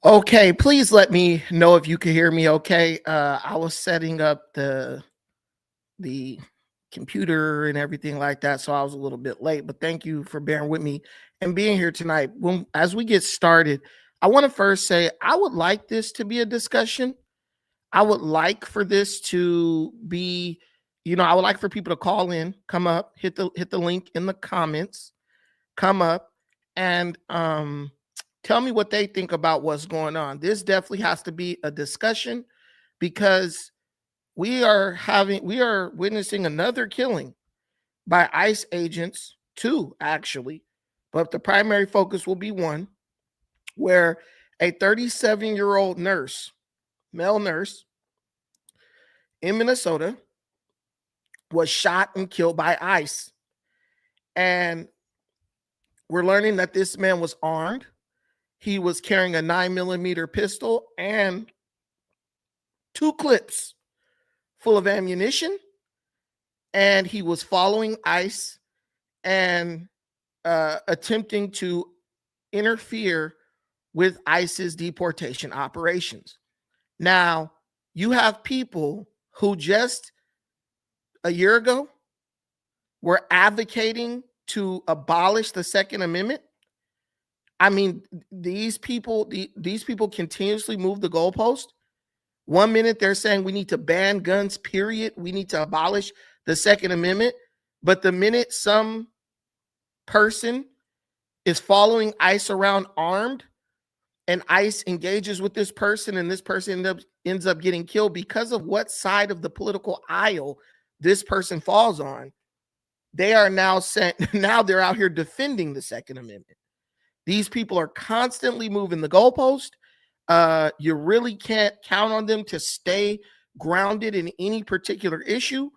Okay, please let me know if you can hear me okay. I was setting up the computer and everything like that, so I was a little bit late, but thank you for bearing with me and being here tonight. As we get started, I want to first say I would like this to be a discussion. I would like for this to be, I would like for people to call in, come up, hit the link in the comments, come up and tell me what they think about what's going on. This definitely has to be a discussion because we are witnessing another killing by ICE agents, two actually, but the primary focus will be one where a 37-year-old nurse, male nurse in Minnesota, was shot and killed by ICE. And we're learning that this man was armed. He was carrying a 9mm pistol and 2 clips full of ammunition. And he was following ICE and attempting to interfere with ICE's deportation operations. Now, you have people who just a year ago were advocating to abolish the Second Amendment. I mean, these people continuously move the goalpost. 1 minute they're saying we need to ban guns, period. We need to abolish the Second Amendment. But the minute some person is following ICE around armed and ICE engages with this person and this person ends up getting killed because of what side of the political aisle this person falls on, they are now now they're out here defending the Second Amendment. These people are constantly moving the goalpost. You really can't count on them to stay grounded in any particular issue.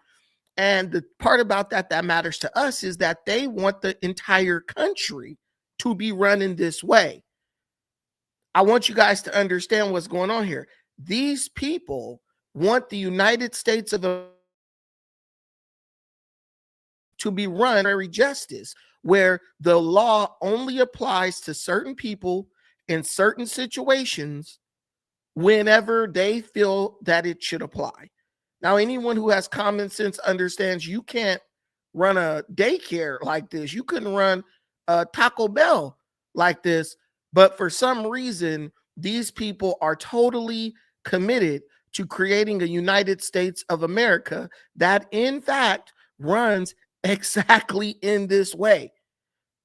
And the part about that matters to us is that they want the entire country to be run in this way. I want you guys to understand what's going on here. These people want the United States of America to be run by justice, where the law only applies to certain people in certain situations whenever they feel that it should apply. Now, anyone who has common sense understands you can't run a daycare like this. You couldn't run a Taco Bell like this. But for some reason, these people are totally committed to creating a United States of America that, in fact, runs exactly in this way.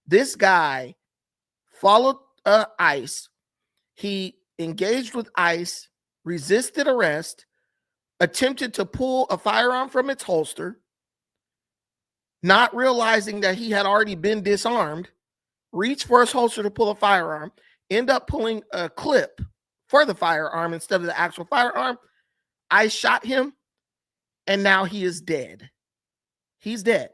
This guy followed ICE. He engaged with ICE, resisted arrest, attempted to pull a firearm from its holster, not realizing that he had already been disarmed, reached for his holster to pull a firearm, end up pulling a clip for the firearm instead of the actual firearm. ICE shot him, and now he is dead. He's dead.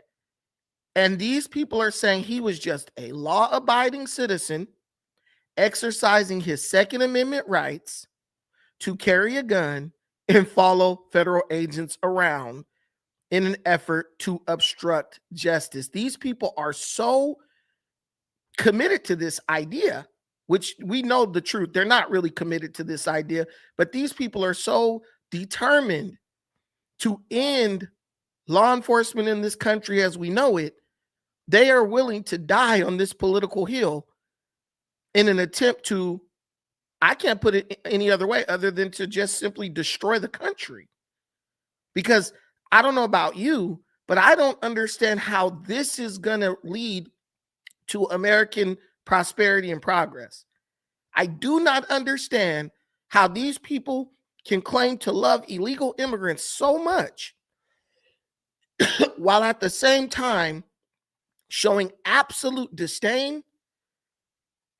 And these people are saying he was just a law-abiding citizen exercising his Second Amendment rights to carry a gun and follow federal agents around in an effort to obstruct justice. These people are so committed to this idea, which we know the truth. They're not really committed to this idea, but these people are so determined to end law enforcement in this country as we know it. They are willing to die on this political hill in an attempt to, I can't put it any other way other than to just simply destroy the country. Because I don't know about you, but I don't understand how this is going to lead to American prosperity and progress. I do not understand how these people can claim to love illegal immigrants so much while at the same time showing absolute disdain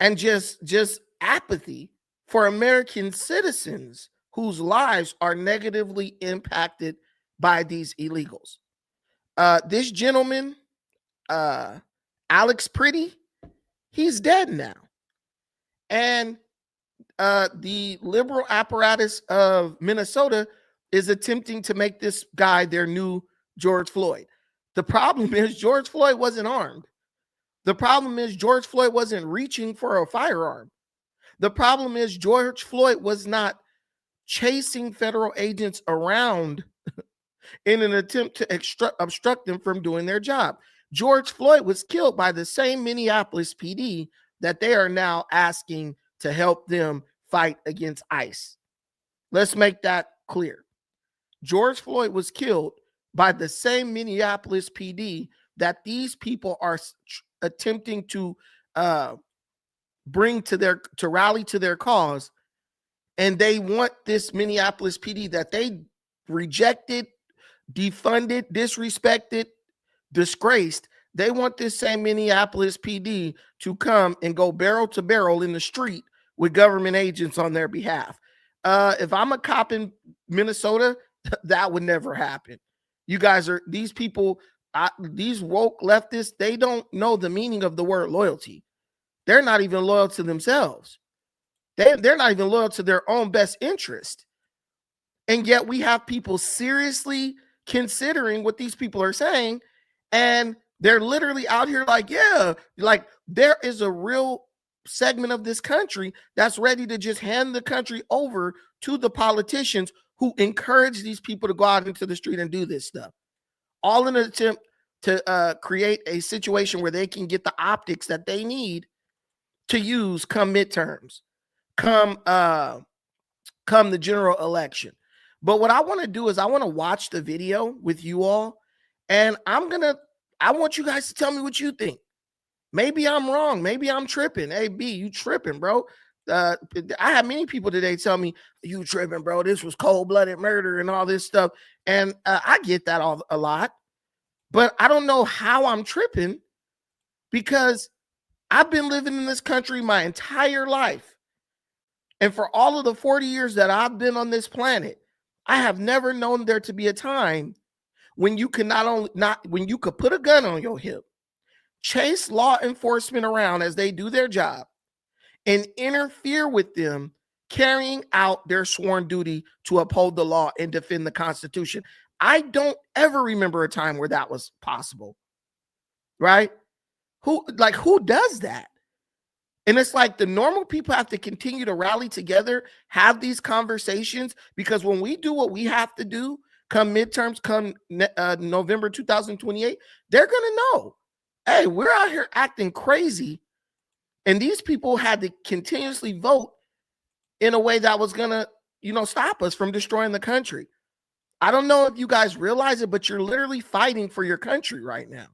and just apathy for American citizens whose lives are negatively impacted by these illegals. This gentleman, Alex Pretti, he's dead now. And the liberal apparatus of Minnesota is attempting to make this guy their new George Floyd. The problem is George Floyd wasn't armed. The problem is George Floyd wasn't reaching for a firearm. The problem is George Floyd was not chasing federal agents around in an attempt to obstruct them from doing their job. George Floyd was killed by the same Minneapolis PD that they are now asking to help them fight against ICE. Let's make that clear. George Floyd was killed by the same Minneapolis PD that these people are attempting to bring to rally to their cause, and they want this Minneapolis PD that they rejected, defunded, disrespected, disgraced. They want this same Minneapolis PD to come and go barrel to barrel in the street with government agents on their behalf. If I'm a cop in Minnesota, that would never happen. You guys are, these people, these woke leftists, they don't know the meaning of the word loyalty. They're not even loyal to themselves. They're not even loyal to their own best interest. And yet we have people seriously considering what these people are saying. And they're literally out here like, yeah, like there is a real segment of this country that's ready to just hand the country over to the politicians who encourage these people to go out into the street and do this stuff, all in an attempt to create a situation where they can get the optics that they need to use come midterms, come the general election. But what I want to do is I want to watch the video with you all, and I want you guys to tell me what you think. Maybe I'm wrong. Maybe I'm tripping. Hey, B, you tripping, bro. I had many people today tell me, you tripping, bro. This was cold-blooded murder and all this stuff. And I get that a lot. But I don't know how I'm tripping, because I've been living in this country my entire life. And for all of the 40 years that I've been on this planet, I have never known there to be a time when you could when you could put a gun on your hip, chase law enforcement around as they do their job, and interfere with them carrying out their sworn duty to uphold the law and defend the Constitution. I don't ever remember a time where that was possible, right? Who does that? And it's like the normal people have to continue to rally together, have these conversations, because when we do what we have to do, come midterms, come November 2028, they're going to know, hey, we're out here acting crazy. And these people had to continuously vote in a way that was going to, stop us from destroying the country. I don't know if you guys realize it, but you're literally fighting for your country right now.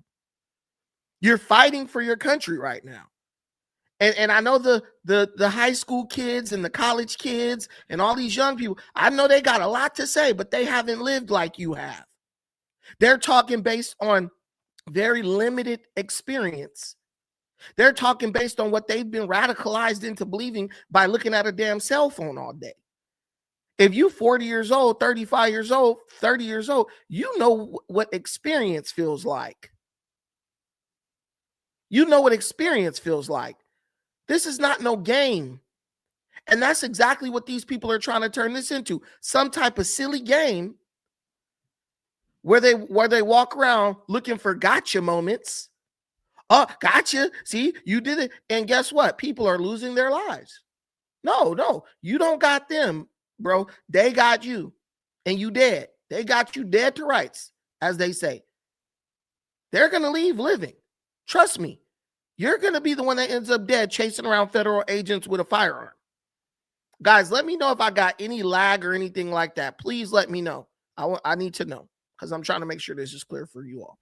You're fighting for your country right now. And I know the high school kids and the college kids and all these young people, I know they got a lot to say, but they haven't lived like you have. They're talking based on very limited experience. They're talking based on what they've been radicalized into believing by looking at a damn cell phone all day. If you 40 years old, 35 years old, 30 years old, you know what experience feels like. You know what experience feels like. This is not no game. And that's exactly what these people are trying to turn this into. Some type of silly game where they walk around looking for gotcha moments. Oh, gotcha. See, you did it. And guess what? People are losing their lives. No, you don't got them, bro. They got you, and you dead. They got you dead to rights, as they say. They're going to leave living. Trust me. You're going to be the one that ends up dead chasing around federal agents with a firearm. Guys, let me know if I got any lag or anything like that. Please let me know. I need to know, because I'm trying to make sure this is clear for you all.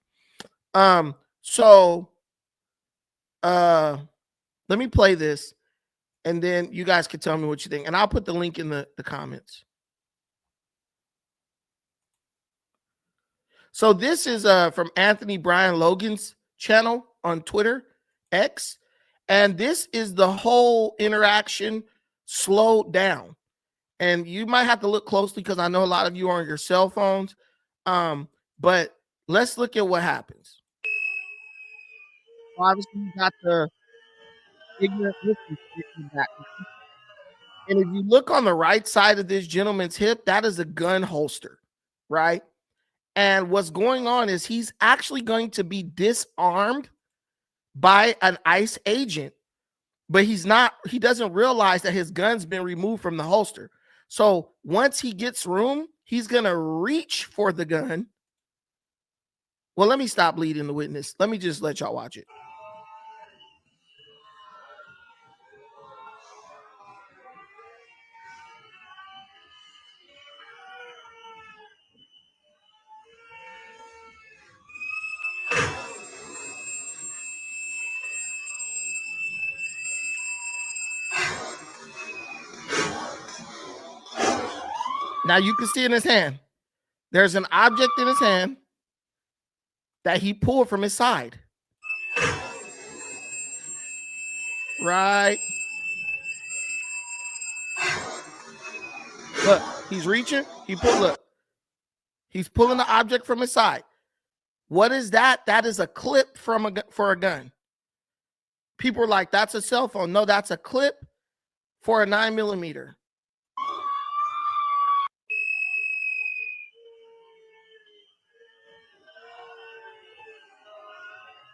Let me play this, and then you guys can tell me what you think. And I'll put the link in the comments. So this is from Anthony Brian Logan's channel on Twitter, X. And this is the whole interaction slowed down. And you might have to look closely, because I know a lot of you are on your cell phones. But let's look at what happens. Obviously, you got the ignorant listeners in the background. And if you look on the right side of this gentleman's hip, that is a gun holster, right? And what's going on is he's actually going to be disarmed by an ICE agent, but he doesn't realize that his gun's been removed from the holster. So once he gets room, he's going to reach for the gun. Well, let me stop leading the witness. Let me just let y'all watch it. Now you can see in his hand, there's an object in his hand that he pulled from his side. Right. Look, he's reaching. Look, he's pulling the object from his side. What is that? That is a clip for a gun. People are like, that's a cell phone. No, that's a clip for a 9mm.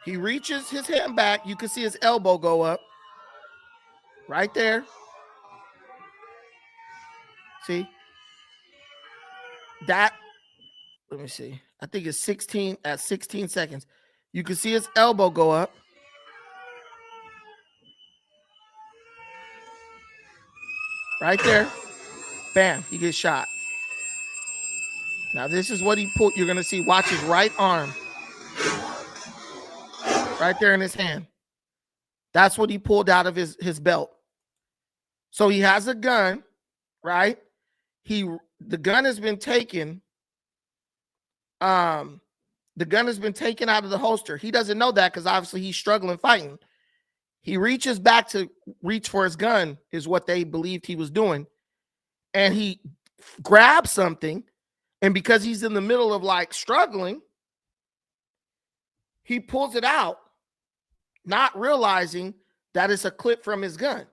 He reaches his hand back. You can see his elbow go up. Right there. See? That, let me see. I think it's 16 seconds. You can see his elbow go up. Right there. Bam, he gets shot. Now this is what he pulled. You're going to see, watch his right arm. Right there in his hand. That's what he pulled out of his belt. So he has a gun, right? The gun has been taken. The gun has been taken out of the holster. He doesn't know that because obviously he's struggling fighting. He reaches back to reach for his gun, is what they believed he was doing. And he grabs something. And because he's in the middle of like struggling, he pulls it out, not realizing that it's a clip from his gun.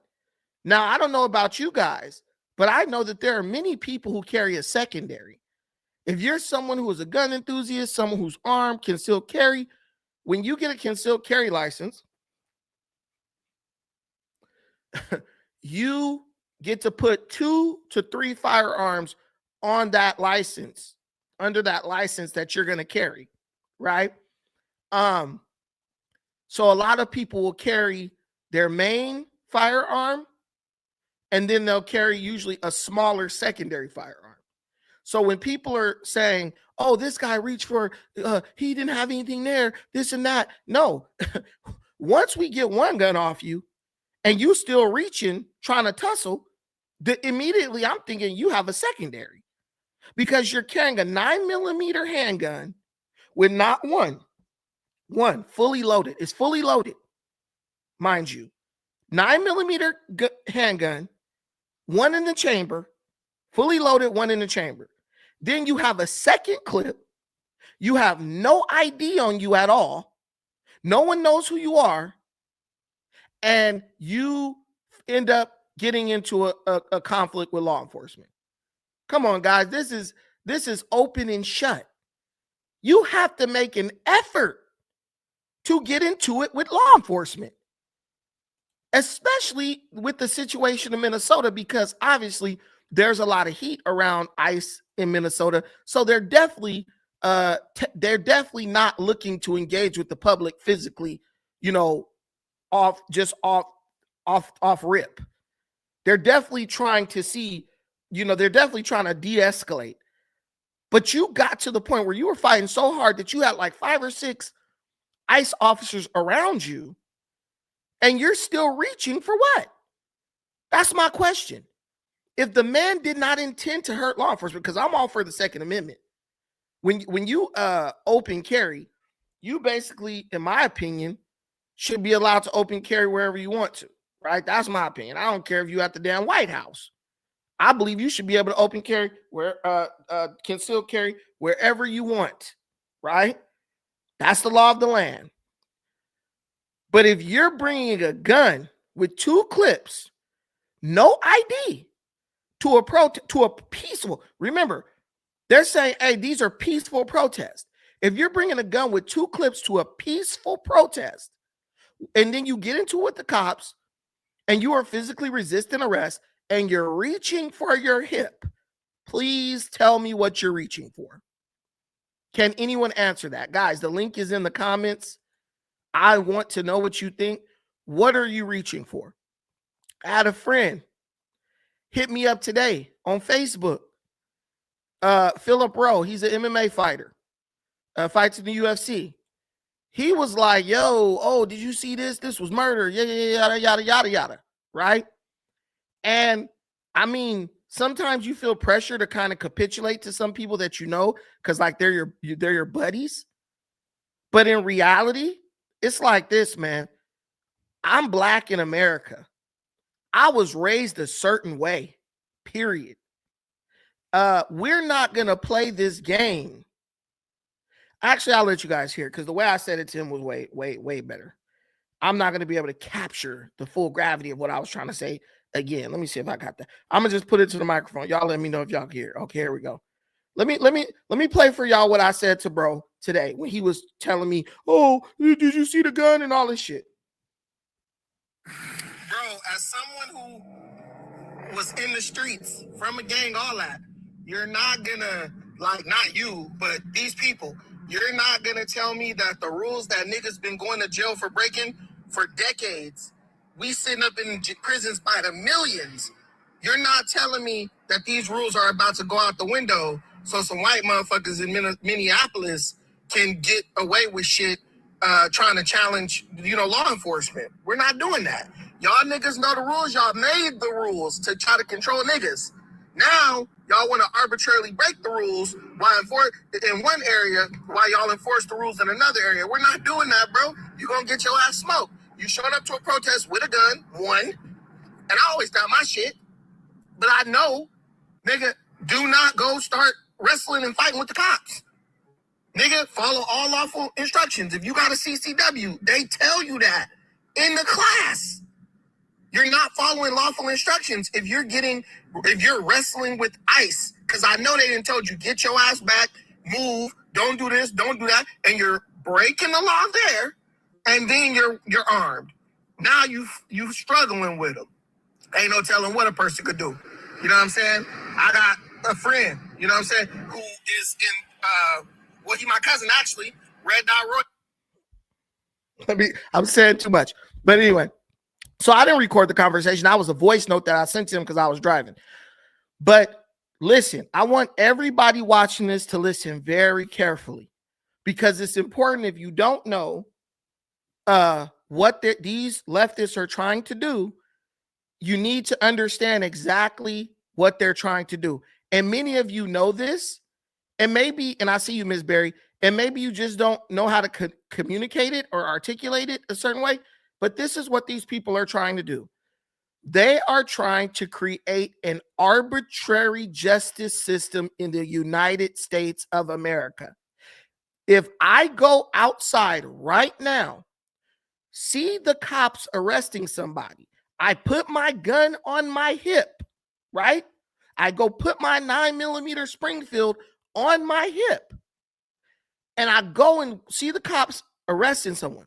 Now, I don't know about you guys, but I know that there are many people who carry a secondary. If you're someone who is a gun enthusiast, someone who's armed, concealed carry, when you get a concealed carry license, you get to put 2 to 3 firearms on that license, under that license that you're going to carry, right? So a lot of people will carry their main firearm, and then they'll carry usually a smaller secondary firearm. So when people are saying, oh, this guy reached for, he didn't have anything there, this and that. No, once we get one gun off you and you still reaching, trying to tussle, immediately I'm thinking you have a secondary because you're carrying a 9mm handgun with not one fully loaded. It's fully loaded, mind you. 9mm handgun, one in the chamber, fully loaded, one in the chamber. Then you have a second clip. You have no ID on you at all. No one knows who you are. And you end up getting into a conflict with law enforcement. Come on, guys. This is open and shut. You have to make an effort to get into it with law enforcement, especially with the situation in Minnesota, because obviously there's a lot of heat around ICE in Minnesota. So they're definitely not looking to engage with the public physically, off rip. They're definitely trying to see, they're definitely trying to de-escalate. But you got to the point where you were fighting so hard that you had like 5 or 6 ICE officers around you, and you're still reaching for what? That's my question. If the man did not intend to hurt law enforcement, because I'm all for the Second Amendment. When you open carry, you basically, in my opinion, should be allowed to open carry wherever you want to, right? That's my opinion. I don't care if you're at the damn White House. I believe you should be able to open carry concealed carry wherever you want, right? That's the law of the land. But if you're bringing a gun with 2 clips, no ID, to a peaceful, remember, they're saying, hey, these are peaceful protests. If you're bringing a gun with 2 clips to a peaceful protest, and then you get into it with the cops, and you are physically resisting arrest, and you're reaching for your hip, please tell me what you're reaching for. Can anyone answer that? Guys, the link is in the comments. I want to know what you think. What are you reaching for? I had a friend hit me up today on Facebook. Philip Rowe, he's an MMA fighter, fights in the UFC. He was like, yo, oh, did you see this? This was murder. Yeah, yada, yada, yada, yada, right? And I mean, sometimes you feel pressure to kind of capitulate to some people that you know, because like they're your buddies. But in reality, it's like this, man. I'm black in America. I was raised a certain way, period. We're not gonna play this game. Actually, I'll let you guys hear, because the way I said it to him was way better. I'm not gonna be able to capture the full gravity of what I was trying to say again. Let me see if I got that. I'm gonna just put it to the microphone. Y'all let me know if y'all can hear. Okay, here we go. Let me play for y'all what I said to bro today when he was telling me, "Oh, did you see the gun and all this shit?" Bro, as someone who was in the streets from a gang, all that, you're not gonna, like, not you, but these people, you're not gonna tell me that the rules that niggas been going to jail for breaking for decades, we sitting up in prisons by the millions. You're not telling me that these rules are about to go out the window so some white motherfuckers in Minneapolis can get away with shit trying to challenge, law enforcement. We're not doing that. Y'all niggas know the rules. Y'all made the rules to try to control niggas. Now, y'all want to arbitrarily break the rules in one area while y'all enforce the rules in another area. We're not doing that, bro. You're going to get your ass smoked. You showing up to a protest with a gun, one, and I always got my shit. But I know, nigga, do not go start wrestling and fighting with the cops. Nigga, follow all lawful instructions. If you got a CCW, they tell you that in the class. You're not following lawful instructions if you're wrestling with ICE. Because I know they didn't told you, get your ass back, move, don't do this, don't do that. And you're breaking the law there, and then you're armed. Now you struggling with them. Ain't no telling what a person could do. You know what I'm saying? I got a friend, you know what I'm saying, who is in, he my cousin actually, Red Dot Roy. I'm saying too much. But anyway, so I didn't record the conversation. That was a voice note that I sent to him because I was driving. But listen, I want everybody watching this to listen very carefully, because it's important. If you don't know what these leftists are trying to do, you need to understand exactly what they're trying to do. And many of you know this, and I see you, Ms. Berry, and maybe you just don't know how to communicate it or articulate it a certain way, but this is what these people are trying to do. They are trying to create an arbitrary justice system in the United States of America. If I go outside right now, see the cops arresting somebody, I put my gun on my hip, right? I go put my 9mm Springfield on my hip, and I go and see the cops arresting someone,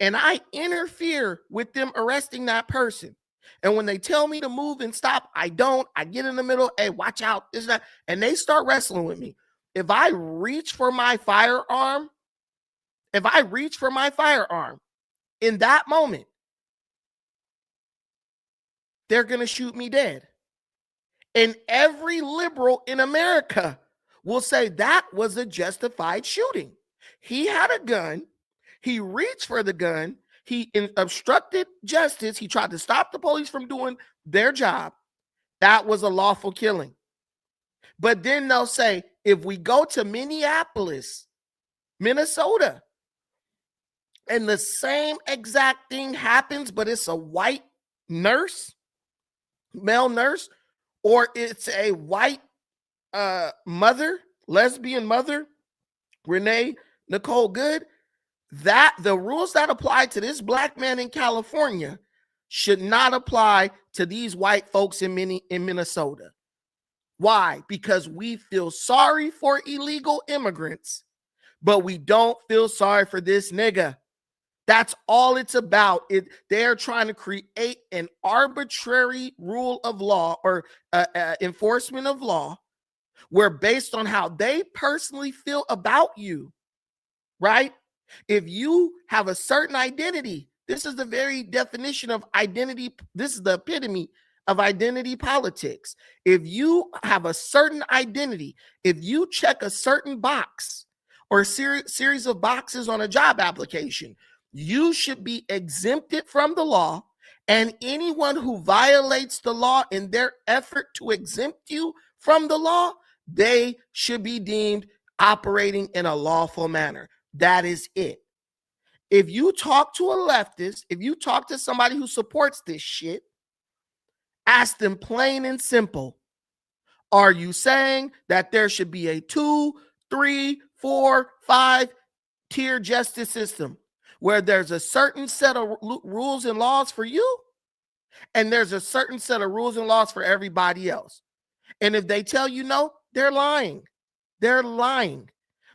and I interfere with them arresting that person. And when they tell me to move and stop, I don't. I get in the middle. Hey, watch out. This, that. And they start wrestling with me. If I reach for my firearm, in that moment, they're going to shoot me dead. And every liberal in America will say that was a justified shooting. He had a gun. He reached for the gun. He obstructed justice. He tried to stop the police from doing their job. That was a lawful killing. But then they'll say, if we go to Minneapolis, Minnesota, and the same exact thing happens, but it's a white nurse, male nurse, or it's a white mother, lesbian mother, Renee Nicole Good, that the rules that apply to this black man in California should not apply to these white folks in Minnesota. Why? Because we feel sorry for illegal immigrants, but we don't feel sorry for this nigga. That's all it's about. They're trying to create an arbitrary rule of law or enforcement of law where, based on how they personally feel about you, right? If you have a certain identity, this is the very definition of identity. This is the epitome of identity politics. If you have a certain identity, if you check a certain box or a series of boxes on a job application, you should be exempted from the law And anyone who violates the law in their effort to exempt you from the law, they should be deemed operating in a lawful manner. That is it. If you talk to a leftist, if you talk to somebody who supports this shit, ask them plain and simple. Are you saying that there should be a 2, 3, 4, 5 tier justice system where there's a certain set of rules and laws for you, and there's a certain set of rules and laws for everybody else? And if they tell you no, they're lying. They're lying,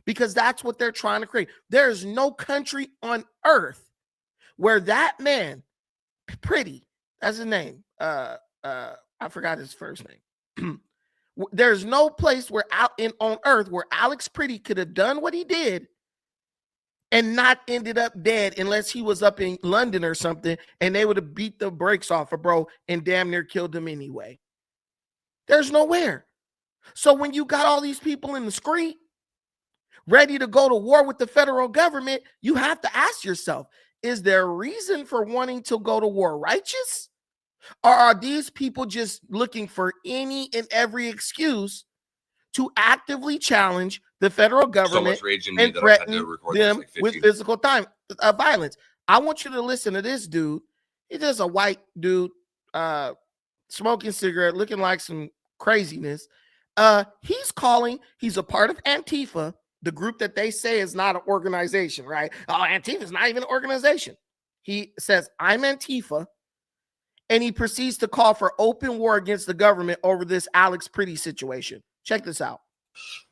because that's what they're trying to create. There's no country on earth where that man, Pretti, that's his name. I forgot his first name. There's no place where on earth where Alex Pretti could have done what he did and not ended up dead, unless he was up in London or something and they would have beat the brakes off of bro and damn near killed him anyway. There's nowhere. So when you got all these people in the street ready to go to war with the federal government, you have to ask yourself, is there a reason for wanting to go to war righteous? Or are these people just looking for any and every excuse to actively challenge the federal government and threaten them with physical violence? I want you to listen to this dude. He's just a white dude smoking cigarette, looking like some craziness. He's a part of ANTIFA, the group that they say is not an organization, right? Oh, ANTIFA is not even an organization. He says, I'm ANTIFA. And he proceeds to call for open war against the government over this Alex Pretti situation. Check this out.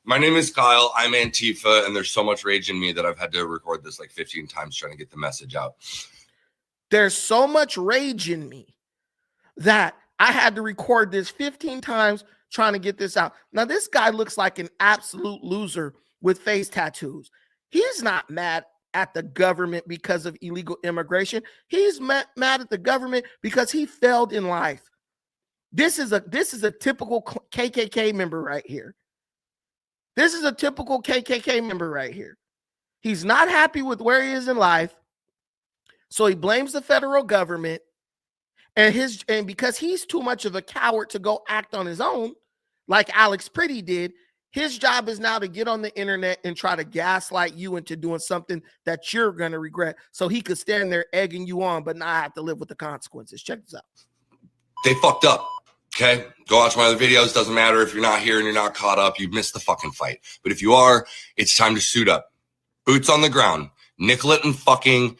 My name is Kyle. I'm Antifa, and there's so much rage in me that I've had to record this like 15 times trying to get the message out. There's so much rage in me that I had to record this 15 times trying to get this out. Now, this guy looks like an absolute loser with face tattoos. He's not mad at the government because of illegal immigration. He's mad at the government because he failed in life. This is a typical KKK member right here. This is a typical KKK member right here. He's not happy with where he is in life, so he blames the federal government, and because he's too much of a coward to go act on his own, like Alex Pretti did, his job is now to get on the internet and try to gaslight you into doing something that you're going to regret, so he could stand there egging you on, but not have to live with the consequences. Check this out. They fucked up. Okay, go watch my other videos. Doesn't matter if you're not here and you're not caught up. You've missed the fucking fight. But if you are, it's time to suit up. Boots on the ground. Nicollet and fucking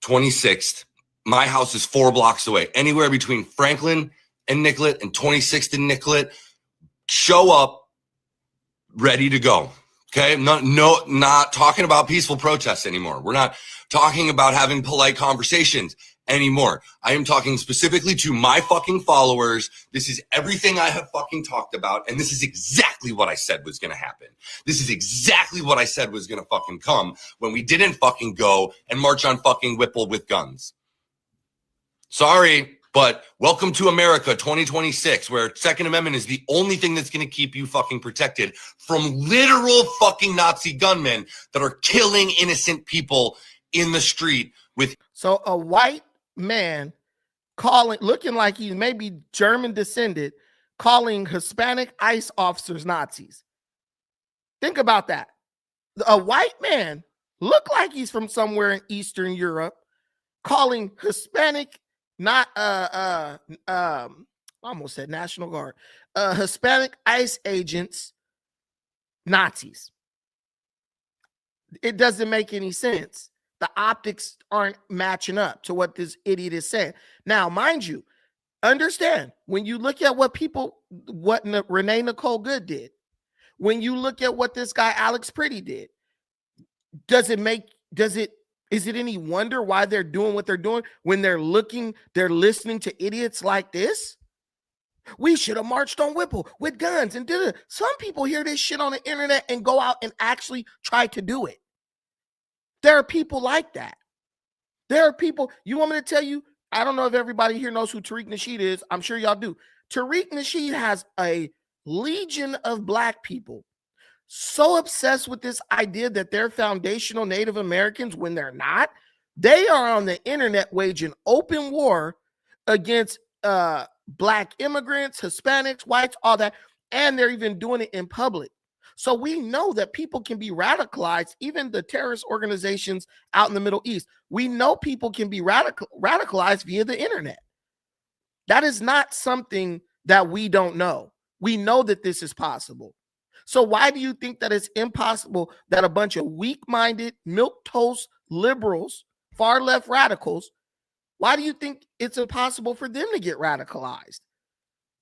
26th. My house is 4 blocks away. Anywhere between Franklin and Nicollet and 26th and Nicollet. Show up, ready to go. Okay, not talking about peaceful protests anymore. We're not talking about having polite conversations anymore. I am talking specifically to my fucking followers. This is everything I have fucking talked about, and this is exactly what I said was going to happen. This is exactly what I said was going to fucking come when we didn't fucking go and march on fucking Whipple with guns. Sorry, but welcome to America 2026, where Second Amendment is the only thing that's going to keep you fucking protected from literal fucking Nazi gunmen that are killing innocent people in the street with. So a white man looking like he may be German descended, calling Hispanic ICE officers Nazis. Think about that. A white man look like he's from somewhere in Eastern Europe, calling Hispanic, not I almost said National Guard, Hispanic ICE agents Nazis. It doesn't make any sense. The optics aren't matching up to what this idiot is saying. Now, mind you, understand, when you look at what Renee Nicole Good did, when you look at what this guy Alex Pretti did, is it any wonder why they're doing what they're doing when they're listening to idiots like this? We should have marched on Whipple with guns and did it. Some people hear this shit on the internet and go out and actually try to do it. There are people like that. There are people, you want me to tell you, I don't know if everybody here knows who Tariq Nasheed is. I'm sure y'all do. Tariq Nasheed has a legion of black people so obsessed with this idea that they're foundational Native Americans when they're not. They are on the internet waging open war against black immigrants, Hispanics, whites, all that, and they're even doing it in public. So we know that people can be radicalized, even the terrorist organizations out in the Middle East. We know people can be radicalized via the internet. That is not something that we don't know. We know that this is possible. So why do you think that it's impossible that a bunch of weak-minded, milquetoast liberals, far left radicals, why do you think it's impossible for them to get radicalized?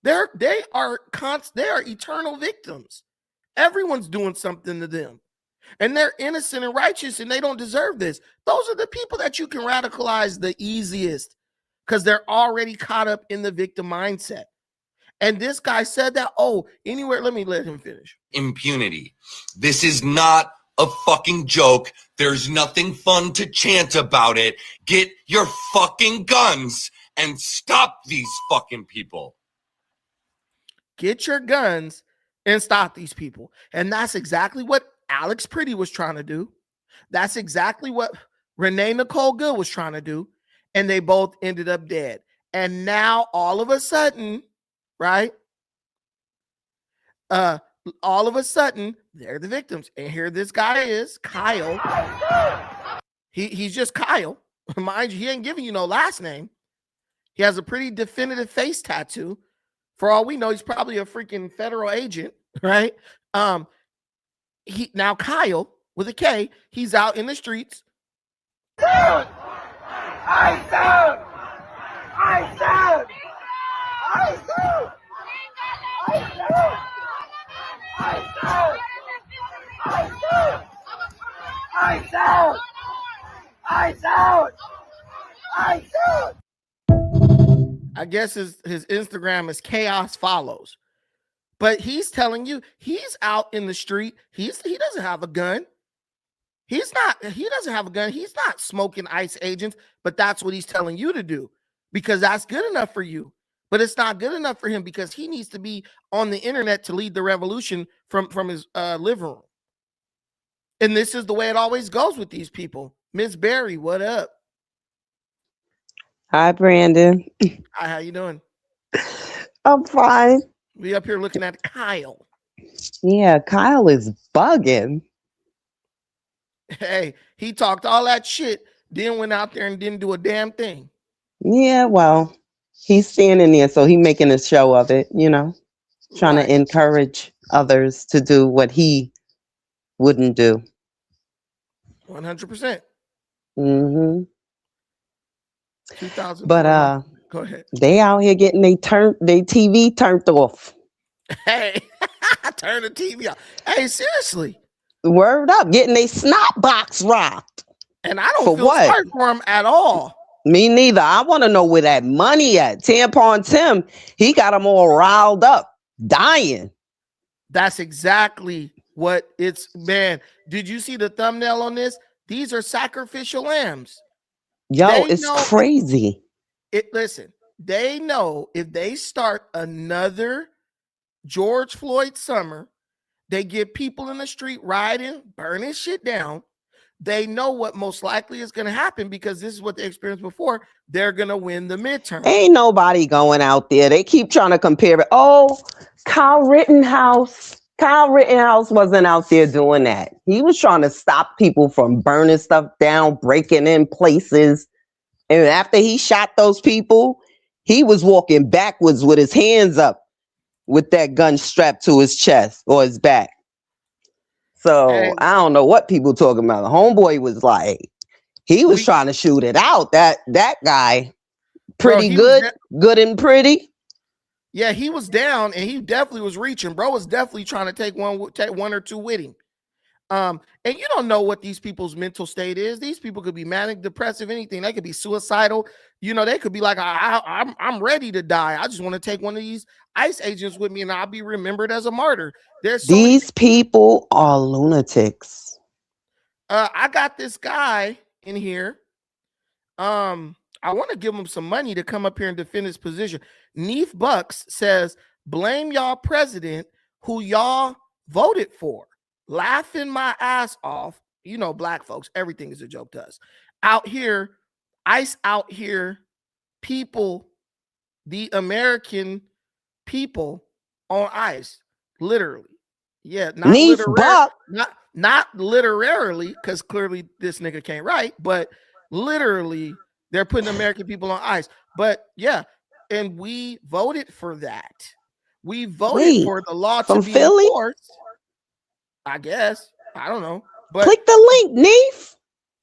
They are eternal victims. Everyone's doing something to them. And they're innocent and righteous, and they don't deserve this. Those are the people that you can radicalize the easiest because they're already caught up in the victim mindset. And this guy said that, anywhere, let him finish. Impunity. This is not a fucking joke. There's nothing fun to chant about it. Get your fucking guns and stop these fucking people. Get your guns and stop these people. And that's exactly what Alex Pretti was trying to do. That's exactly what Renee Nicole Good was trying to do. And they both ended up dead. And now all of a sudden, right? All of a sudden, they're the victims. And here this guy is, Kyle. He's just Kyle. Mind you, he ain't giving you no last name. He has a pretty definitive face tattoo. For all we know, he's probably a freaking federal agent, right? Now Kyle with a K, he's out in the streets. I guess his Instagram is chaos follows. But he's telling you he's out in the street. He doesn't have a gun. He doesn't have a gun. He's not smoking ICE agents, but that's what he's telling you to do because that's good enough for you. But it's not good enough for him because he needs to be on the internet to lead the revolution from his living room. And this is the way it always goes with these people. Miss Barry, what up? Hi, Brandon. Hi, how you doing? I'm fine. We up here looking at Kyle. Yeah, Kyle is bugging. Hey, he talked all that shit, then went out there and didn't do a damn thing. Yeah, well, he's standing there, so he's making a show of it, trying to encourage others to do what he wouldn't do. 100%. Mm-hmm. 2000. But go ahead. They out here getting they TV turned off. Hey, turn the TV off. Hey, seriously. Word up, getting they snot box rocked. And I don't feel sorry for him at all. Me neither. I want to know where that money at. Tampon Tim, he got them all riled up, dying. That's exactly what it's, man. Did you see the thumbnail on this? These are sacrificial lambs. Yo, it's crazy. Listen, they know if they start another George Floyd summer, they get people in the street rioting, burning shit down. They know what most likely is going to happen because this is what they experienced before. They're going to win the midterm. Ain't nobody going out there. They keep trying to compare it. Oh, Kyle Rittenhouse wasn't out there doing that. He was trying to stop people from burning stuff down, breaking in places. And after he shot those people, he was walking backwards with his hands up with that gun strapped to his chest or his back. So I don't know what people talking about. The homeboy was like, he was trying to shoot it out. That guy, pretty good and pretty. Yeah, he was down and he definitely was reaching. Bro was definitely trying to take one or two with him. And you don't know what these people's mental state is. These people could be manic, depressive, anything. They could be suicidal. They could be like, I'm ready to die. I just want to take one of these ICE agents with me and I'll be remembered as a martyr. These people are lunatics. I got this guy in here. I want to give him some money to come up here and defend his position. Neef Bucks says, blame y'all president who y'all voted for. Laughing my ass off. Black folks, everything is a joke to us. Out here, ICE out here, people the American people on ice, literally. Yeah, not Niece Buck. not literally, because clearly this nigga can't write, but literally they're putting American people on ice. But yeah, and we voted for that. We voted Wait, for the law to from be Philly? enforced. I guess. I don't know. But Click the link, Neef.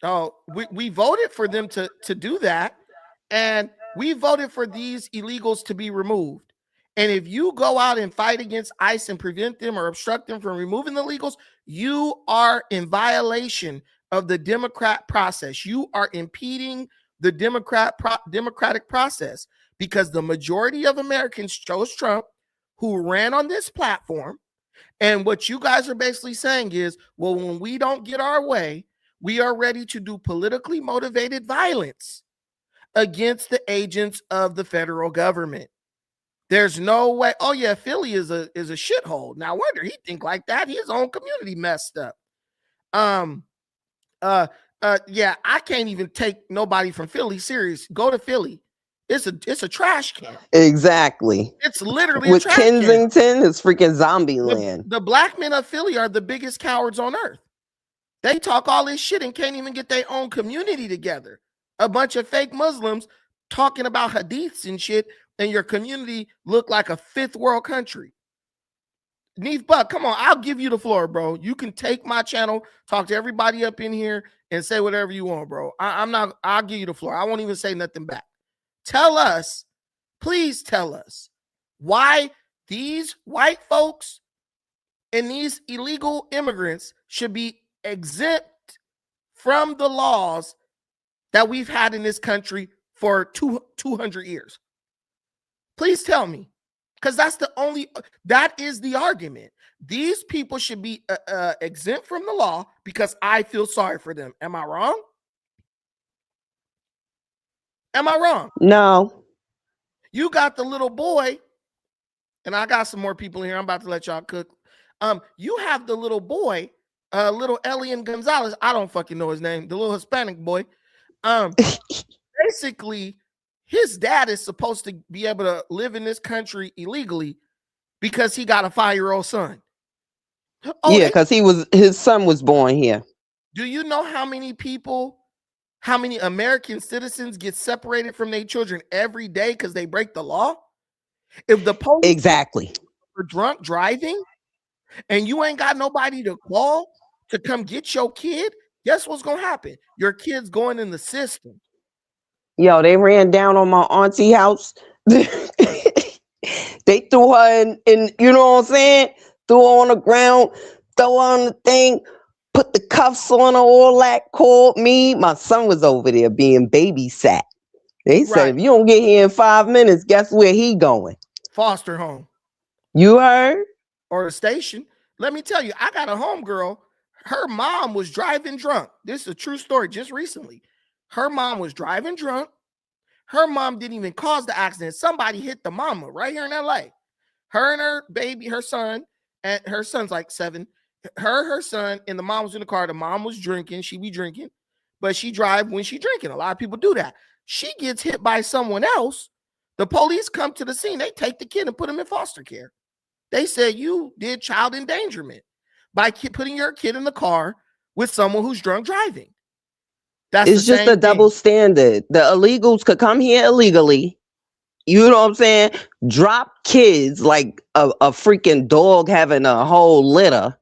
oh, we voted for them to do that, and we voted for these illegals to be removed. And if you go out and fight against ICE and prevent them or obstruct them from removing the illegals, you are in violation of the democratic process. You are impeding the democratic process, because the majority of Americans chose Trump, who ran on this platform. And what you guys are basically saying is, well, when we don't get our way, we are ready to do politically motivated violence against the agents of the federal government. There's no way. Oh yeah, Philly is a shithole. Now, wonder he think like that. His own community messed up. Yeah, I can't even take nobody from Philly serious. Go to Philly. It's a trash can. Exactly. It's literally with a trash Kensington, can. it's freaking zombie land. The black men of Philly are the biggest cowards on earth. They talk all this shit and can't even get their own community together. A bunch of fake Muslims talking about hadiths and shit, and your community look like a fifth world country. Neef Buck, come on, I'll give you the floor, bro. You can take my channel, talk to everybody up in here, and say whatever you want, bro. I'll give you the floor. I won't even say nothing back. Tell us, please tell us, why these white folks and these illegal immigrants should be exempt from the laws that we've had in this country for 200 years. Please tell me, because that is the argument. These people should be exempt from the law because I feel sorry for them. Am I wrong? Am I wrong? No. You got the little boy, and I got some more people here. I'm about to let y'all cook. You have the little boy, little Elian Gonzalez. I don't fucking know his name. The little Hispanic boy. Basically, his dad is supposed to be able to live in this country illegally because he got a 5-year-old son. Oh, yeah, because his son was born here. Do you know how many American citizens get separated from their children every day because they break the law? If the police exactly are drunk driving and you ain't got nobody to call to come get your kid, guess what's gonna happen? Your kid's going in the system. Yo, they ran down on my auntie house. They threw her in, you know what I'm saying? Threw her on the ground, throw her on the thing, put the cuffs on her, all that, called me. My son was over there being babysat. They said, if you don't get here in 5 minutes, guess where he going? Foster home. You heard? Or the station. Let me tell you, I got a homegirl. Her mom was driving drunk. This is a true story just recently. Her mom was driving drunk. Her mom didn't even cause the accident. Somebody hit the mama right here in LA. Her and her baby, her son, and her son's like 7. Her son, and the mom was in the car. The mom was drinking. She be drinking, but she drive when she drinking. A lot of people do that. She gets hit by someone else. The police come to the scene. They take the kid and put him in foster care. They said you did child endangerment by putting your kid in the car with someone who's drunk driving. It's just a double standard. The illegals could come here illegally. You know what I'm saying? Drop kids like a freaking dog having a whole litter.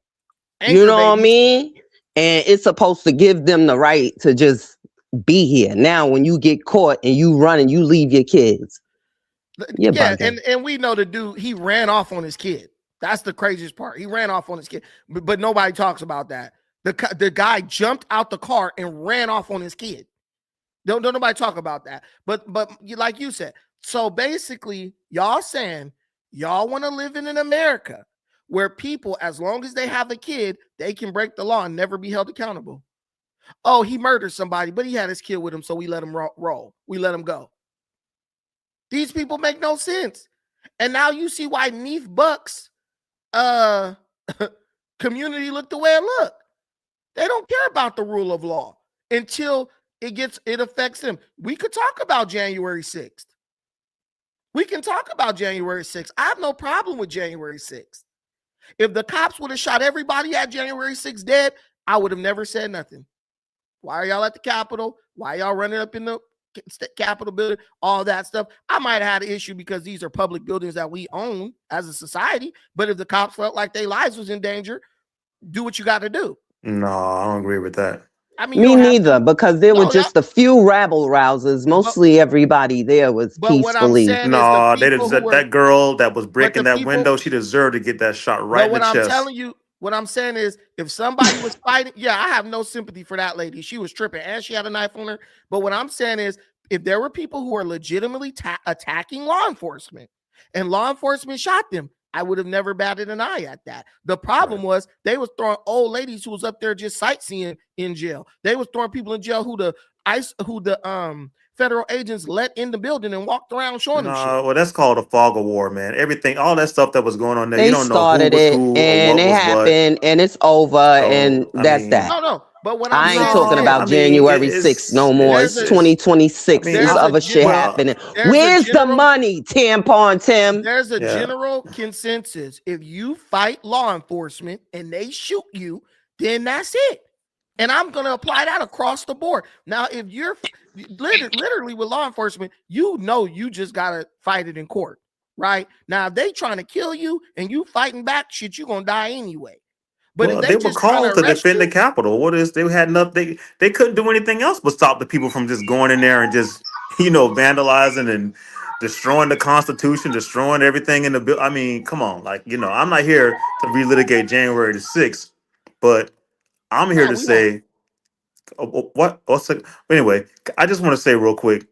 You know what I mean? And it's supposed to give them the right to just be here. Now, when you get caught and you run and you leave your kids. Yeah, and we know the dude, he ran off on his kid. That's the craziest part. He ran off on his kid, but nobody talks about that. The guy jumped out the car and ran off on his kid. Don't nobody talk about that. But like you said, so basically, y'all saying y'all want to live in an America where people, as long as they have a kid, they can break the law and never be held accountable. Oh, he murdered somebody, but he had his kid with him, so we let him roll. We let him go. These people make no sense. And now you see why Neef Buck's community looked the way it looked. They don't care about the rule of law until it affects them. We could talk about January 6th. We can talk about January 6th. I have no problem with January 6th. If the cops would have shot everybody at January 6th dead, I would have never said nothing. Why are y'all at the Capitol? Why are y'all running up in the Capitol building? All that stuff. I might have had an issue because these are public buildings that we own as a society. But if the cops felt like their lives was in danger, do what you got to do. No, I don't agree with that. I mean, Me neither, because there were just a few rabble rousers. Mostly everybody there was peacefully. What I'm saying no, is that girl that was breaking that window, she deserved to get that shot right in the chest. What I'm telling you, what I'm saying is, if somebody was fighting, I have no sympathy for that lady. She was tripping and she had a knife on her. But what I'm saying is, if there were people who are legitimately attacking law enforcement and law enforcement shot them, I would have never batted an eye at that. The problem was they was throwing old ladies who was up there just sightseeing in jail. They was throwing people in jail who the federal agents let in the building and walked around showing them shit. Well, that's called a fog of war, man. Everything, all that stuff that was going on there, they you don't know who was who and or what it was happened, and it's over, and that's that. No. But what I ain't talking about January 6th no more. It's 2026. There's other shit happening. Where's the money, Tampon Tim? There's a general consensus. If you fight law enforcement and they shoot you, then that's it. And I'm going to apply that across the board. Now, if you're literally with law enforcement, you just got to fight it in court, right? Now, if they trying to kill you and you fighting back, shit, you're going to die anyway. But if they were called to defend the Capitol. They had nothing. They couldn't do anything else but stop the people from just going in there and just, vandalizing and destroying the Constitution, destroying everything in the bill. I mean, come on, I'm not here to relitigate January the 6th, but I'm here to say, anyway, I just want to say real quick,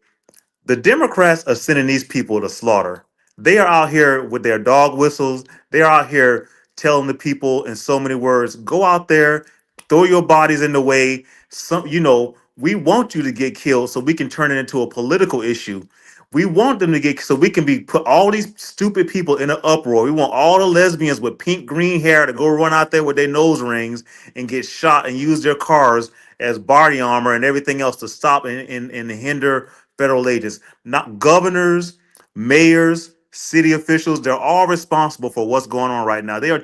the Democrats are sending these people to slaughter. They are out here with their dog whistles. They are out here telling the people in so many words, go out there, throw your bodies in the way. We want you to get killed so we can turn it into a political issue. We want them to get, so we can put all these stupid people in an uproar. We want all the lesbians with pink green hair to go run out there with their nose rings and get shot and use their cars as body armor and everything else to stop and hinder federal agents. Not governors, mayors, city officials, they're all responsible for what's going on right now. They're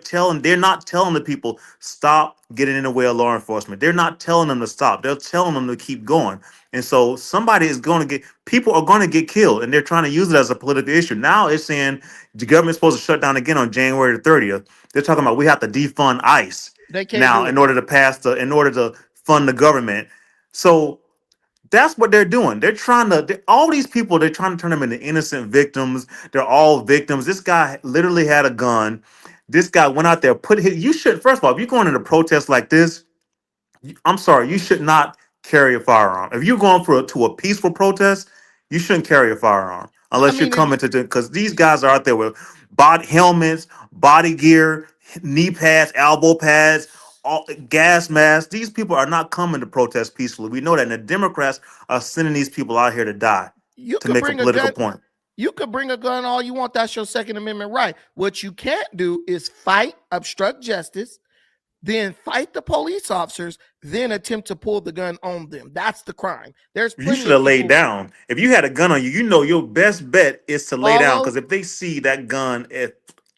not telling the people, stop getting in the way of law enforcement. They're not telling them to stop. They're telling them to keep going. And so people are going to get killed, and they're trying to use it as a political issue. Now it's saying the government's supposed to shut down again on January the 30th. They're talking about we have to defund ICE now in order to fund the government. So that's what they're doing. All these people, they're trying to turn them into innocent victims. They're all victims. This guy literally had a gun. This guy went out there, first of all, if you're going into a protest like this, I'm sorry, you should not carry a firearm. If you're going to a peaceful protest, you shouldn't carry a firearm unless you're coming because these guys are out there with helmets, body gear, knee pads, elbow pads, gas masks. These people are not coming to protest peacefully. We know that. And the Democrats are sending these people out here to die to make a political point. You could bring a gun all you want. That's your Second Amendment right. What you can't do is fight, obstruct justice, then fight the police officers, then attempt to pull the gun on them. That's the crime. You should have laid down. If you had a gun on you, your best bet is to lay down. Because if they see that gun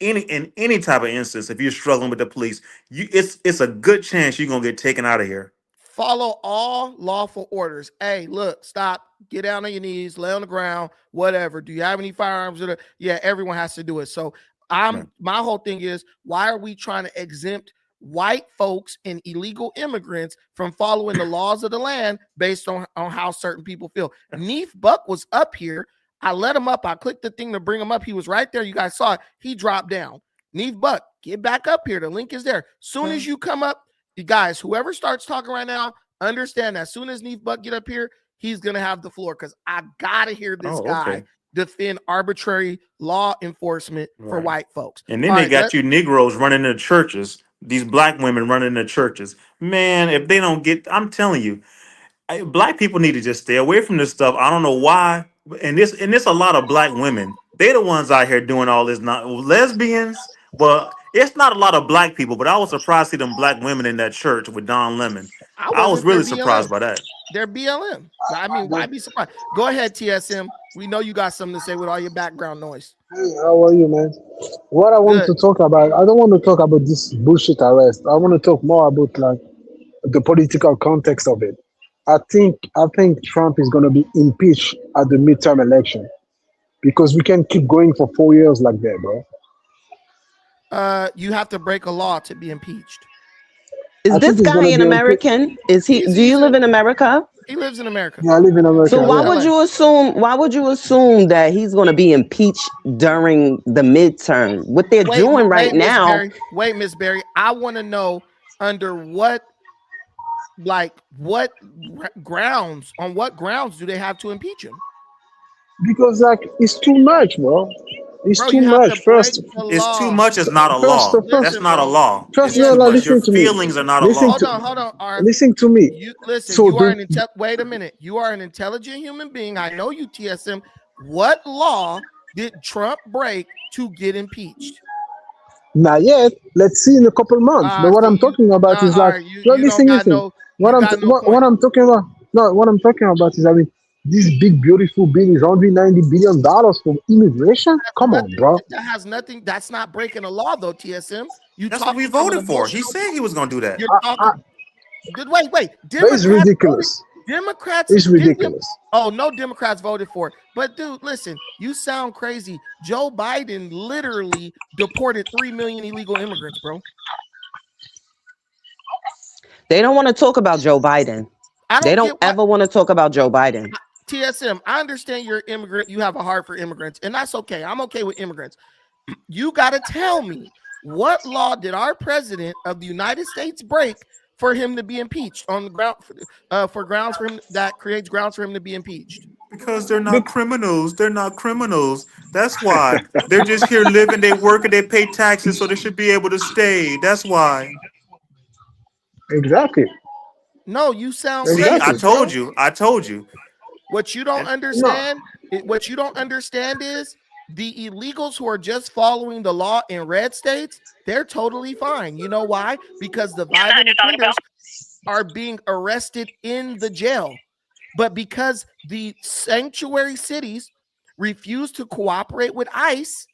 in any type of instance, if you're struggling with the police, it's a good chance you're gonna get taken out of here. Follow all lawful orders. Hey, look, stop, get down on your knees, lay on the ground, whatever. Do you have any firearms? Yeah, everyone has to do it. So my whole thing is, why are we trying to exempt white folks and illegal immigrants from following the laws of the land based on how certain people feel? Neef Buck was up here. I let him up. I clicked the thing to bring him up. He was right there. You guys saw it. He dropped down. Neef Buck, get back up here. The link is there. Soon as you come up, you guys, whoever starts talking right now, understand that as soon as Neef Buck get up here, he's going to have the floor because I got to hear this guy defend arbitrary law enforcement for white folks. And then they got you Negroes running the churches, these black women running the churches. Man, if they don't I'm telling you, black people need to just stay away from this stuff. I don't know why. And there's a lot of black women. They're the ones out here doing all this. Not lesbians. Well, it's not a lot of black people, but I was surprised to see them black women in that church with Don Lemon. I was really surprised by that. They're BLM. I mean, why be surprised? Go ahead, TSM. We know you got something to say with all your background noise. Hey, how are you, man? What I want to talk about, I don't want to talk about this bullshit arrest. I want to talk more about like the political context of it. I think Trump is going to be impeached at the midterm election because we can't keep going for 4 years like that, bro. You have to break a law to be impeached. Is this guy an American? Is he? Do you live in America? He lives in America. Yeah, I live in America. So why would you assume? Why would you assume that he's going to be impeached during the midterm? What they're doing right now. Wait, Miss Berry. I want to know under what grounds? On what grounds do they have to impeach him? Because like it's too much, bro. It's too much. First, it's too much is not a law. That's not a law. First, listen to me. Your feelings are not a law. Hold on. Listen to me. Wait a minute. You are an intelligent human being. I know you, TSM. What law did Trump break to get impeacched? Not yet. Let's see in a couple months. But what I'm talking about is like, listen. What I'm talking about. No, what I'm talking about is, I mean, this big beautiful bill is $190 billion for immigration. Come on, bro. That has nothing. That's not breaking a law, though. TSM. That's what we voted for. He said he was going to do that. Wait. It's ridiculous. Democrats. It's ridiculous. Oh, no Democrats voted for it. But dude, listen, you sound crazy. Joe Biden literally deported 3 million illegal immigrants, bro. They don't want to talk about Joe Biden. They don't ever want to talk about Joe Biden. TSM, I understand you're an immigrant. You have a heart for immigrants, and that's okay. I'm okay with immigrants. You got to tell me, what law did our president of the United States break for him to be impeached on the ground for grounds for him that creates grounds for him to be impeached? Because they're not criminals. They're not criminals. That's why. They're just here living, they work, and they pay taxes, so they should be able to stay. That's why. Exactly. No, you sound crazy. I told you. What you don't understand, is the illegals who are just following the law in red states, they're totally fine. You know why? Because the violent offenders are being arrested in the jail. But because the sanctuary cities refuse to cooperate with ICE,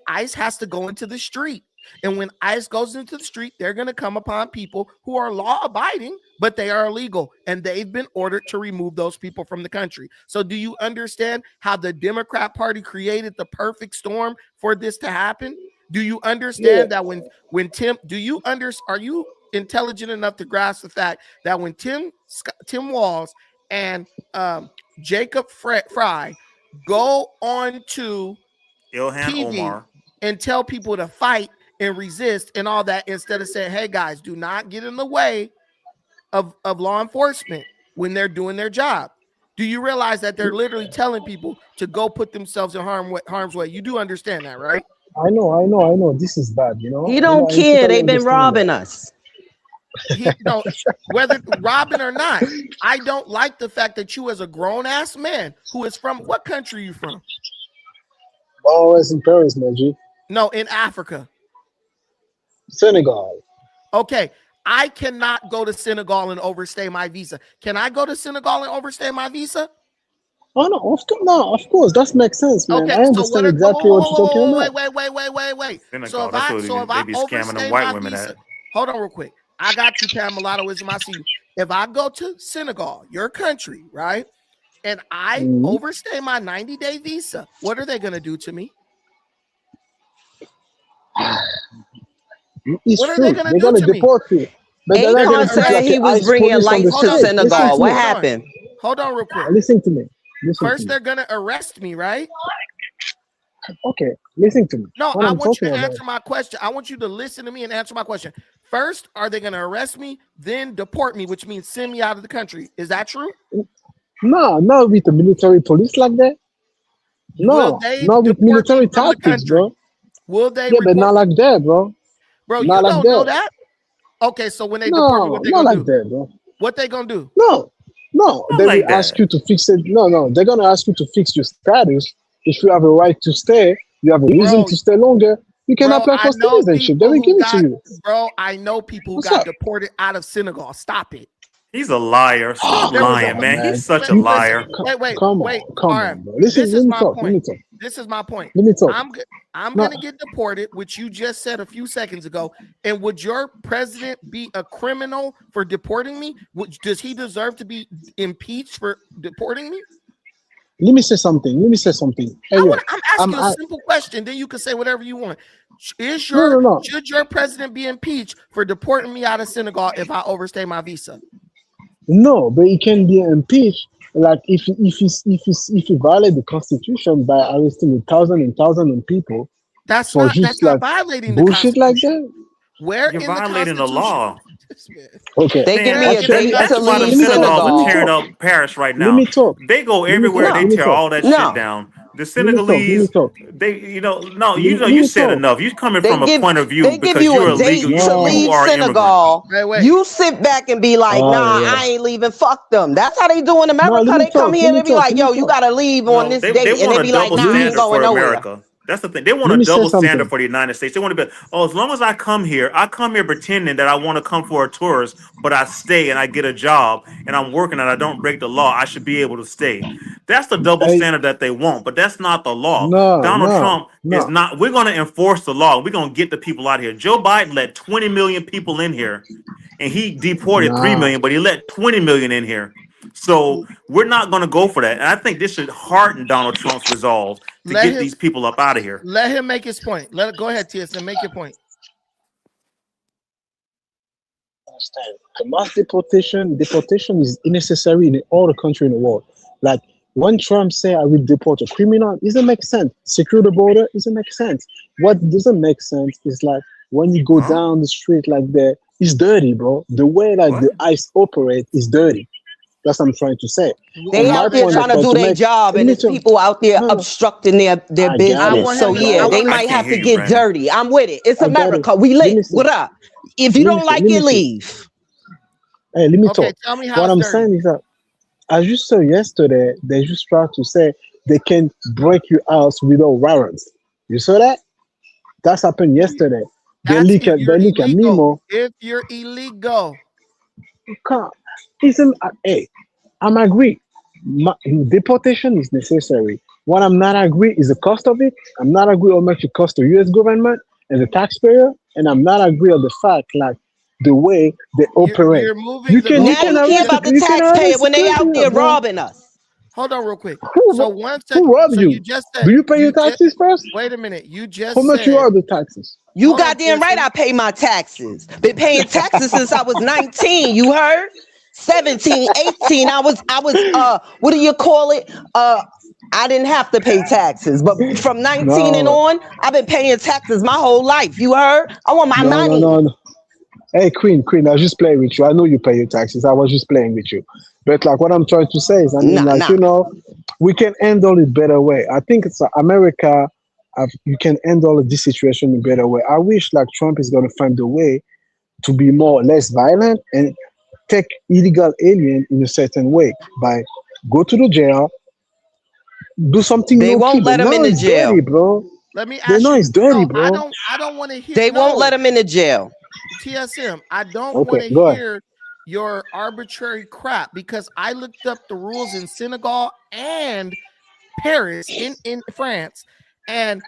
ICE has to go into the street. And when ICE goes into the street, they're going to come upon people who are law-abiding, but they are illegal, and they've been ordered to remove those people from the country. So do you understand how the Democrat Party created the perfect storm for this to happen? Do you understand that when Tim, are you intelligent enough to grasp the fact that when Tim Walz and Jacob Fry go on to TV Omar and tell people to fight and resist and all that, instead of saying, hey guys, do not get in the way of law enforcement when they're doing their job? Do you realize that they're literally telling people to go put themselves in harm's way? You do understand that, right? I know. This is bad, you know. He don't care. They've been robbing us. Whether robbing or not, I don't like the fact that you, as a grown-ass man who is from, what country are you from? Always in Paris, man. G. No, in Africa. Senegal. Okay, I cannot go to Senegal and overstay my visa. Can I go to Senegal and overstay my visa? Oh no, of course, that makes sense, man. Okay, I understand exactly what you're talking about. Wait. So if I overstay my visa, hold on real quick. I got you, Pam Mulattoism. I see you. If I go to Senegal, your country, right, and I overstay my 90-day visa, what are they going to do to me? It's what are true. they going to do to me? Deport you. Akon said he was bringing lights to Senegal. What happened? Hold on real quick. Listen to me. First, they're going to arrest me, right? Okay, listen to me. No, I want you to answer my question. I want you to listen to me and answer my question. First, are they going to arrest me, then deport me, which means send me out of the country? Is that true? No, not with the military police like that. No, not with military tactics, bro. Will they? Yeah, but not like that, bro. Bro, not you like don't know that? Okay, so when they deport me, what they gonna do? That, bro. What they gonna do? No, they will ask you to fix it. No, they're gonna ask you to fix your status. If you have a right to stay, you have a reason to stay longer. You can apply for citizenship. They will give it to you. Bro, I know people who got deported out of Senegal. Stop it. He's a liar. Stop lying, man. He's such a liar. Wait. Come on, bro. This is my point. This is my point. Let me talk. I'm gonna get deported, which you just said a few seconds ago. And would your president be a criminal for deporting me? Does he deserve to be impeached for deporting me? Let me say something. Hey, I'm asking you a simple question. Then you can say whatever you want. Should your president be impeached for deporting me out of Senegal if I overstay my visa? No, but he can be impeached. Like if he violate the Constitution by arresting thousands of people. That's not violating the bullshit Constitution. Like that. Where you're violating the law. Okay. They give me a date to leave Senegal. Tearing up Paris right now. Let me talk. They go everywhere. They tear all that shit down. The Senegalese, you said enough. You coming from a point of view because you're illegal. You are Senegal. You sit back and be like, I ain't leaving. Fuck them. That's how they do in America. They come here and they be like, yo, you gotta leave on this date, and they be like, nah, I ain't going nowhere. That's the thing. They want a double standard for the United States. They want to be, as long as I come here pretending that I want to come for a tourist, but I stay and I get a job and I'm working and I don't break the law, I should be able to stay. That's the double standard that they want, but that's not the law. Donald Trump is not. We're going to enforce the law. We're going to get the people out of here. Joe Biden let 20 million people in here, and he deported 3 million, but he let 20 million in here. So we're not going to go for that. And I think this should harden Donald Trump's resolve to get these people up out of here. Let him make his point. Go ahead, TSM, make your point. Understand. The mass deportation is unnecessary in all the country in the world. Like when Trump say I will deport a criminal, it doesn't make sense. Secure the border, it doesn't make sense. What doesn't make sense is like when you go down the street like that, it's dirty, bro. The way the ICE operate is dirty. That's what I'm trying to say. They out there trying to do their job, and there's people out there obstructing their business. So yeah, they might have to get dirty. I'm with it. It's America. We lit. What up? If you don't like it, leave. Hey, let me talk. Tell me how what I'm saying is that, as you said yesterday, they just try to say they can break your house without warrants. You saw that? That's happened yesterday. They look at Mimo. If you're illegal. Hey, I'm agree. Deportation is necessary. What I'm not agree is the cost of it. I'm not agree how much it costs the U.S. government and the taxpayer, and I'm not agree on the fact the way they operate. You care about the taxpayer when they out there robbing us. Hold on real quick. Who robbed you? You just said, do you pay your taxes first? Wait a minute. You just how much you are the taxes? You goddamn right I pay my taxes. Been paying taxes since I was 19. You heard? 17, 18. I was what do you call it? I didn't have to pay taxes, but from 19 and on, I've been paying taxes my whole life. You heard? I want my money. No. Hey, Queen, I was just playing with you. I know you pay your taxes. I was just playing with you. But like what I'm trying to say is, we can handle it better way. I think it's America. You can handle this situation in a better way. I wish like Trump is going to find a way to be less violent and take illegal alien in a certain way by go to the jail, do something. They won't let him in the jail, dirty, bro. Let me ask you. It's dirty, bro. I don't want to hear. They won't let him in the jail. TSM, I don't want to hear your arbitrary crap because I looked up the rules in Senegal and Paris in France, and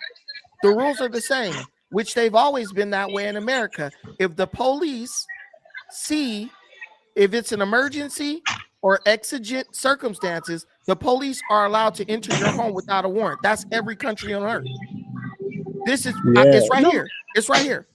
the rules are the same, which they've always been that way in America. If the police see if it's an emergency or exigent circumstances, the police are allowed to enter your home without a warrant. That's every country on earth. This is it's right here. It's right here.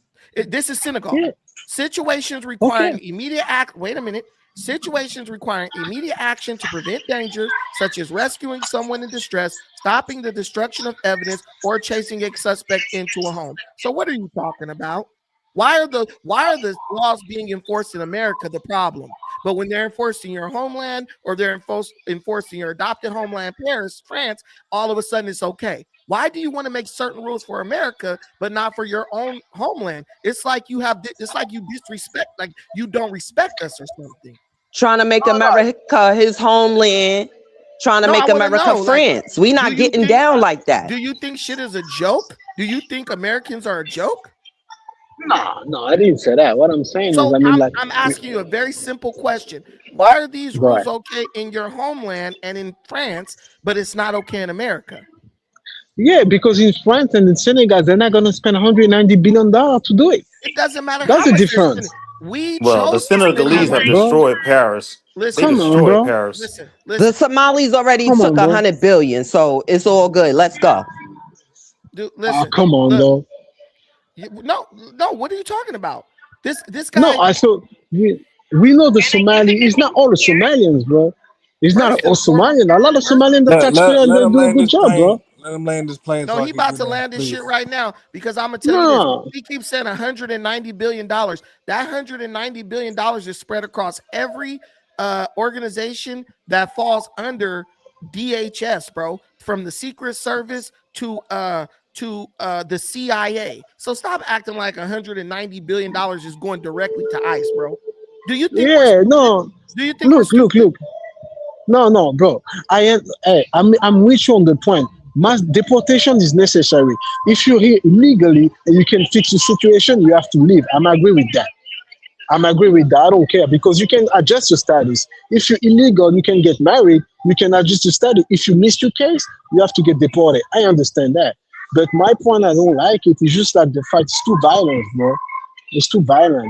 This is Senegal. Yeah. Situations requiring immediate act. Wait a minute. Situations requiring immediate action to prevent danger, such as rescuing someone in distress, stopping the destruction of evidence, or chasing a suspect into a home. So what are you talking about? Why are the laws being enforced in America the problem? But when they're enforced in your homeland or they're enforced in your adopted homeland, Paris, France, all of a sudden it's okay. Why do you want to make certain rules for America but not for your own homeland? It's like you disrespect, like you don't respect us or something. Trying to make America his homeland, trying to make America France. We not getting down like that. Do you think shit is a joke? Do you think Americans are a joke? No, I didn't say that. What I'm saying is, So I mean, like, I'm asking you a very simple question. Why are these go rules ahead. okay in your homeland and in France, but it's not okay in America? Yeah, because in France and in Senegal, they're not going to spend $190 billion to do it. It doesn't matter That's how the much they're spending. difference. We Well, the chose to spend that Senegalese have money. Bro, destroyed Paris. They Listen, come on, destroyed bro. Paris. listen, The listen, Somalis already Come took on, bro. 100 billion, so it's all good. Let's go. dude, Ah, listen. come on, Look, though. no. What are you talking about? This No, guy. I thought we know the Somali. It's not all the Somalians, bro. It's not First all and foremost, Somalian. A lot of first. Somalian, the taxpayer, Let they him do a land good this job, bro. plane. Let him land this plane No, so I he can about get to in, land this shit please. right now because I'm gonna tell you this. No, He keeps saying $190 billion. That $190 billion is spread across every organization that falls under DHS, bro, from the Secret Service to the CIA. So stop acting like $190 billion is going directly to ICE, bro. Do you think we're yeah, stupid? no. Do you think we're Look. stupid? No, bro. I am. Hey, I'm with you on the point. Mass deportation is necessary. If you're here illegally and you can fix the situation, you have to leave. I'm agree with that. I'm agree with that. I don't care because you can adjust your status. If you're illegal, you can get married. You can adjust your status. If you miss your case, you have to get deported. I understand that. But my point, I don't like it. It's just like the fight is too violent, bro. It's too violent.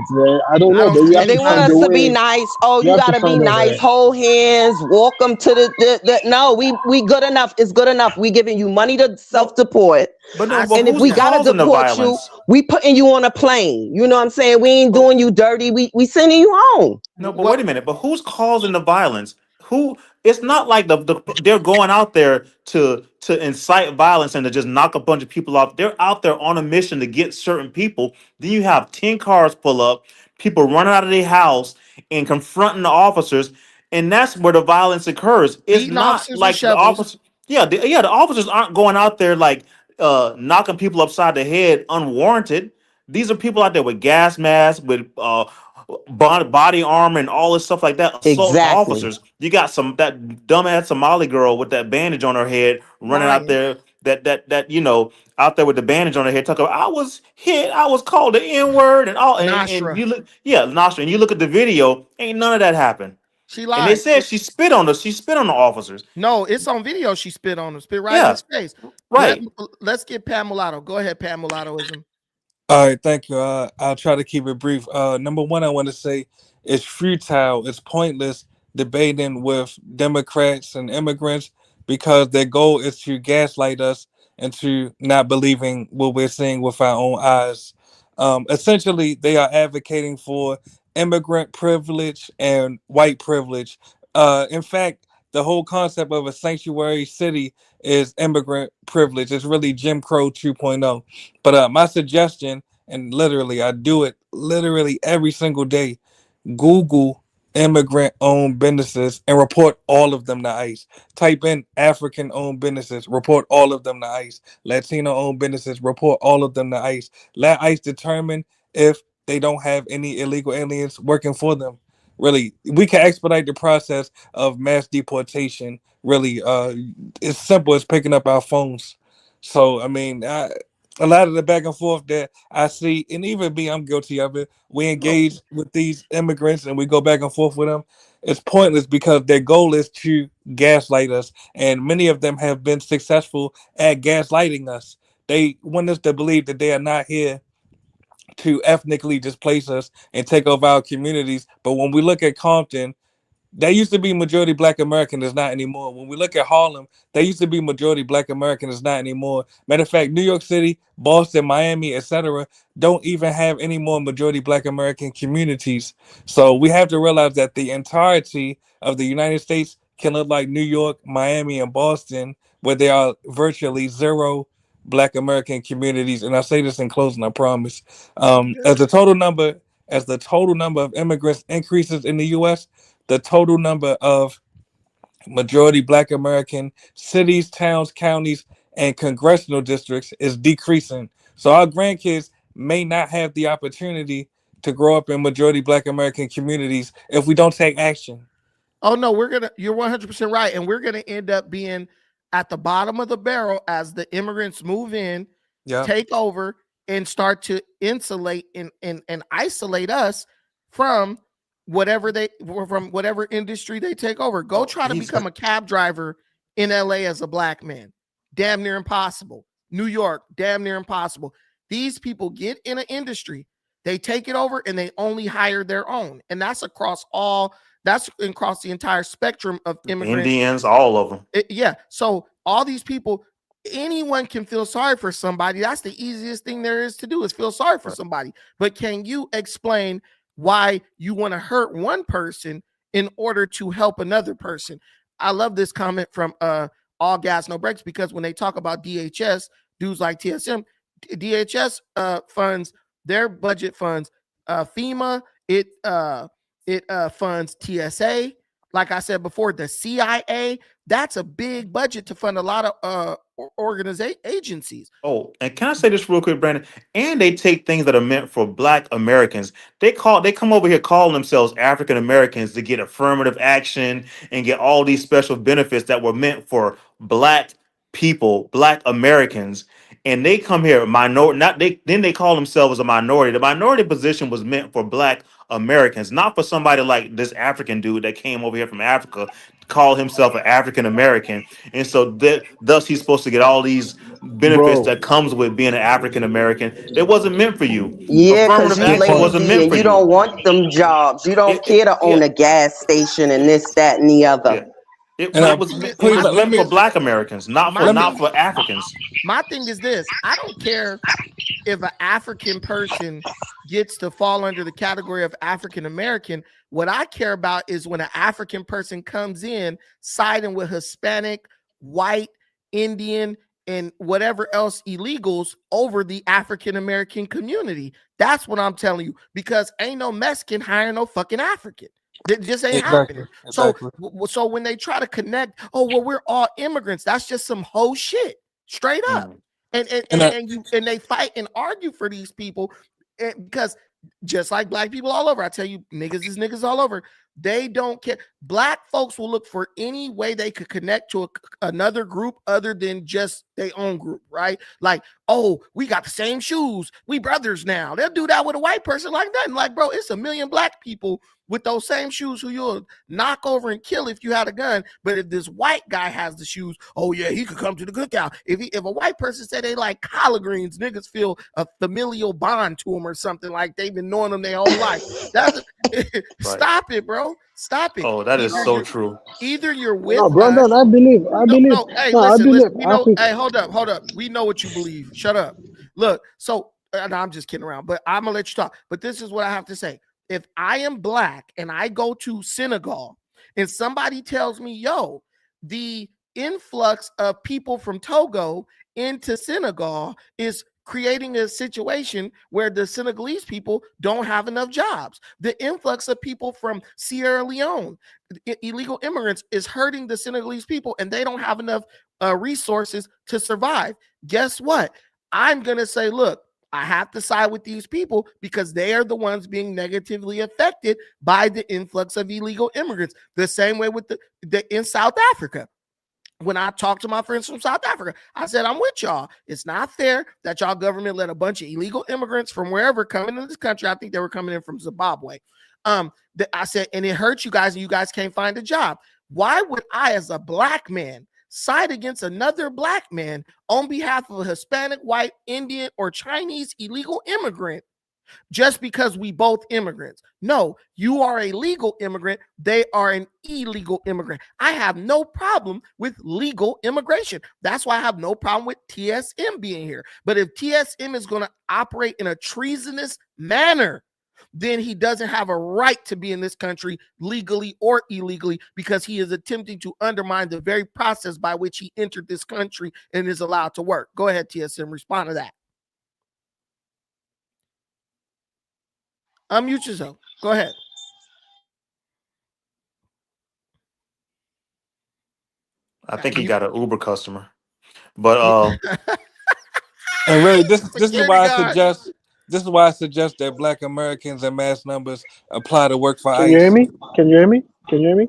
I don't I know. don't You have And see. they to want find us a to be way. nice. Oh, You you have to gotta be find a nice. way. Hold hands. Walk them to the. No, we good enough. It's good enough. We giving you money to self But deport. but I no, but see And if who's we that. gotta causing the deport you, violence? we putting you on a plane. You know what I'm saying? We ain't But doing you dirty. We sending you home. no, but What wait a minute. But who's causing the violence? Who? It's not like they're going out there to incite violence and to just knock a bunch of people off. They're out there on a mission to get certain people. Then you have 10 cars pull up, people running out of their house and confronting the officers, and that's where the violence occurs. It's beating not officers with like the shovels? officer. Yeah, the officers aren't going out there like knocking people upside the head unwarranted. These are people out there with gas masks, with body armor and all this stuff like that, assaulting Exactly. officers. You got that dumbass Somali girl with that bandage on her head running out Lying. there. That out there with the bandage on her head, talking about I was hit, I was called the N word and all. And Nasra. you look, yeah, Nostra, and you look at the video, ain't none of that happened. She And they lied. said she spit on the officers. No, it's on video. She spit on him, spit right in Yeah, his face. right. Let's get Pam Mulatto. Go ahead, Pam Mulattoism. All right, thank you. I'll try to keep it brief. Number one, I want to say it's futile, it's pointless debating with Democrats and immigrants because their goal is to gaslight us into not believing what we're seeing with our own eyes. Essentially, they are advocating for immigrant privilege and white privilege. In fact, the whole concept of a sanctuary city is immigrant privilege. It's really Jim Crow 2.0. But my suggestion, and literally I do it literally every single day, Google immigrant owned businesses and report all of them to ICE. Type in African owned businesses, report all of them to ICE. Latino owned businesses, report all of them to ICE. Let ICE determine if they don't have any illegal aliens working for them. Really, we can expedite the process of mass deportation. Really, it's simple as picking up our phones. So, I mean, a lot of the back and forth that I see, and even me, I'm guilty of it. We Oh, engage with these immigrants and we go back and forth with them. It's pointless because their goal is to gaslight us, and many of them have been successful at gaslighting us. They want us to believe that they are not here to ethnically displace us and take over our communities. But when we look at Compton, that used to be majority black American, is not anymore. When we look at Harlem, that used to be majority black American, is not anymore. Matter of fact, New York City, Boston, Miami, etc., don't even have any more majority black American communities. So we have to realize that the entirety of the United States can look like New York, Miami, and Boston, where there are virtually zero black American communities. And I say this in closing, I promise. good. As the total number of immigrants increases in the US, the total number of majority black American cities, towns, counties, and congressional districts is decreasing. So our grandkids may not have the opportunity to grow up in majority black American communities if we don't take action. Oh no, you're 100% right. And we're gonna end up being at the bottom of the barrel as the immigrants move in take over and start to insulate and isolate us from whatever industry they take over. Go try to become a cab driver in LA as a black man. Damn near impossible. New York, damn near impossible. These people get in an industry, they take it over, and they only hire their own. And that's across the entire spectrum of immigrants. Indians, all of them. So all these people, anyone can feel sorry for somebody. That's the easiest thing there is to do, is feel sorry for somebody. But can you explain why you want to hurt one person in order to help another person? I love this comment from All Gas No Brakes, because when they talk about DHS, dudes like TSM, DHS funds their budget funds FEMA, it funds TSA. Like I said before, the CIA, that's a big budget to fund a lot of agencies. Oh, and can I say this real quick, Brandon? And they take things that are meant for Black Americans. They come over here calling themselves African Americans to get affirmative action and get all these special benefits that were meant for Black people, Black Americans. And they come here then they call themselves a minority. The minority position was meant for Black Americans, not for somebody like this African dude that came over here from Africa, call himself an African American, and so thus he's supposed to get all these benefits that comes with being an African American. It wasn't meant for you. Yeah, because you lazy and you don't want them jobs. You don't care to own a gas station and this, that, and the other. It was meant for Black Americans, not for Africans. My thing is this: I don't care if an African person gets to fall under the category of African American. What I care about is when an African person comes in siding with Hispanic, white, Indian, and whatever else illegals over the African American community. That's what I'm telling you, because ain't no Mexican hiring no fucking African. It just ain't happening. So when they try to connect, we're all immigrants, that's just some whole shit, straight up. And they fight and argue for these people, because just like Black people all over, I tell you, niggas is niggas all over. They don't care. Black folks will look for any way they could connect to another group other than just their own group, right? Like, we got the same shoes, we brothers now. They'll do that with a white person like that. And like, bro, it's a million Black people with those same shoes who you'll knock over and kill if you had a gun. But if this white guy has the shoes, he could come to the cookout. If a white person said they like collard greens, niggas feel a familial bond to them or something, like they've been knowing them their whole life. Stop it, bro. Stop it. Oh, that is so true. Either you're with Brandon, I believe. Hey, listen, we know. Hey, hold up. We know what you believe. Shut up. Look, so I'm just kidding around, but I'm gonna let you talk. But this is what I have to say. If I am Black and I go to Senegal and somebody tells me, the influx of people from Togo into Senegal is creating a situation where the Senegalese people don't have enough jobs. The influx of people from Sierra Leone, illegal immigrants, is hurting the Senegalese people, and they don't have enough resources to survive. Guess what? I'm going to say, look, I have to side with these people because they are the ones being negatively affected by the influx of illegal immigrants. The same way with the in South Africa. When I talked to my friends from South Africa, I said, I'm with y'all. It's not fair that y'all government let a bunch of illegal immigrants from wherever come into this country. I think they were coming in from Zimbabwe. I said, and it hurts you guys, and you guys can't find a job. Why would I, as a Black man, side against another Black man on behalf of a Hispanic, white, Indian, or Chinese illegal immigrant just because we both immigrants? No, you are a legal immigrant. They are an illegal immigrant. I have no problem with legal immigration. That's why I have no problem with TSM being here. But if TSM is going to operate in a treasonous manner, then he doesn't have a right to be in this country legally or illegally, because he is attempting to undermine the very process by which he entered this country and is allowed to work. Go ahead, TSM, respond to that. Unmute yourself. Go ahead. I think he got an Uber customer. But and really, this is why I suggest. This is why I suggest that Black Americans in mass numbers apply to work for ICE. Can you hear me? Can you hear me? Can you hear me?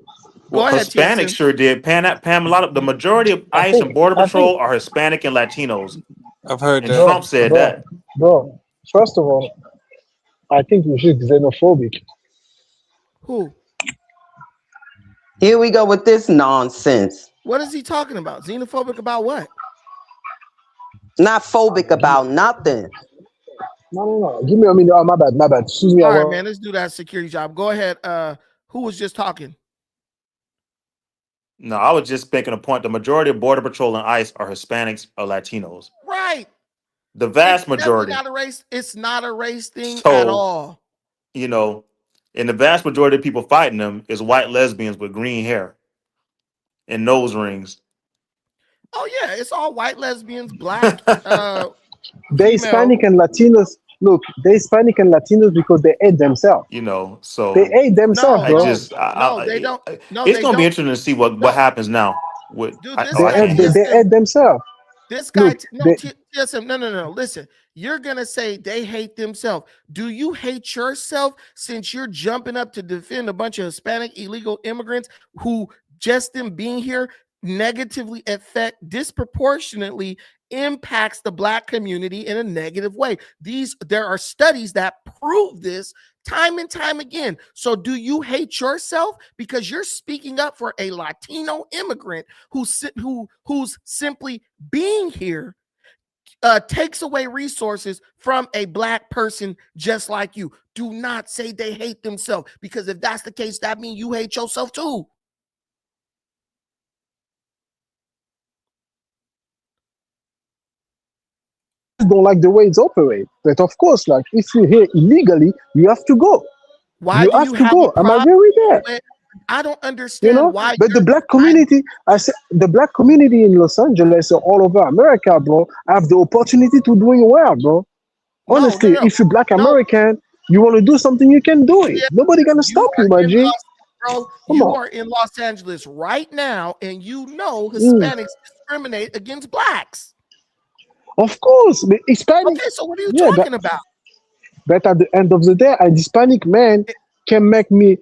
Go Well, ahead, Hispanics TSM. sure did. Pam, a lot of the majority of I ICE think, and Border I think, Patrol are Hispanic and Latinos, I've heard and that. Trump said bro, that. bro. First of all, I think you're just xenophobic. Who? Here we go with this nonsense. What is he talking about? Xenophobic about what? Not phobic about nothing. No. Give me a minute. Oh, my bad. Excuse me. All right, man. Let's do that security job. Go ahead. Who was just talking? No, I was just making a point. The majority of Border Patrol and ICE are Hispanics or Latinos. Right. The vast It's definitely majority. not a race. It's not a race thing at So, all. you know, and the vast majority of people fighting them is white lesbians with green hair and nose rings. Oh yeah, it's all white lesbians, black, The female. Hispanic and Latinos. Look, the Hispanic and Latinos because they hate themselves. You know, so They hate themselves, I bro. just, No, they don't. No, it's they gonna be don't. interesting to see what No. happens now. With Dude, this oh, I guy can't hear. They TSM. hate themselves. This guy, Look, they, TSM. No. Listen, you're gonna say they hate themselves. Do you hate yourself since you're jumping up to defend a bunch of Hispanic illegal immigrants who just them being here negatively disproportionately impacts the black community in a negative way? There are studies that prove this time and time again. So do you hate yourself because you're speaking up for a Latino immigrant who's simply being here takes away resources from a black person just like you? Do not say they hate themselves, because if that's the case, that means you hate yourself too. don't like the way it's operate. But of course, like if you're here illegally, you have to go. Why You do have you to have go. a Am I problem very there? with? I don't understand You know, why. but the black community, the black community in Los Angeles or all over America, bro, have the opportunity to doing well, bro. Honestly, No. if you're black No. American, you want to do something, you can do it. Yeah, Nobody gonna stop you, my G. Bro, Come you on. are in Los Angeles right now, and you know Hispanics discriminate against blacks. Of course, but Hispanic. Okay, so what are you Yeah, talking about? But at the end of the day, a Hispanic man can make me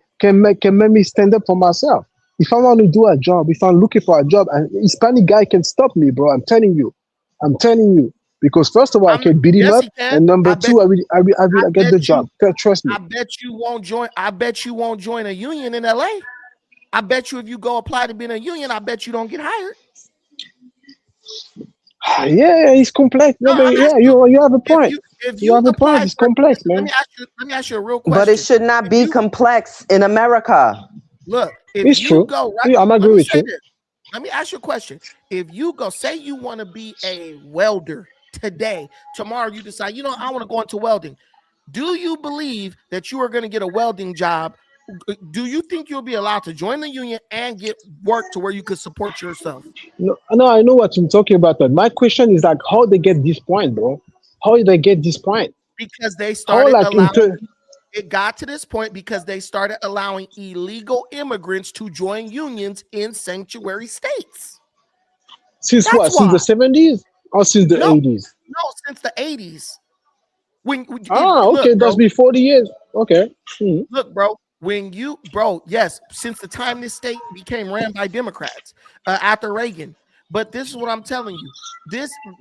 stand up for myself. If I want to do a job, if I'm looking for a job, an Hispanic guy can stop me, bro. I'm telling you. Because first of all, I can beat him up, he can. and number two, I will get the job. Trust me. I bet you won't join a union in LA. I bet you if you go apply to be in a union, I bet you don't get hired. Yeah, it's complex. No, but yeah, you have a point. If you have a point. It's complex, man. Let me ask you a real question. But it should not be complex in America. Look, if it's you true. go, Yeah, I'm agree with you. Let me ask you a question. If you go, say you want to be a welder today, tomorrow you decide, I want to go into welding. Do you believe that you are going to get a welding job? Do you think you'll be allowed to join the union and get work to where you could support yourself? No, I know what you're talking about. But my question is like, how they get this point, bro? How did they get this point? Because they started allowing. It got to this point because they started allowing illegal immigrants to join unions in sanctuary states. Since what? Since the 70s or since the 80s? No, since the 80s. Okay, that's been 40 years. Okay. Look, bro. Yes, since the time this state became ran by Democrats after Reagan. But this is what I'm telling you.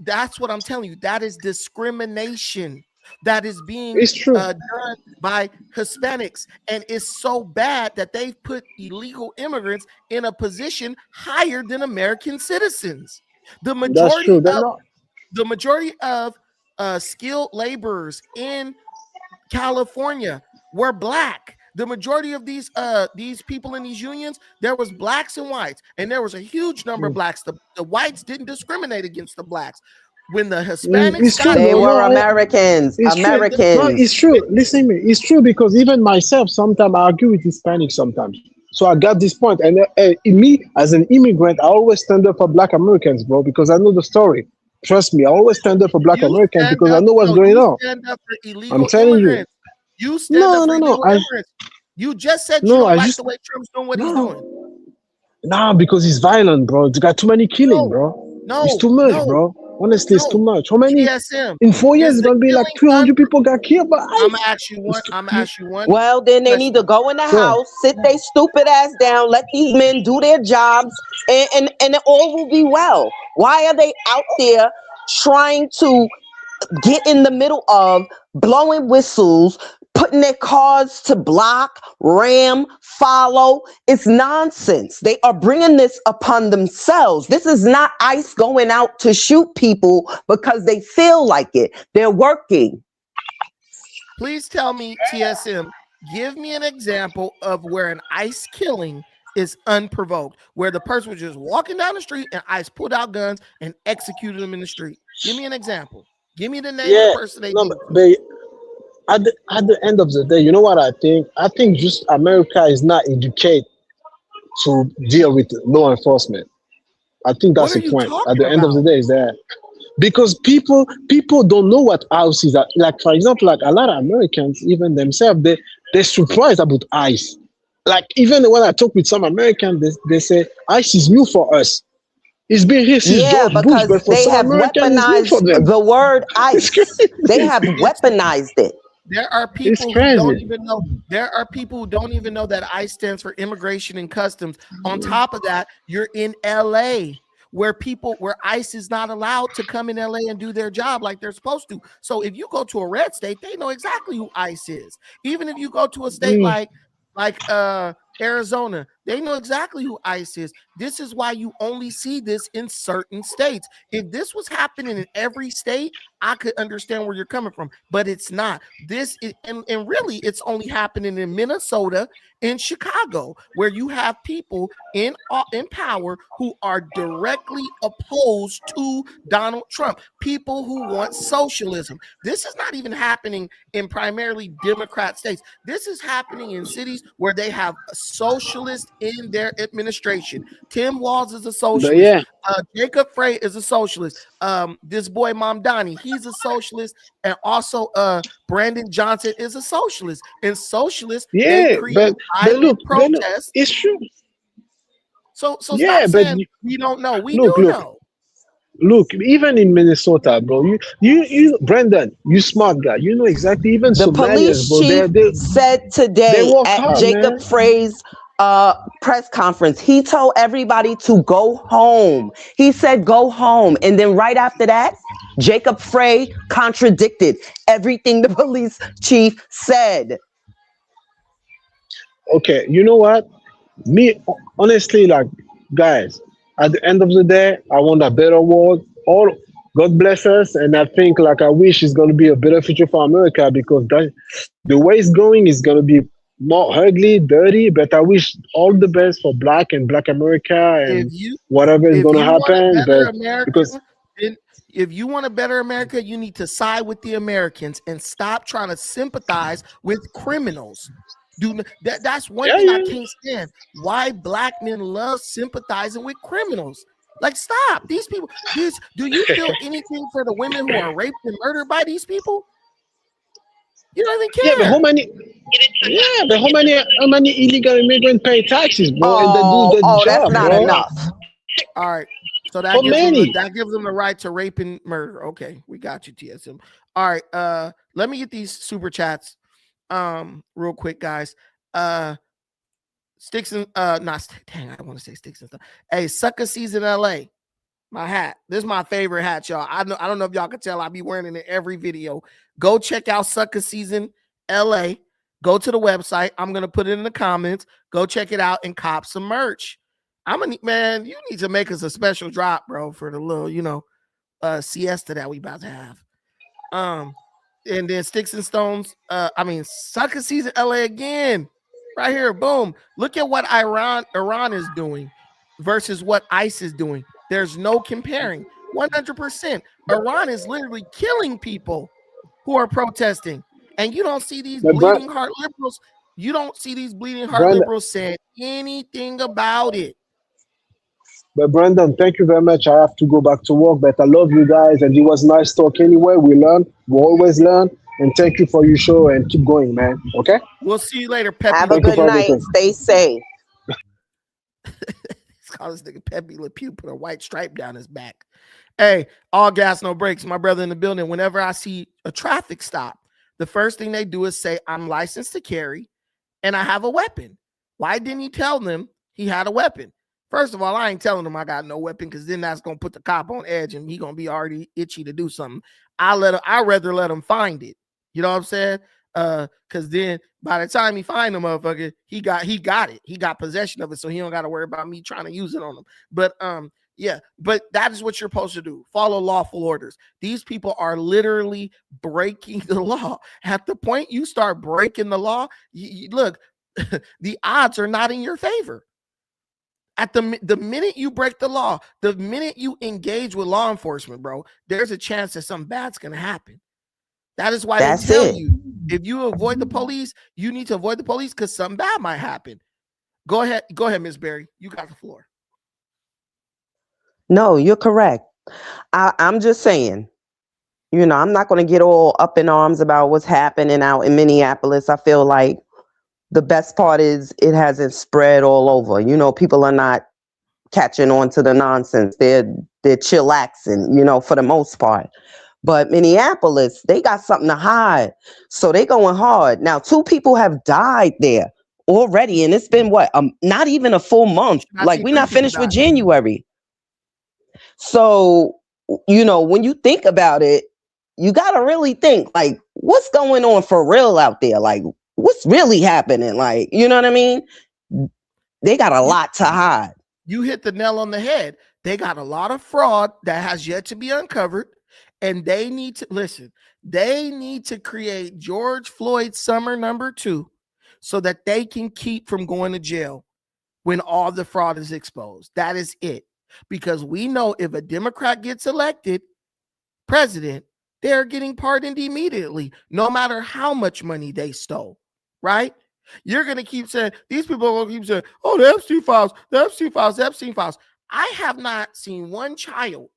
That's what I'm telling you. That is discrimination that is being done by Hispanics. And it's so bad that they've put illegal immigrants in a position higher than American citizens. The majority of skilled laborers in California were black. The majority of these people in these unions, there was blacks and whites, and there was a huge number of blacks. The whites didn't discriminate against the blacks. When the Hispanics they were Americans. Americans. No, it's true. Listen to me. It's true because even myself, sometimes I argue with Hispanics sometimes. So I got this point. And me, as an immigrant, I always stand up for black Americans, bro, because I know the story. Trust me, I always stand up for black Americans because I know what's going on. Stand up for illegal I'm telling immigrants. You stand up for illegal immigrants. You just said you don't like the way Trump's doing what he's doing. Nah, because he's violent, bro. You got too many killing, bro. It's too much, bro. Honestly, it's too much. How many? TSM. In 4 years, it's gonna be like 300 people got killed by I'm ICE. gonna ask you one. I'm gonna ask you one. Well, then they need to question. go in the Go ahead. house, sit their stupid ass down, let these men do their jobs, and it all will be well. Why are they out there trying to get in the middle of blowing whistles, putting their cars to block, ram, follow? It's nonsense. They are bringing this upon themselves. This is not ICE going out to shoot people because they feel like it. They're working. Please tell me, TSM, give me an example of where an ICE killing is unprovoked, where the person was just walking down the street and ICE pulled out guns and executed them in the street. Give me an example. Give me the name of the person they no, did. but at the end of the day, you know what I think? I think just America is not educated to deal with law enforcement. I think What that's are the you point. At talking the end of the about? day, is that because people don't know what ICE is. Like for example, like a lot of Americans, even themselves, they're surprised about ICE. Like even when I talk with some Americans, they say ICE is new for us. It's been here since Yeah, George Bush, because but for they some have Americans, it's new for weaponized them. the word It's ICE. They crazy. have weaponized it. There are It's people who don't crazy. even know. There are people who don't even know that ICE stands for Immigration and Customs. On top of that, you're in LA, where ICE is not allowed to come in LA and do their job like they're supposed to. So if you go to a red state, they know exactly who ICE is. Even if you go to a state Mm. like Arizona, they know exactly who ICE is. This is why you only see this in certain states. If this was happening in every state, I could understand where you're coming from, but it's not. This is, and really, it's only happening in Minnesota, in Chicago, where you have people in power who are directly opposed to Donald Trump, people who want socialism. This is not even happening in primarily Democrat states. This is happening in cities where they have a socialist in their administration. Tim Walz is a But socialist. yeah, Jacob Frey is a socialist. This boy Mamdani, he's a socialist, and also Brandon Johnson is a socialist. And socialists, they yeah, create but look, violent protests. it's true. So Yeah, stop but saying we don't know. We look, do know. look. Even in Minnesota, bro, you, Brandon, you smart guy. You know exactly. Even The Somalians, police bro, chief said they today work at hard, Jacob man. Frey's press conference, he told everybody to go home. He said, go home. And then right after that, Jacob Frey contradicted everything the police chief said. Okay, you know what? Me, honestly, like, guys, at the end of the day, I want a better world. All God bless us, and I think like I wish it's gonna be a better future for America because the way it's going is gonna be more ugly, dirty. But I wish all the best for Black and Black America If and you whatever is if gonna you want a happen. better But America, because then if you want a better America, you need to side with the Americans and stop trying to sympathize with criminals. That's one yeah, thing I yeah, can't stand. Why Black men love sympathizing with criminals. Like, stop. These people, do you feel anything for the women who are raped and murdered by these people? You don't even yeah. But care. how many illegal immigrants pay taxes, bro, and they do the That's job, not bro? enough. All right. So How many? that gives them the right to rape and murder. Okay, we got you, TSM. All right. Let me get these super chats real quick, guys. Sticks and not dang, I want to say sticks and stuff. Hey, sucker season LA. My hat. This is my favorite hat, y'all. I don't know if y'all can tell. I be wearing it in every video. Go check out Sucker Season LA. Go to the website. I'm gonna put it in the comments. Go check it out and cop some merch. Man, you need to make us a special drop, bro, for the little, siesta that we about to have. And then Sticks and Stones, Sucker Season LA again. Right here, boom. Look at what Iran is doing versus what ICE is doing. There's no comparing. 100%. Iran is literally killing people who are protesting. And you don't see these But bleeding heart liberals. You don't see these bleeding heart Brandon, liberals saying anything about it. But Brandon, thank you very much. I have to go back to work, but I love you guys, and it was nice talk anyway. We learn, we always learn, and thank you for your show and keep going, man. Okay? We'll see you later, Peppy. Have a Thank you good for night. everything. Stay safe. call this nigga Pepe Le Pew, put a white stripe down his back. Hey, all gas, no brakes. My brother in the building. Whenever I see a traffic stop, the first thing they do is say, I'm licensed to carry and I have a weapon. Why didn't he tell them he had a weapon? First of all, I ain't telling him I got no weapon because then that's going to put the cop on edge and he going to be already itchy to do something. I'd rather let him find it. You know what I'm saying? Because then by the time he find the motherfucker, he got it. He got possession of it, so he don't got to worry about me trying to use it on him. But yeah, but that is what you're supposed to do. Follow lawful orders. These people are literally breaking the law. At the point you start breaking the law, look, the odds are not in your favor. At the minute you break the law, the minute you engage with law enforcement, bro, there's a chance that something bad's gonna happen. That is why they tell you, if you avoid the police, you need to avoid the police because something bad might happen. Go ahead, Ms. Berry. You got the floor. No, you're correct. I'm just saying, you know, I'm not going to get all up in arms about what's happening out in Minneapolis. I feel like the best part is it hasn't spread all over. You know, people are not catching on to the nonsense. They're chillaxing, you know, for the most part. But Minneapolis, they got something to hide. So they going hard. Now, 2 people have died there already. And it's been what? Not even a full month. Like, we're not finished with January. So, you know, when you think about it, you got to really think, like, what's going on for real out there? Like, what's really happening? Like, you know what I mean? They got a lot to hide. You hit the nail on the head. They got a lot of fraud that has yet to be uncovered. And they need to listen. They need to create George Floyd Summer #2 so that they can keep from going to jail when all the fraud is exposed. That is it. Because we know if a Democrat gets elected president, they're getting pardoned immediately, no matter how much money they stole, right? You're going to keep saying, these people will keep saying, oh, the Epstein files, the Epstein files, the Epstein files. I have not seen one child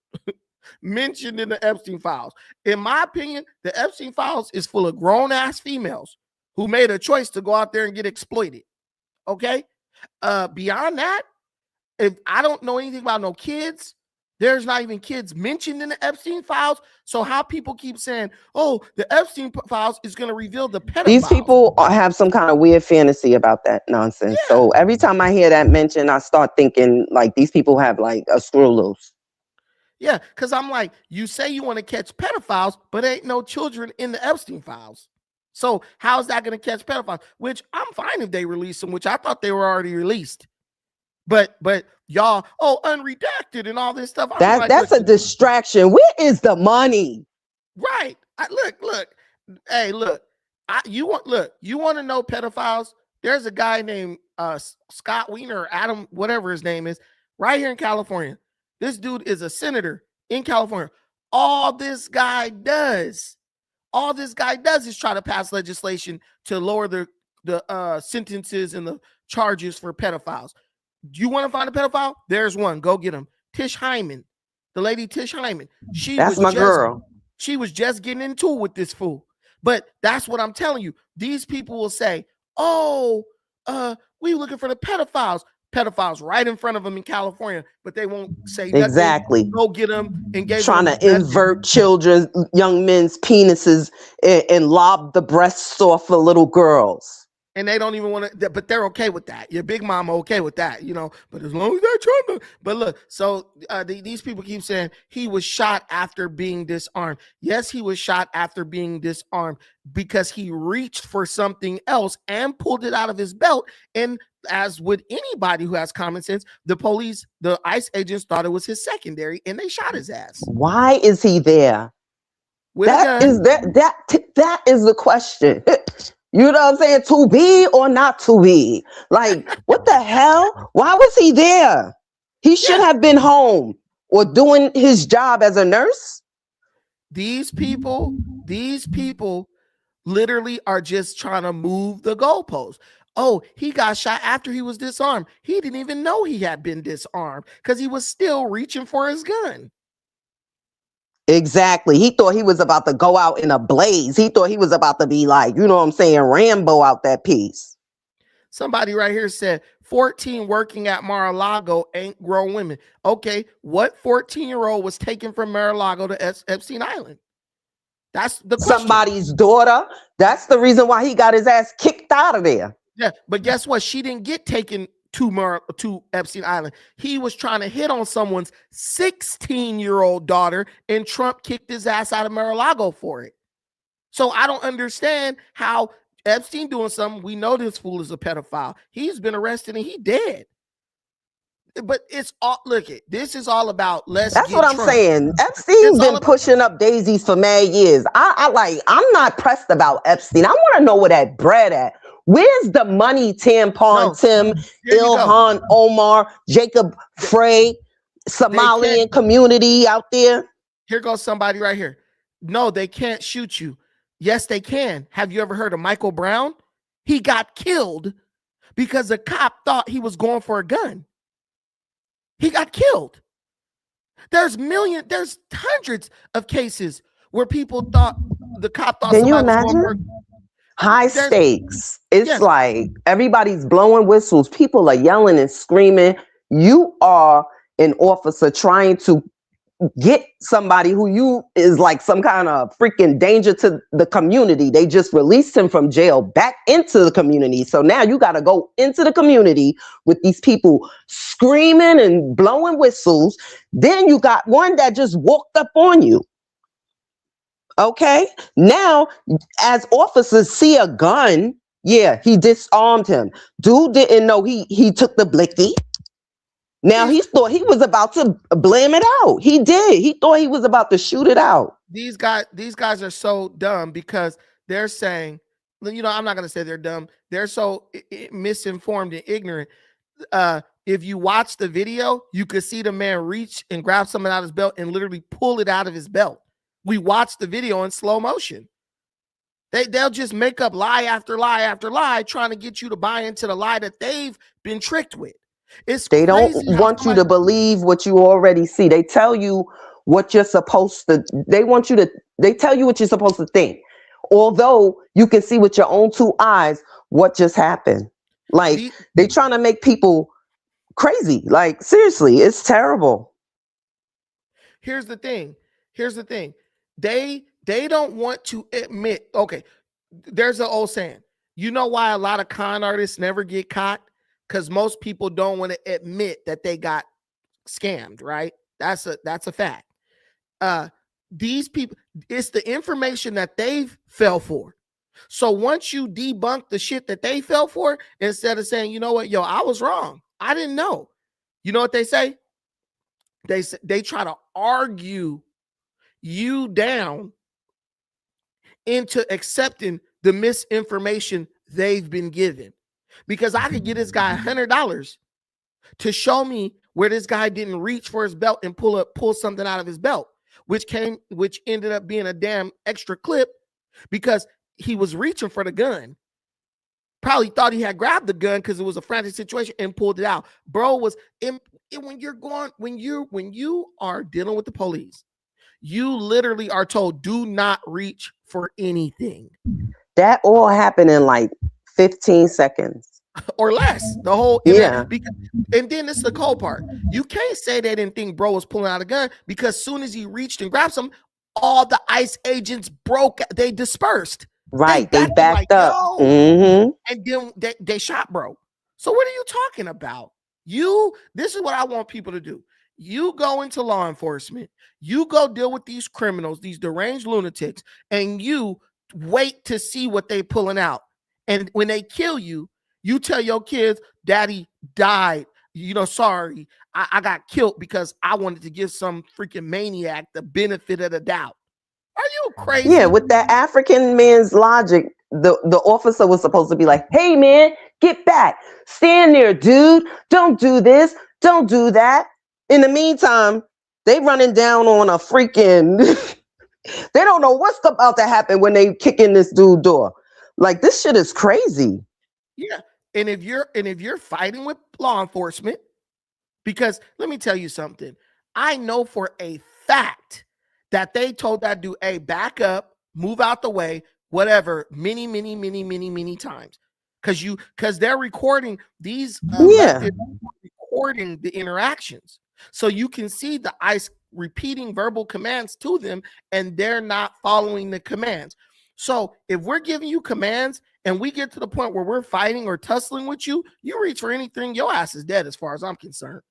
mentioned in the Epstein files. In my opinion, the Epstein files is full of grown-ass females who made a choice to go out there and get exploited, okay? Beyond that, if I don't know anything about no kids, there's not even kids mentioned in the Epstein files. So how people keep saying, oh, the Epstein files is going to reveal the pedophiles. These people have some kind of weird fantasy about that nonsense. Yeah. So every time I hear that mentioned, I start thinking like these people have like a screw loose. Yeah, because I'm like, you say you want to catch pedophiles, but ain't no children in the Epstein files. So how is that going to catch pedophiles? Which I'm fine if they release them, which I thought they were already released. But y'all, oh, unredacted and all this stuff. That's a distraction. Where is the money? Right. Look. Hey, look. You want to know pedophiles? There's a guy named Scott Wiener or Adam, whatever his name is, right here in California. This dude is a senator in California. All this guy does is try to pass legislation to lower the sentences and the charges for pedophiles. Do you want to find a pedophile? There's one. Go get him. Tish Hyman, the lady Tish Hyman. That's my girl. She was just getting into it with this fool. But that's what I'm telling you. These people will say, oh, we looking for the pedophiles. Pedophiles right in front of them in California, but they won't say nothing. Exactly. Go get them and trying to invert children, young men's penises and lob the breasts off of little girls. And they don't even want to, but they're okay with that. Your big mama okay with that, you know. But as long as they're trying to, but look, so these people keep saying he was shot after being disarmed. Yes, he was shot after being disarmed because he reached for something else and pulled it out of his belt. And as with anybody who has common sense, the police, the ICE agents thought it was his secondary, and they shot his ass. Why is he there? That is the question. You know what I'm saying? To be or not to be? Like, what the hell? Why was he there? He should have been home or doing his job as a nurse. These people literally are just trying to move the goalposts. Oh, he got shot after he was disarmed. He didn't even know he had been disarmed because he was still reaching for his gun. Exactly. He thought he was about to go out in a blaze. He thought he was about to be like, you know what I'm saying, Rambo out that piece. Somebody right here said 14 working at Mar-a-Lago ain't grown women. Okay, what 14-year-old was taken from Mar-a-Lago to Epstein Island? That's the question. Somebody's daughter. That's the reason why he got his ass kicked out of there. Yeah, but guess what? She didn't get taken to Epstein Island. He was trying to hit on someone's 16-year-old daughter, and Trump kicked his ass out of Mar-a-Lago for it. So I don't understand how Epstein doing something. We know this fool is a pedophile. He's been arrested and he dead. But it's all, look it. This is all about That's what I'm saying. Epstein's been pushing up daisies for mad years. I'm not pressed about Epstein. I want to know where that bread at. Where's the money, Tampon Tim, Ilhan Omar, Jacob Frey, Somalian community out there? Here goes somebody right here. No, they can't shoot you. Yes, they can. Have you ever heard of Michael Brown? He got killed because a cop thought he was going for a gun. He got killed. There's hundreds of cases where people thought the cop thought. Can you imagine? High stakes. It's like everybody's blowing whistles. People are yelling and screaming. You are an officer trying to get somebody who you is like some kind of freaking danger to the community. They just released him from jail back into the community. So now you got to go into the community with these people screaming and blowing whistles. Then you got one that just walked up on you. Okay. Now, as officers see a gun, yeah, he disarmed him. Dude didn't know he took the blicky. Now he thought he was about to blame it out. He did. He thought he was about to shoot it out. These guys are so dumb because they're saying, you know, I'm not going to say they're dumb. They're so misinformed and ignorant. If you watch the video, you could see the man reach and grab something out of his belt and literally pull it out of his belt. We watched the video in slow motion. They'll just make up lie after lie after lie, trying to get you to buy into the lie that they've been tricked with. They don't want you to believe what you already see. They tell you what you're supposed to. They tell you what you're supposed to think. Although you can see with your own two eyes what just happened. Like they trying to make people crazy. Like seriously, it's terrible. Here's the thing. They don't want to admit. Okay, there's an old saying. You know why a lot of con artists never get caught? Because most people don't want to admit that they got scammed, right? That's a fact. These people, it's the information that they've fell for. So once you debunk the shit that they fell for, instead of saying, you know what, yo, I was wrong. I didn't know. You know what they say? They try to argue you down into accepting the misinformation they've been given. Because I could get this guy $100 to show me where this guy didn't reach for his belt and pull something out of his belt, which ended up being a damn extra clip because he was reaching for the gun. Probably thought he had grabbed the gun because it was a frantic situation and pulled it out. Bro was when you are dealing with the police, you literally are told do not reach for anything. That all happened in like 15 seconds or less. The whole and then this is the cold part. You can't say they didn't think bro was pulling out a gun because as soon as he reached and grabbed some, all the ICE agents they dispersed. Right, they backed up. Mm-hmm. And then they shot bro. So what are you talking about? This is what I want people to do. You go into law enforcement, you go deal with these criminals, these deranged lunatics, and you wait to see what they pulling out. And when they kill you, you tell your kids, daddy died. You know, sorry, I got killed because I wanted to give some freaking maniac the benefit of the doubt. Are you crazy? Yeah, with that African man's logic, the officer was supposed to be like, hey, man, get back. Stand there, dude. Don't do this. Don't do that. In the meantime, they running down on a freaking... They don't know what's about to happen when they kick in this dude's door. Like, this shit is crazy. Yeah. And if you're fighting with law enforcement, because let me tell you something. I know for a fact that they told that dude, hey, back up, move out the way, whatever, many times. because they're recording these Yeah. leftists recording the interactions, so you can see the ICE repeating verbal commands to them, and they're not following the commands. So if we're giving you commands and we get to the point where we're fighting or tussling with you, you reach for anything, your ass is dead as far as I'm concerned.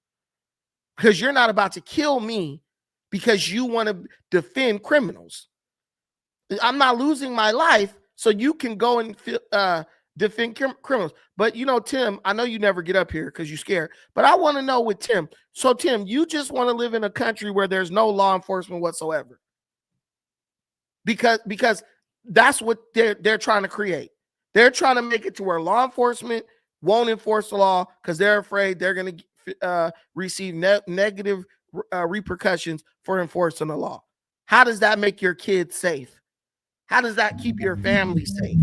Because you're not about to kill me because you want to defend criminals. I'm not losing my life so you can go and defend criminals. But Tim, I know you never get up here because you're scared, but I want to know with Tim. So Tim, you just want to live in a country where there's no law enforcement whatsoever. Because that's what they're trying to create. They're trying to make it to where law enforcement won't enforce the law because they're afraid they're going to receive negative repercussions for enforcing the law. How does that make your kids safe? How does that keep your family safe?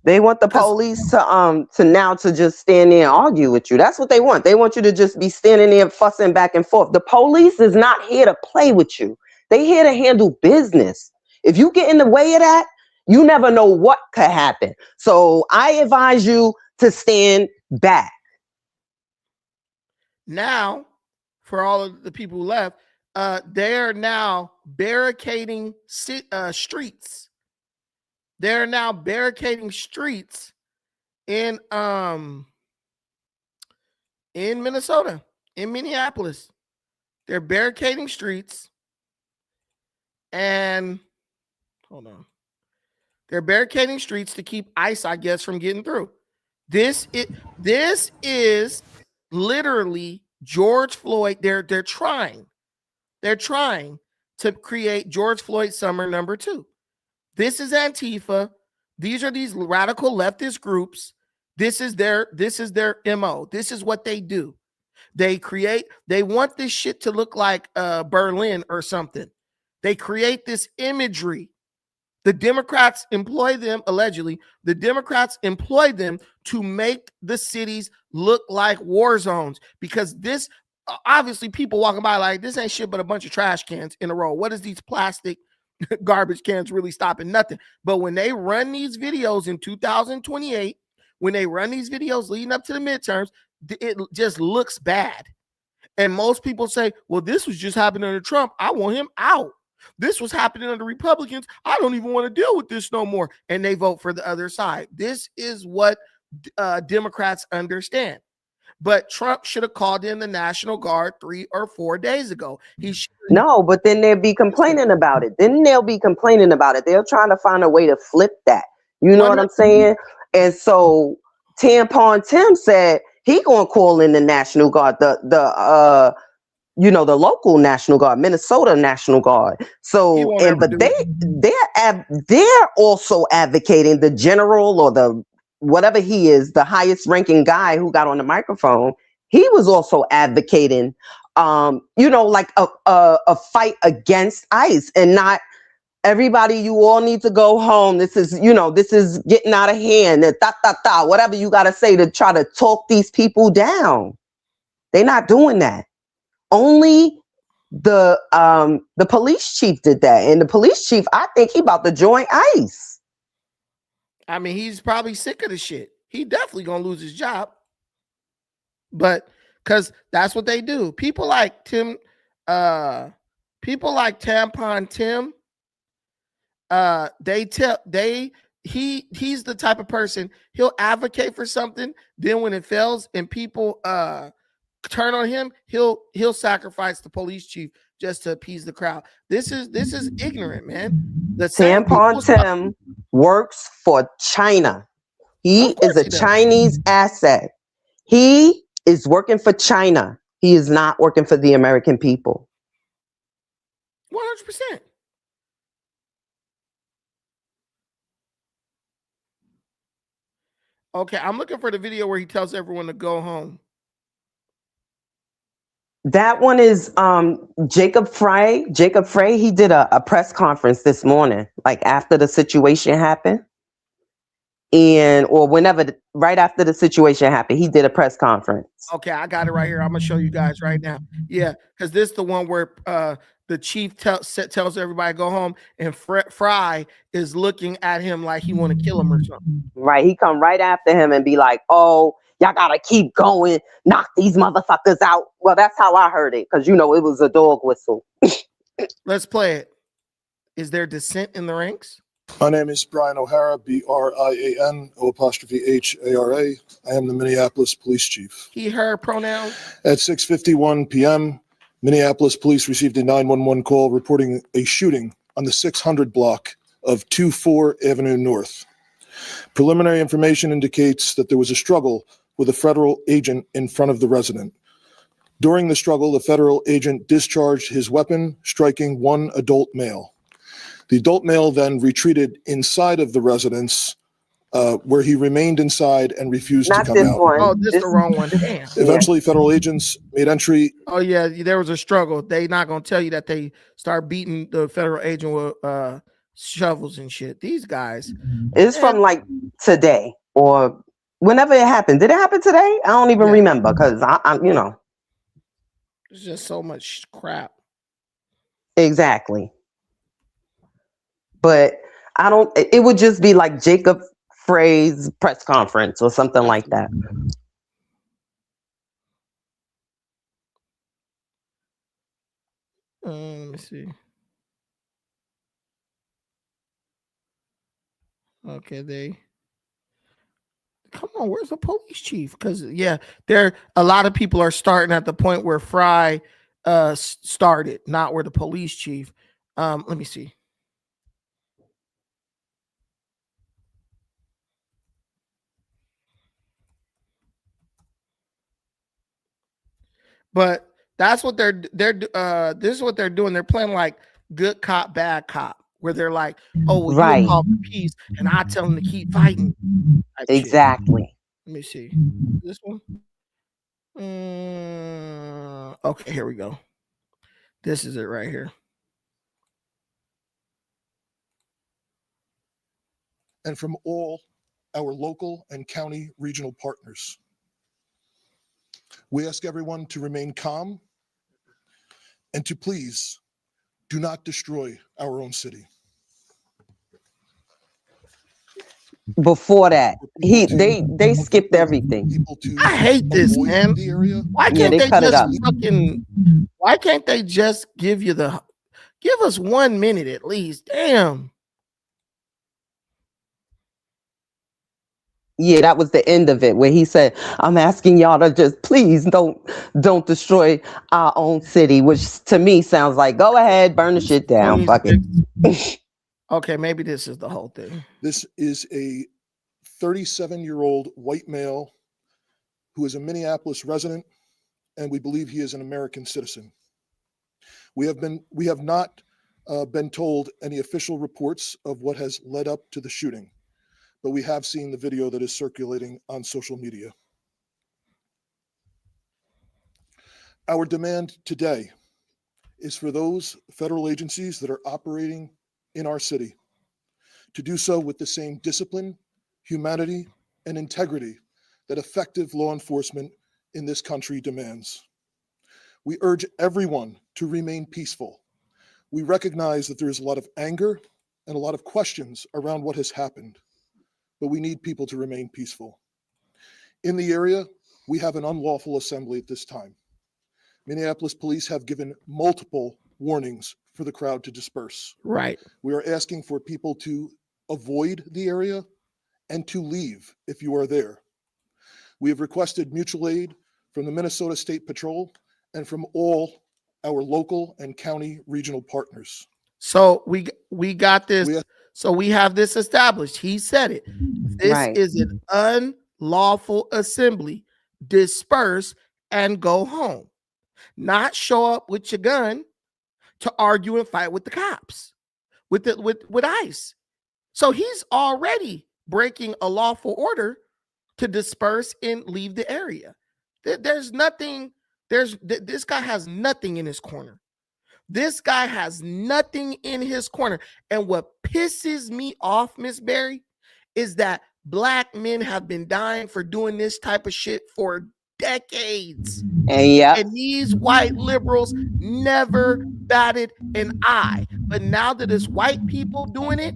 They want the police to just stand there and argue with you. That's what they want. They want you to just be standing there fussing back and forth. The police is not here to play with you. They're here to handle business. If you get in the way of that, you never know what could happen. So I advise you to stand back. Now, for all of the people who left, they are now barricading streets. They're now barricading streets in Minnesota, in Minneapolis. They're barricading streets, and hold on. They're barricading streets to keep ICE, I guess, from getting through. This is literally George Floyd. They're trying to create George Floyd Summer #2. This is Antifa. These are these radical leftist groups. This is their MO. This is what they do. They want this shit to look like Berlin or something. They create this imagery. The Democrats employ them, allegedly, the Democrats employ them to make the cities look like war zones, because this, obviously people walking by like, this ain't shit but a bunch of trash cans in a row. What is these plastic garbage cans really stopping? Nothing. But when they run these videos in 2028, when they run these videos leading up to the midterms, it just looks bad. And most people say, well, this was just happening under Trump. I want him out. This was happening under Republicans. I don't even want to deal with this no more. And they vote for the other side. This is what Democrats understand. But Trump should have called in the National Guard 3 or 4 days ago. No, but then they'll be complaining about it. They're trying to find a way to flip that. You know what I'm saying? And so Tampon Tim said he gonna call in the National Guard, the local National Guard, Minnesota National Guard. So, but they're also advocating, the general or the whatever he is, the highest ranking guy who got on the microphone. He was also advocating, like a fight against ICE, and not everybody. You all need to go home. This is getting out of hand. Whatever you got to say to try to talk these people down. They're not doing that. Only the police chief did that, and the police chief, I think he about to join ICE. I mean, he's probably sick of the shit. He definitely gonna lose his job, but because that's what they do. People like Tim, Tampon Tim. He's the type of person, he'll advocate for something, then when it fails and people turn on him, he'll sacrifice the police chief just to appease the crowd. This is ignorant, man. The Tampon Tim works for China. He is a Chinese asset. He is working for China. He is not working for the American people. 100%. Okay, I'm looking for the video where he tells everyone to go home. That one is Jacob Frey. Jacob Frey, he did a press conference this morning, like after the situation happened. Right after the situation happened, he did a press conference. Okay, I got it right here. I'm gonna show you guys right now. Yeah, because this is the one where the chief tells everybody to go home, and Fry is looking at him like he want to kill him or something. Right. He come right after him and be like, oh, y'all gotta keep going, knock these motherfuckers out. Well, that's how I heard it, because, you know, it was a dog whistle. Let's play it. Is there dissent in the ranks? My name is Brian O'Hara, BRIAN_HARA. I am the Minneapolis Police Chief. He, her pronouns. At 6:51 p.m., Minneapolis Police received a 911 call reporting a shooting on the 600 block of 24 Avenue North. Preliminary information indicates that there was a struggle with a federal agent in front of the resident. During the struggle, the federal agent discharged his weapon, striking one adult male. The adult male then retreated inside of the residence, where he remained inside and refused to come out. Oh, this is the wrong one. Damn. Eventually, federal agents made entry. Oh, yeah, there was a struggle. They not going to tell you that they start beating the federal agent with shovels and shit. These guys. It's from like today or whenever it happened. Did it happen today? I don't even remember, because I'm, you know. There's just so much crap. Exactly. But I don't, it would just be like Jacob Frey's press conference or something like that. Let me see. Okay, come on, where's the police chief? Because yeah, a lot of people are starting at the point where Fry started, not where the police chief. Let me see. But that's what they're this is what they're doing. They're playing like good cop, bad cop, where they're like, oh, well, right, you call for peace, and I tell them to keep fighting. Exactly. Let me see this one. Okay, here we go. This is it right here. And from all our local and county regional partners. We ask everyone to remain calm and to please do not destroy our own city. Before that, they skipped everything. I hate this, man. Why can't they just why can't they just give us 1 minute at least? Damn. Yeah, that was the end of it, where he said, I'm asking y'all to just please don't destroy our own city, which to me sounds like, go ahead, burn the shit down. Fuck it. Okay, maybe this is the whole thing. This is a 37-year-old white male who is a Minneapolis resident, and we believe he is an American citizen. We have not been told any official reports of what has led up to the shooting, but we have seen the video that is circulating on social media. Our demand today is for those federal agencies that are operating in our city to do so with the same discipline, humanity, and integrity that effective law enforcement in this country demands. We urge everyone to remain peaceful. We recognize that there is a lot of anger and a lot of questions around what has happened, but we need people to remain peaceful. In the area, we have an unlawful assembly at this time. Minneapolis police have given multiple warnings for the crowd to disperse. Right. We are asking for people to avoid the area and to leave if you are there. We have requested mutual aid from the Minnesota State Patrol and from all our local and county regional partners. So we got this. So we have this established. He said it. This is an unlawful assembly. Disperse and go home. Not show up with your gun to argue and fight with the cops, with ICE. So he's already breaking a lawful order to disperse and leave the area. There's nothing. This guy has nothing in his corner. This guy has nothing in his corner. And what pisses me off, Miss Berry, is that black men have been dying for doing this type of shit for decades. And And these white liberals never batted an eye. But now that it's white people doing it,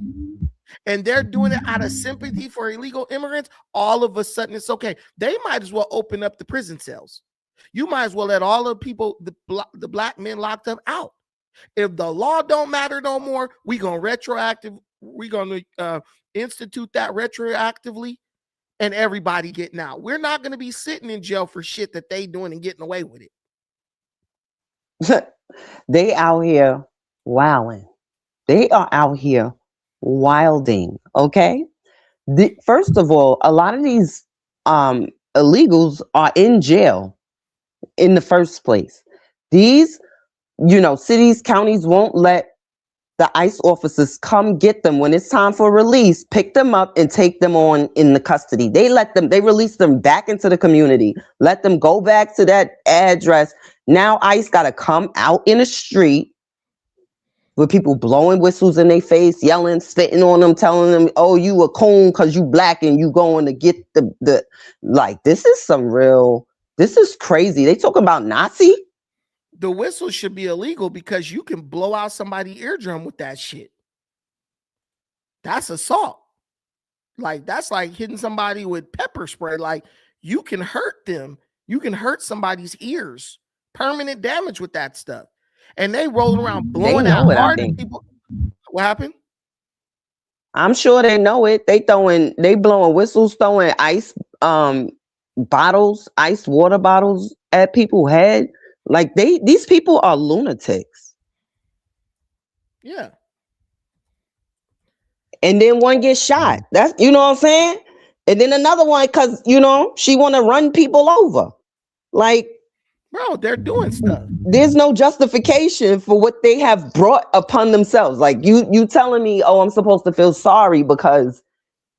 and they're doing it out of sympathy for illegal immigrants, all of a sudden it's okay. They might as well open up the prison cells. You might as well let all the people, the black men locked up out. If the law don't matter no more, we're going to institute that retroactively, and everybody getting out. We're not going to be sitting in jail for shit that they doing and getting away with it. They out here wilding. They are out here wilding. Okay. First of all, a lot of these illegals are in jail in the first place. These, cities, counties won't let the ICE officers come get them when it's time for release, pick them up and take them on in the custody. They release them back into the community, let them go back to that address. Now ICE got to come out in the street with people blowing whistles in their face, yelling, spitting on them, telling them, oh, you a coon because you black and you going to get the this is crazy. They talking about Nazi? The whistle should be illegal because you can blow out somebody's eardrum with that shit. That's assault. That's like hitting somebody with pepper spray. You can hurt them. You can hurt somebody's ears. Permanent damage with that stuff. And they rolling around blowing out hard at people. What happened? I'm sure they know it. They blowing whistles, throwing ice bottles, ice water bottles at people's head. These people are lunatics. Yeah. And then one gets shot. That's, what I'm saying? And then another one, because, she want to run people over. Bro, they're doing stuff. There's no justification for what they have brought upon themselves. You telling me, oh, I'm supposed to feel sorry because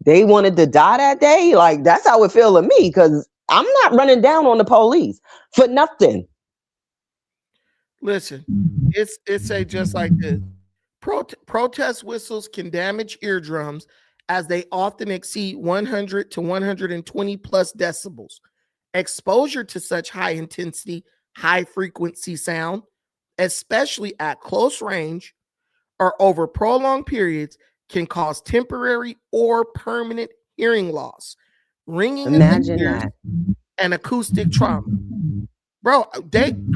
they wanted to die that day? That's how it feel to me, because I'm not running down on the police for nothing. Listen, it's just like this. Protest whistles can damage eardrums as they often exceed 100 to 120 plus decibels. Exposure to such high intensity, high frequency sound, especially at close range or over prolonged periods, can cause temporary or permanent hearing loss, ringing Imagine in the ears, that. and acoustic trauma. Bro,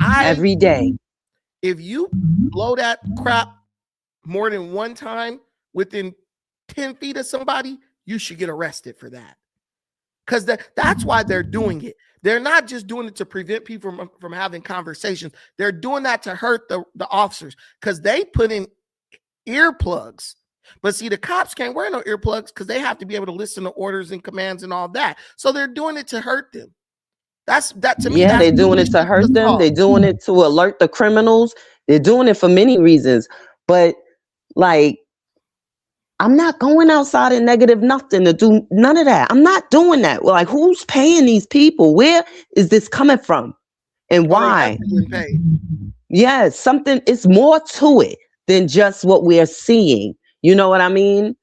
every day. If you blow that crap more than one time within 10 feet of somebody, you should get arrested for that. Because that's why they're doing it. They're not just doing it to prevent people from having conversations. They're doing that to hurt the officers because they put in earplugs. But see, the cops can't wear no earplugs because they have to be able to listen to orders and commands and all that. So they're doing it to hurt them. That to me. Yeah, they're doing it to hurt them. They're doing it to alert the criminals. They're doing it for many reasons. But I'm not going outside in negative nothing to do none of that. I'm not doing that. Who's paying these people? Where is this coming from? And why? Yes, it's more to it than just what we're seeing. You know what I mean?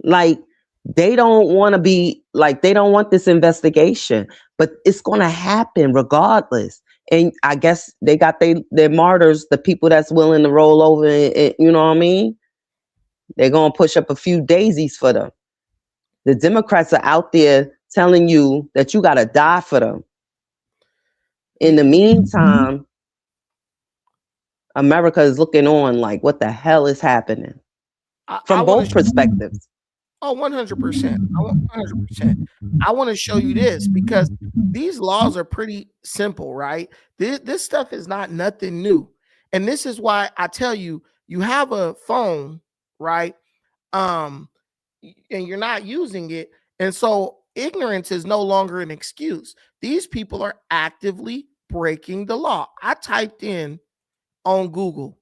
They don't want to be they don't want this investigation, but it's going to happen regardless. And I guess they got their martyrs, the people that's willing to roll over. You know what I mean? They're going to push up a few daisies for them. The Democrats are out there telling you that you got to die for them. In the meantime, America is looking on what the hell is happening from both perspectives. Oh, 100%. 100%. I want to show you this because these laws are pretty simple, right? This stuff is not nothing new. And this is why I tell you, you have a phone, right? And you're not using it. And so ignorance is no longer an excuse. These people are actively breaking the law. I typed in on Google,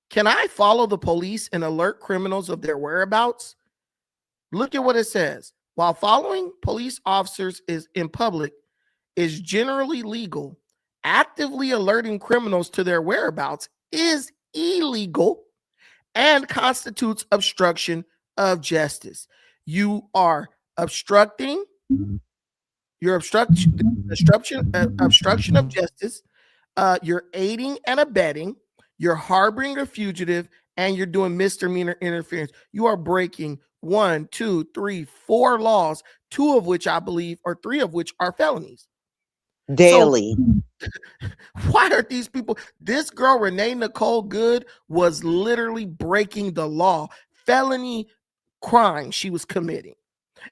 can I follow the police and alert criminals of their whereabouts? Look at what it says. While following police officers in public is generally legal, actively alerting criminals to their whereabouts is illegal and constitutes obstruction of justice. You are obstructing, You're obstruction of justice. You're aiding and abetting. You're harboring a fugitive, and you're doing misdemeanor interference. You are breaking 1, 2, 3, 4 laws, 2 of which I believe, or 3 of which are felonies. Daily. So, why are these people? This girl, Renee Nicole Good, was literally breaking the law. Felony crime she was committing.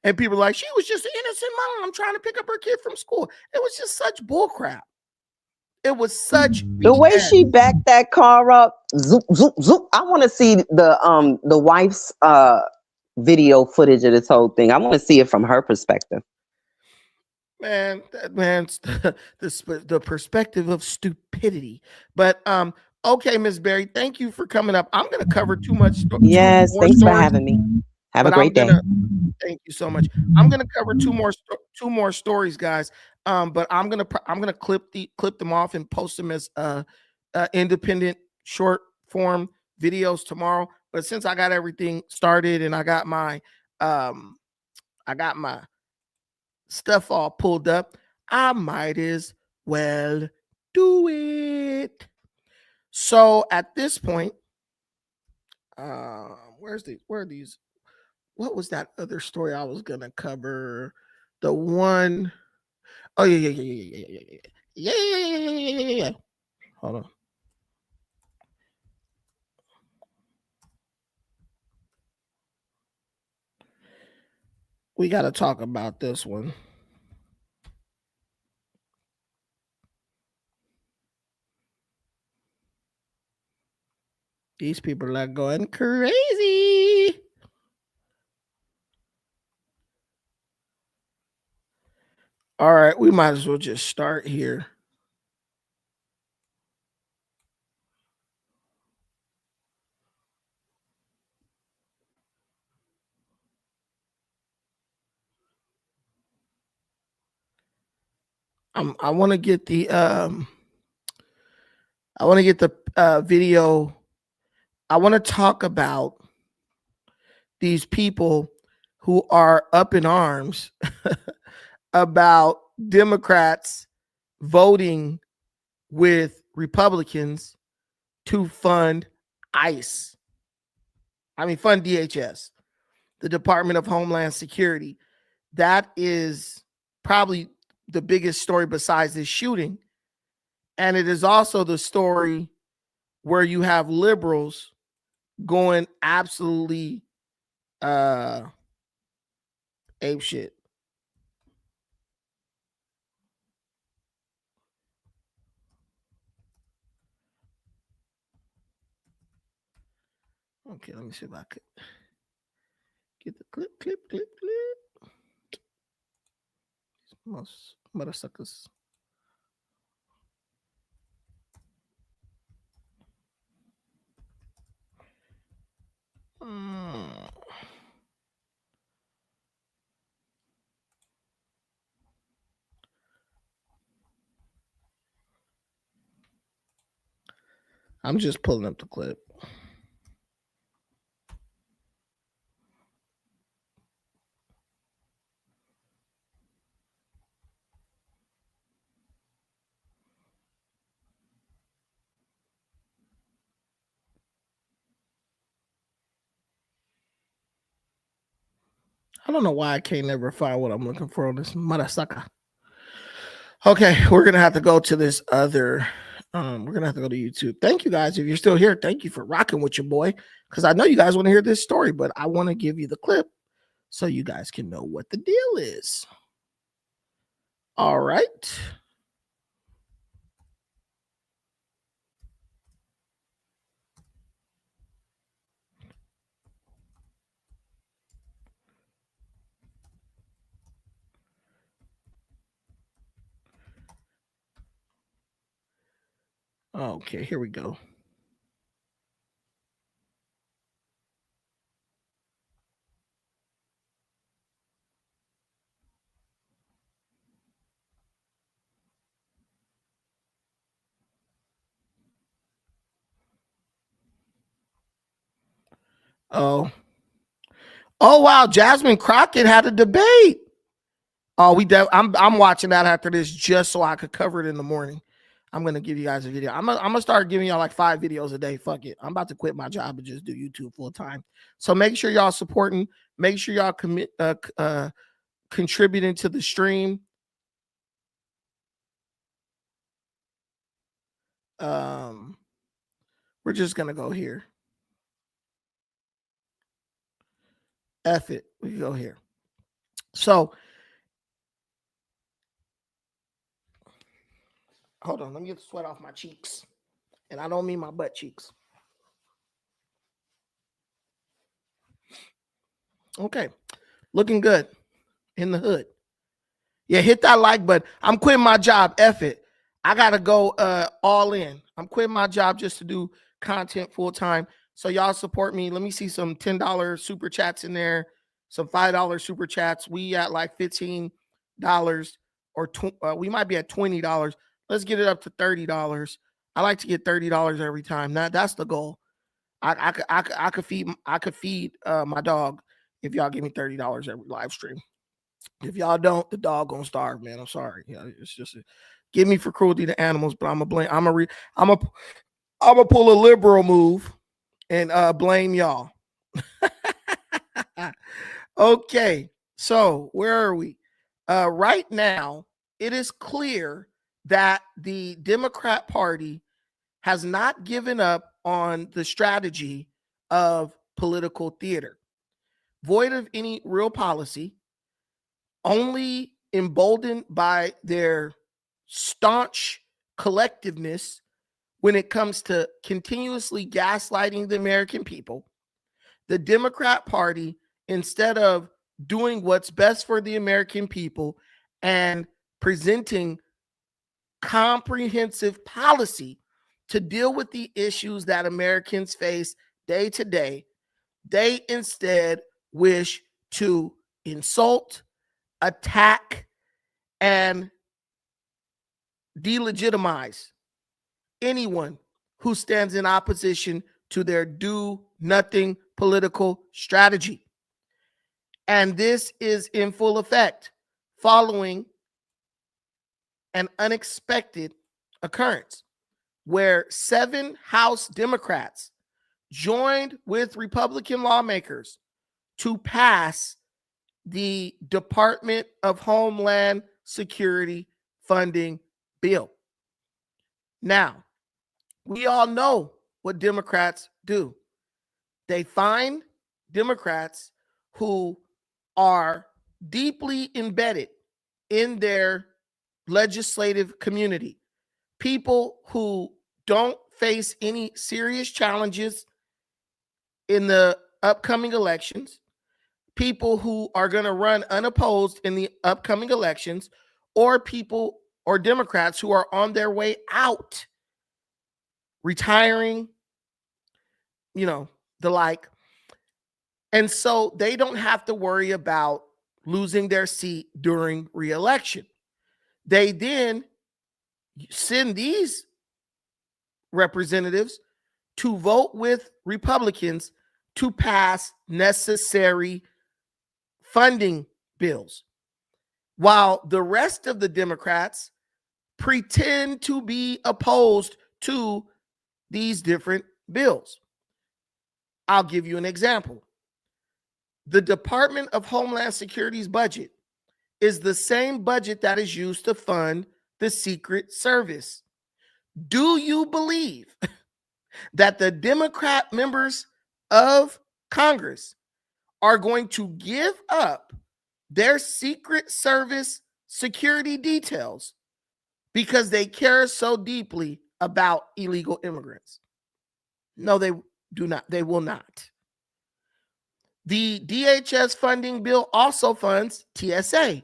And people are like, she was just an innocent mom trying to pick up her kid from school. It was just such bullcrap. It was such the way BS. she backed that car up, zoop, zoop, zoop. I want to see the wife's video footage of this whole thing. I want to see it from her perspective. Man, the perspective of stupidity. But okay, Miss Berry, thank you for coming up. I'm gonna cover too much. Yes, thanks for having me. Have a great day. Thank you so much. I'm gonna cover two more stories, guys. But I'm gonna clip them off and post them as independent short form videos tomorrow. But since I got everything started and I got my stuff all pulled up, I might as well do it. So at this point, where are these? What was that other story I was gonna cover? The one, oh yeah. Hold on. We got to talk about this one. These people are going crazy. All right, we might as well just start here. I want to get the video. I want to talk about these people who are up in arms about Democrats voting with Republicans to fund ICE. I mean, fund DHS, the Department of Homeland Security. That is probably the biggest story besides this shooting. And it is also the story where you have liberals going absolutely ape shit. Okay, let me see if I could get the clip. Most motherfuckers. I'm just pulling up the clip. I don't know why I can't never find what I'm looking for on this motherfucker. Okay, we're gonna have to go to this other. We're gonna have to go to YouTube. Thank you guys. If you're still here, thank you for rocking with your boy. Because I know you guys want to hear this story, but I want to give you the clip so you guys can know what the deal is. All right. Okay, here we go. Oh wow, Jasmine Crockett had a debate. Oh, I'm watching that after this just so I could cover it in the morning. I'm gonna give you guys a video. I'm gonna start giving y'all like 5 videos a day. Fuck it. I'm about to quit my job and just do YouTube full time. So make sure y'all supporting. Make sure y'all contributing to the stream. We're just gonna go here. F it. We can go here. So hold on, let me get the sweat off my cheeks. And I don't mean my butt cheeks. Okay. Looking good in the hood. Yeah, hit that like button. I'm quitting my job. F it. I gotta go all in. I'm quitting my job just to do content full time. So y'all support me. Let me see some $10 super chats in there, some $5 super chats. We at like $15 or we might be at $20. Let's get it up to $30. I like to get $30 every time. That's the goal. I could feed my dog if y'all give me $30 every live stream. If y'all don't, the dog gonna starve, man. I'm sorry. Yeah, it's just give me for cruelty to animals, but I'm gonna pull a liberal move and blame y'all. Okay, so where are we? Right now, it is clear that the Democrat Party has not given up on the strategy of political theater, void of any real policy, only emboldened by their staunch collectiveness when it comes to continuously gaslighting the American people. The Democrat Party, instead of doing what's best for the American people and presenting comprehensive policy to deal with the issues that Americans face day to day, they instead wish to insult, attack, and delegitimize anyone who stands in opposition to their do-nothing political strategy. And this is in full effect following an unexpected occurrence where 7 House Democrats joined with Republican lawmakers to pass the Department of Homeland Security funding bill. Now, we all know what Democrats do. They find Democrats who are deeply embedded in their legislative community, people who don't face any serious challenges in the upcoming elections, people who are going to run unopposed in the upcoming elections, or people or Democrats who are on their way out, retiring, the like. And so they don't have to worry about losing their seat during re-election. They then send these representatives to vote with Republicans to pass necessary funding bills, while the rest of the Democrats pretend to be opposed to these different bills. I'll give you an example. The Department of Homeland Security's budget is the same budget that is used to fund the Secret Service. Do you believe that the Democrat members of Congress are going to give up their Secret Service security details because they care so deeply about illegal immigrants? No, they do not. They will not. The DHS funding bill also funds TSA,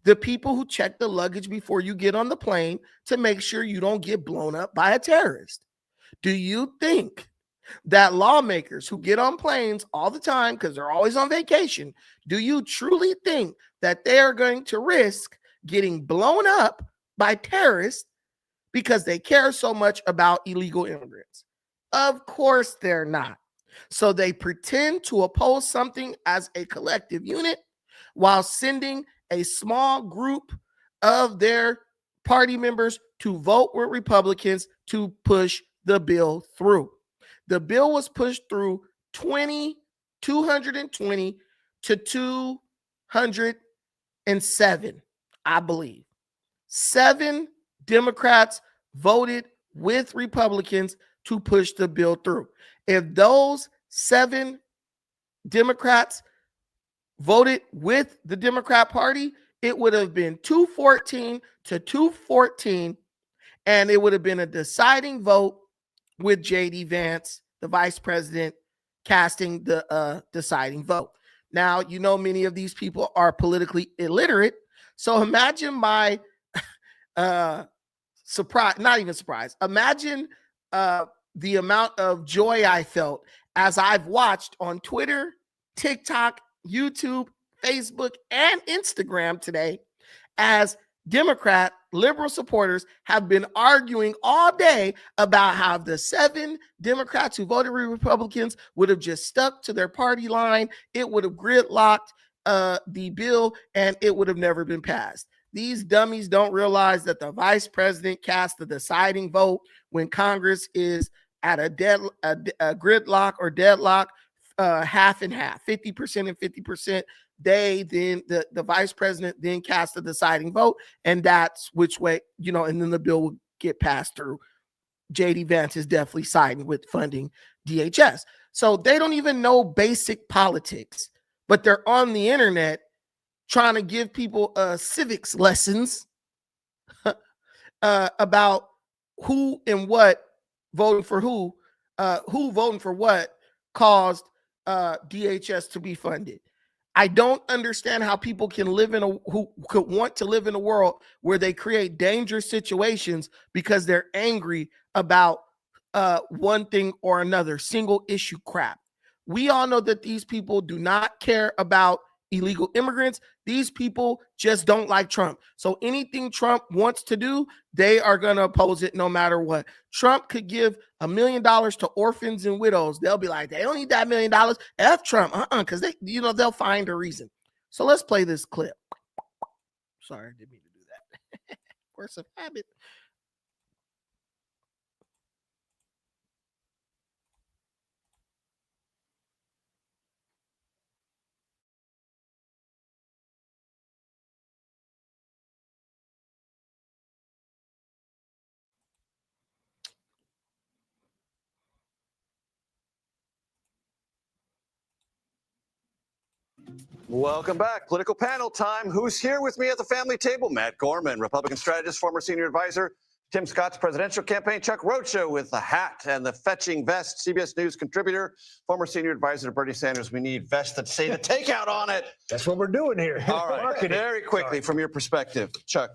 the people who check the luggage before you get on the plane to make sure you don't get blown up by a terrorist. Do you think that lawmakers who get on planes all the time because they're always on vacation, do you truly think that they are going to risk getting blown up by terrorists because they care so much about illegal immigrants? Of course they're not. So they pretend to oppose something as a collective unit while sending a small group of their party members to vote with Republicans to push the bill through. The bill was pushed through 220 to 207, I believe. 7 Democrats voted with Republicans to push the bill through. If those 7 Democrats voted with the Democrat Party, it would have been 214 to 214, and it would have been a deciding vote with J.D. Vance, the vice president, casting the deciding vote. Now, you know, many of these people are politically illiterate, so imagine my surprise, not even surprise, imagine the amount of joy I felt as I've watched on Twitter, TikTok, YouTube, Facebook, and Instagram today as Democrat liberal supporters have been arguing all day about how the 7 Democrats who voted with Republicans would have just stuck to their party line. It would have gridlocked the bill and it would have never been passed. These dummies don't realize that the vice president cast the deciding vote when Congress is at a gridlock or deadlock, half and half, 50% and 50%. The vice president then cast the deciding vote, and that's which way, you know, and then the bill will get passed through. J.D. Vance is definitely siding with funding DHS. So they don't even know basic politics, but they're on the internet trying to give people civics lessons about who and what voting for who voting for what caused DHS to be funded. I don't understand how people can live who could want to live in a world where they create dangerous situations because they're angry about one thing or another, single issue crap. We all know that these people do not care about illegal immigrants. These people just don't like Trump. So anything Trump wants to do, they are going to oppose it no matter what. Trump could give $1 million to orphans and widows. They'll be like, they don't need that $1 million. F Trump, because they'll find a reason. So let's play this clip. Sorry, I didn't mean to do that. Force of habit. Welcome back. Political panel time. Who's here with me at the family table? Matt Gorman, Republican strategist, former senior advisor. Tim Scott's presidential campaign. Chuck Rocha with the hat and the fetching vest. CBS News contributor, former senior advisor to Bernie Sanders. We need vests that say the takeout on it. That's what we're doing here. All right. Very quickly, from your perspective, Chuck,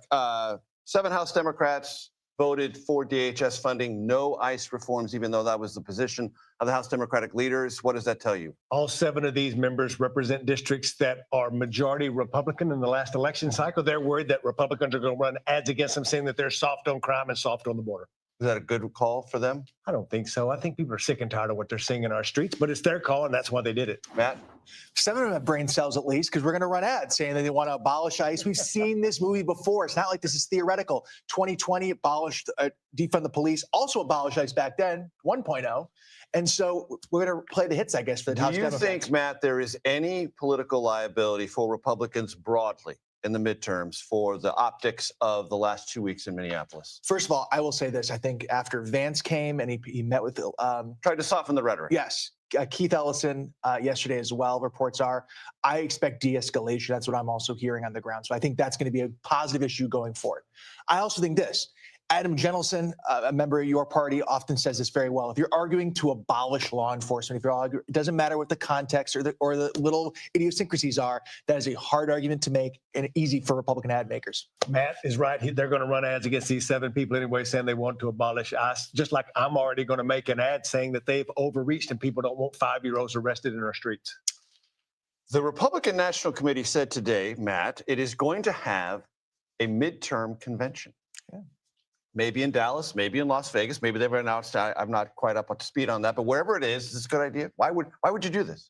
7 House Democrats voted for DHS funding, no ICE reforms, even though that was the position of the House Democratic leaders. What does that tell you? All 7 of these members represent districts that are majority Republican in the last election cycle. They're worried that Republicans are going to run ads against them saying that they're soft on crime and soft on the border. Is that a good call for them? I don't think so. I think people are sick and tired of what they're seeing in our streets, but it's their call, and that's why they did it. Matt? 7 of them have brain cells at least, because we're going to run ads saying that they want to abolish ICE. We've seen this movie before. It's not like this is theoretical. 2020 abolished, defund the police, also abolished ICE back then, 1.0. And so we're going to play the hits, I guess, for the House Democrats. Do you think, Matt, there is any political liability for Republicans broadly in the midterms for the optics of the last 2 weeks in Minneapolis? First of all, I will say this. I think after Vance came and he met with... tried to soften the rhetoric. Yes. Keith Ellison yesterday as well, reports are. I expect de-escalation. That's what I'm also hearing on the ground. So I think that's going to be a positive issue going forward. I also think this. Adam Jenelson, a member of your party, often says this very well. If you're arguing to abolish law enforcement, if you're arguing, it doesn't matter what the context or the little idiosyncrasies are, that is a hard argument to make and easy for Republican ad makers. Matt is right. They're going to run ads against these 7 people anyway, saying they want to abolish ICE, just like I'm already going to make an ad saying that they've overreached and people don't want 5-year-olds arrested in our streets. The Republican National Committee said today, Matt, it is going to have a midterm convention. Yeah. Maybe in Dallas, maybe in Las Vegas, maybe they've announced. I'm not quite up to speed on that, but wherever it is, it's a good idea. Why would you do this?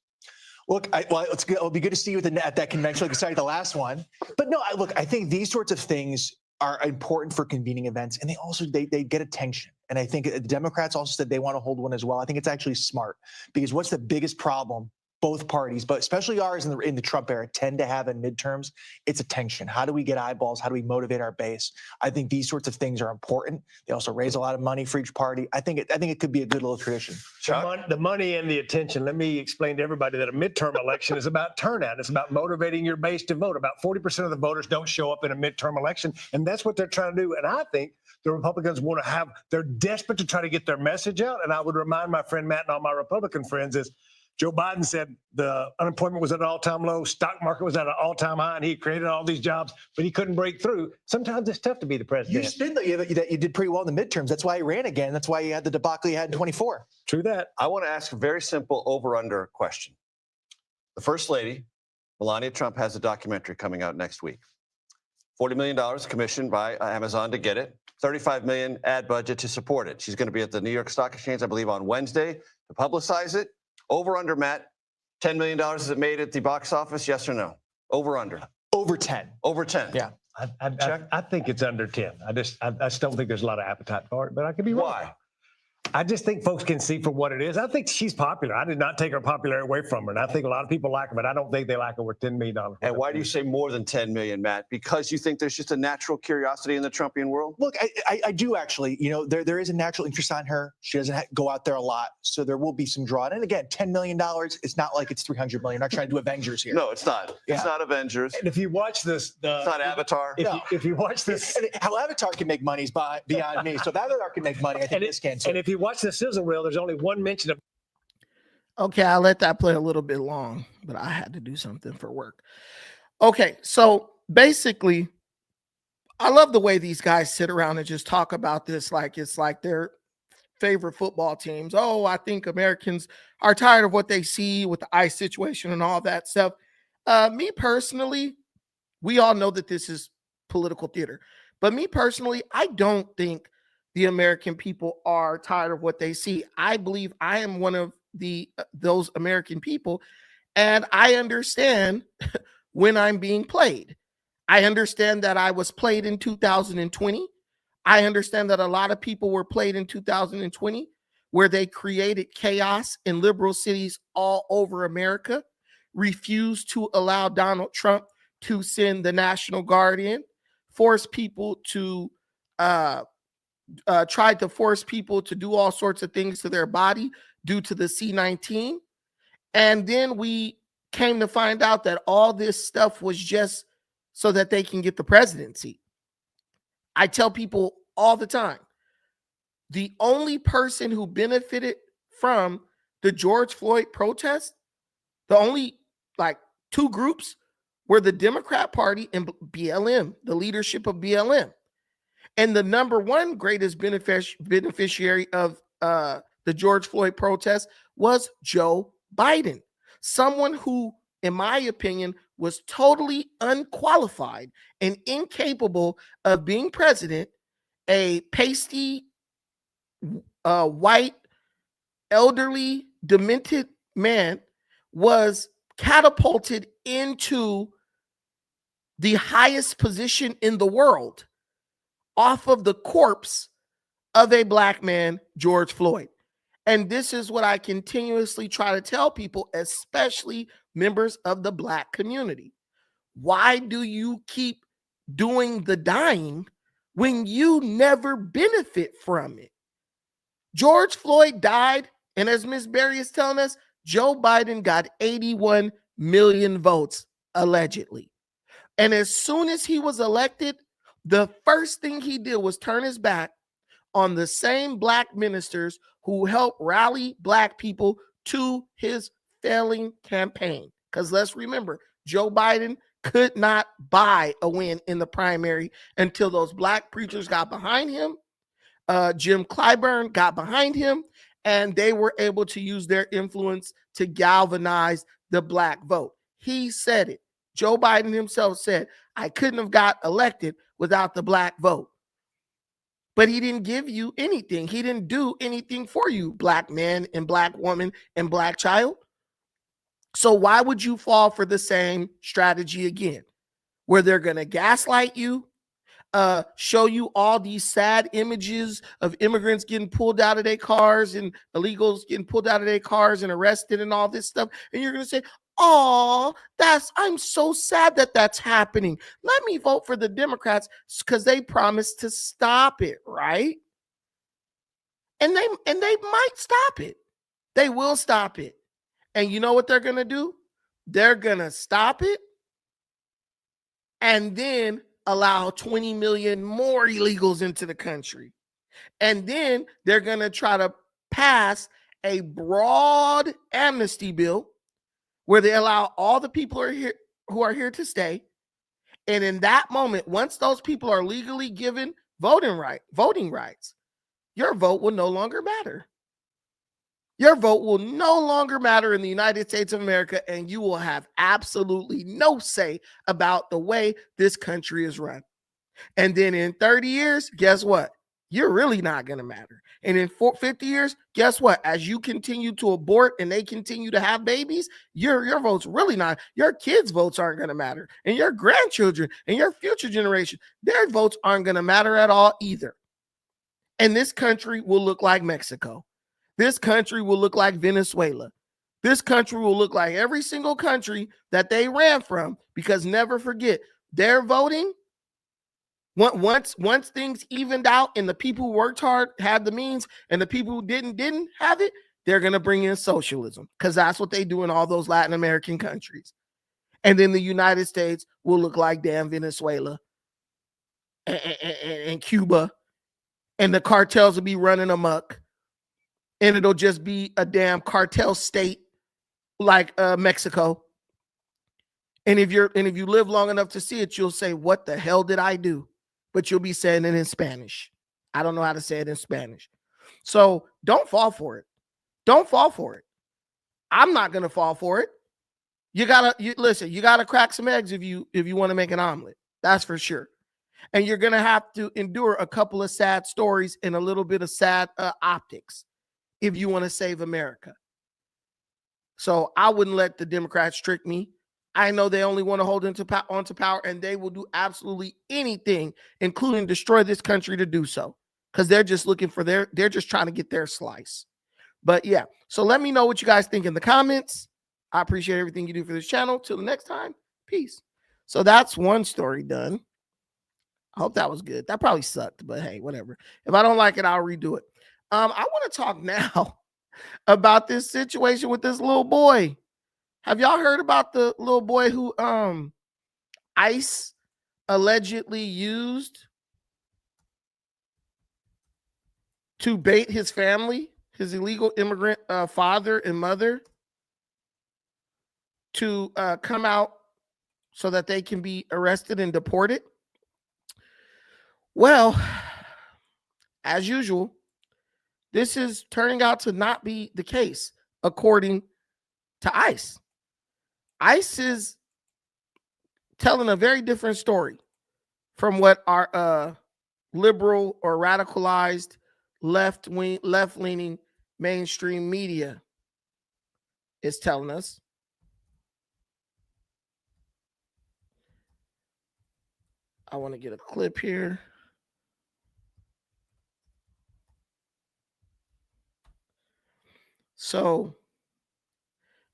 Look, it'll be good to see you at that convention. Like, sorry, the last one. But no, I think these sorts of things are important for convening events, and they get attention. And I think the Democrats also said they want to hold one as well. I think it's actually smart, because what's the biggest problem both parties, but especially ours in the Trump era, tend to have in midterms? It's attention. How do we get eyeballs? How do we motivate our base? I think these sorts of things are important. They also raise a lot of money for each party. I think it could be a good little tradition. The money and the attention. Let me explain to everybody that a midterm election is about turnout. It's about motivating your base to vote. About 40% of the voters don't show up in a midterm election, and that's what they're trying to do. And I think the Republicans they're desperate to try to get their message out. And I would remind my friend Matt and all my Republican friends is, Joe Biden said the unemployment was at an all-time low, stock market was at an all-time high, and he created all these jobs, but he couldn't break through. Sometimes it's tough to be the president. You did pretty well in the midterms. That's why he ran again. That's why he had the debacle he had in 24. True that. I want to ask a very simple over-under question. The First Lady, Melania Trump, has a documentary coming out next week. $40 million commissioned by Amazon to get it. $35 million ad budget to support it. She's going to be at the New York Stock Exchange, I believe, on Wednesday to publicize it. Over under, Matt, $10 million is it made at the box office? Yes or no? Over under. Over 10. Over 10. Yeah. I think it's under 10. I just don't think there's a lot of appetite for it, but I could be wrong. Why? I just think folks can see for what it is. I think she's popular. I did not take her popularity away from her, and I think a lot of people like her, but I don't think they like her with $10 million. And why do you say more than 10 million, Matt? Because you think there's just a natural curiosity in the Trumpian world? Look, I do actually. There is a natural interest on her. She doesn't go out there a lot, so there will be some draw. And again, $10 million, it's not like it's $300 million. You're not trying to do Avengers here. No, it's not. Yeah. It's not Avengers. And if you watch this, it's not Avatar. If you watch this, how Avatar can make money is beyond me. So if Avatar can make money, I think this can too. And if you watch the sizzle reel, there's only one mention of. Okay, I let that play a little bit long, but I had to do something for work. Okay, so basically, I love the way these guys sit around and just talk about this like it's like their favorite football teams. Oh, I think Americans are tired of what they see with the ICE situation and all that stuff. Me personally, we all know that this is political theater, but me personally, I don't think the American people are tired of what they see. I believe I am one of those American people, and I understand when I'm being played. I understand that I was played in 2020. I understand that a lot of people were played in 2020, where they created chaos in liberal cities all over America, refused to allow Donald Trump to send the National Guard in, forced people to tried to force people to do all sorts of things to their body due to the C-19. And then we came to find out that all this stuff was just so that they can get the presidency. I tell people all the time, the only person who benefited from the George Floyd protest, the only two groups were the Democrat Party and BLM, the leadership of BLM. And the number one greatest beneficiary of the George Floyd protest was Joe Biden, someone who, in my opinion, was totally unqualified and incapable of being president. A pasty, white, elderly, demented man was catapulted into the highest position in the world off of the corpse of a black man, George Floyd. And this is what I continuously try to tell people, especially members of the black community. Why do you keep doing the dying when you never benefit from it? George Floyd died, and as Ms. Berry is telling us, Joe Biden got 81 million votes, allegedly. And as soon as he was elected, the first thing he did was turn his back on the same black ministers who helped rally black people to his failing campaign. Because let's remember, Joe Biden could not buy a win in the primary until those black preachers got behind him. Jim Clyburn got behind him, and they were able to use their influence to galvanize the black vote. He said it. Joe Biden himself said, I couldn't have got elected without the black vote. But he didn't give you anything. He didn't do anything for you, black man and black woman and black child. So why would you fall for the same strategy again, where they're going to gaslight you, show you all these sad images of immigrants getting pulled out of their cars and illegals getting pulled out of their cars and arrested and all this stuff. And you're going to say, oh, I'm so sad that that's happening. Let me vote for the Democrats because they promised to stop it, right? And they might stop it. They will stop it. And you know what they're going to do? They're going to stop it and then allow 20 million more illegals into the country. And then they're going to try to pass a broad amnesty bill where they allow all the people who are here to stay. And in that moment, once those people are legally given voting rights, your vote will no longer matter. Your vote will no longer matter in the United States of America, and you will have absolutely no say about the way this country is run. And then in 30 years, guess what? You're really not going to matter. And in 50 years, guess what? As you continue to abort and they continue to have babies, your vote's really not. Your kids' votes aren't going to matter. And your grandchildren and your future generation, their votes aren't going to matter at all either. And this country will look like Mexico. This country will look like Venezuela. This country will look like every single country that they ran from, because never forget, their voting, once things evened out and the people who worked hard had the means and the people who didn't have it, they're going to bring in socialism, because that's what they do in all those Latin American countries. And then the United States will look like damn Venezuela and Cuba, and the cartels will be running amok. And it'll just be a damn cartel state like Mexico. And if you live long enough to see it, you'll say, what the hell did I do? But you'll be saying it in Spanish. I don't know how to say it in Spanish. So don't fall for it. Don't fall for it. I'm not going to fall for it. You gotta crack some eggs if you want to make an omelet. That's for sure. And you're going to have to endure a couple of sad stories and a little bit of sad optics if you want to save America. So I wouldn't let the Democrats trick me. I know they only want to hold onto power, and they will do absolutely anything, including destroy this country, to do so, because they're just looking for they're just trying to get their slice. But yeah, so let me know what you guys think in the comments. I appreciate everything you do for this channel. Till the next time, peace. So that's one story done. I hope that was good. That probably sucked, but hey, whatever. If I don't like it, I'll redo it. I want to talk now about this situation with this little boy. Have y'all heard about the little boy who ICE allegedly used to bait his family, his illegal immigrant father and mother, to come out so that they can be arrested and deported? Well, as usual, this is turning out to not be the case, according to ICE. ICE is telling a very different story from what our liberal or radicalized left-leaning mainstream media is telling us. I want to get a clip here. So,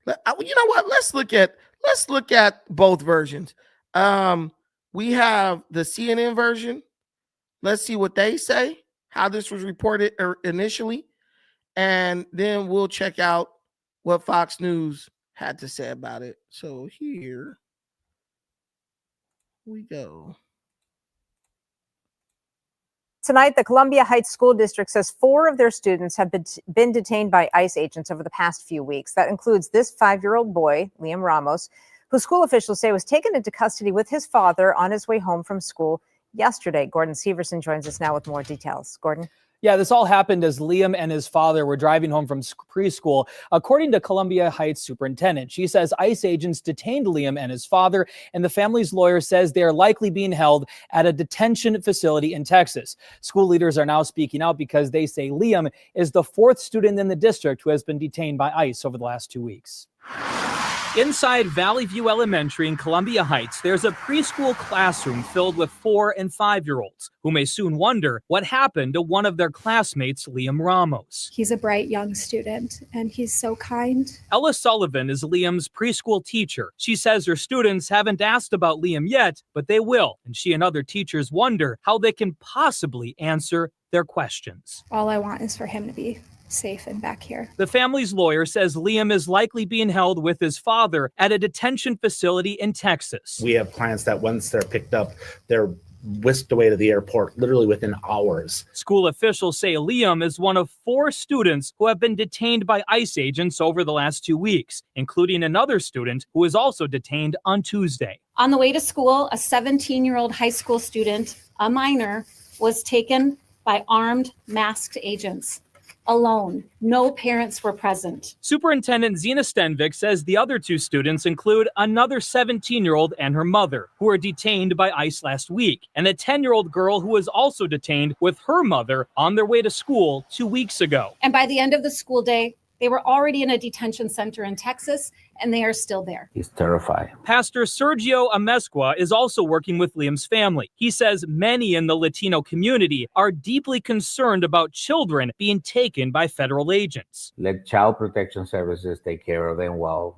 you know what? Let's look at both versions. We have the CNN version. Let's see what they say, how this was reported initially, and then we'll check out what Fox News had to say about it. So here we go. Tonight, the Columbia Heights School District says 4 of their students have been detained by ICE agents over the past few weeks. That includes this 5-year-old boy, Liam Ramos, who school officials say was taken into custody with his father on his way home from school yesterday. Gordon Severson joins us now with more details. Gordon? Yeah, this all happened as Liam and his father were driving home from preschool. According to Columbia Heights superintendent, she says ICE agents detained Liam and his father, and the family's lawyer says they are likely being held at a detention facility in Texas. School leaders are now speaking out because they say Liam is the 4th student in the district who has been detained by ICE over the last 2 weeks. Inside Valley View Elementary in Columbia Heights, there's a preschool classroom filled with 4 and 5-year-olds who may soon wonder what happened to one of their classmates, Liam Ramos. He's a bright young student, and he's so kind. Ella Sullivan is Liam's preschool teacher. She says her students haven't asked about Liam yet, but they will, and she and other teachers wonder how they can possibly answer their questions. All I want is for him to be safe and back here. The family's lawyer says Liam is likely being held with his father at a detention facility in Texas. We have clients that once they're picked up, they're whisked away to the airport literally within hours. School officials say Liam is one of 4 students who have been detained by ICE agents over the last 2 weeks, including another student who was also detained on Tuesday. On the way to school, a 17-year-old high school student, a minor, was taken by armed, masked agents. Alone. No parents were present. Superintendent Zena Stenvik says the other 2 students include another 17-year-old and her mother, who were detained by ICE last week, and a 10-year-old girl who was also detained with her mother on their way to school 2 weeks ago. And by the end of the school day, they were already in a detention center in Texas, and they are still there. He's terrified. Pastor Sergio Amezcua is also working with Liam's family. He says many in the Latino community are deeply concerned about children being taken by federal agents. Let Child Protection Services take care of them while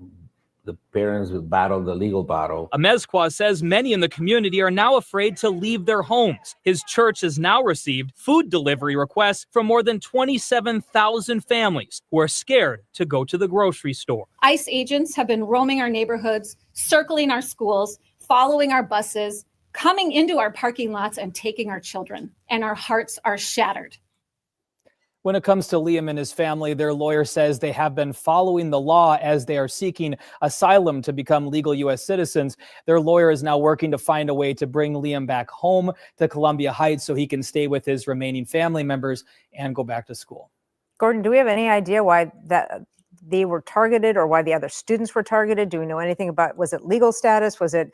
the parents will battle the legal battle. Amezcua says many in the community are now afraid to leave their homes. His church has now received food delivery requests from more than 27,000 families who are scared to go to the grocery store. ICE agents have been roaming our neighborhoods, circling our schools, following our buses, coming into our parking lots and taking our children. And our hearts are shattered. When it comes to Liam and his family, their lawyer says they have been following the law as they are seeking asylum to become legal U.S. citizens. Their lawyer is now working to find a way to bring Liam back home to Columbia Heights so he can stay with his remaining family members and go back to school. Gordon, do we have any idea why that they were targeted or why the other students were targeted? Do we know anything about, was it legal status? Was it?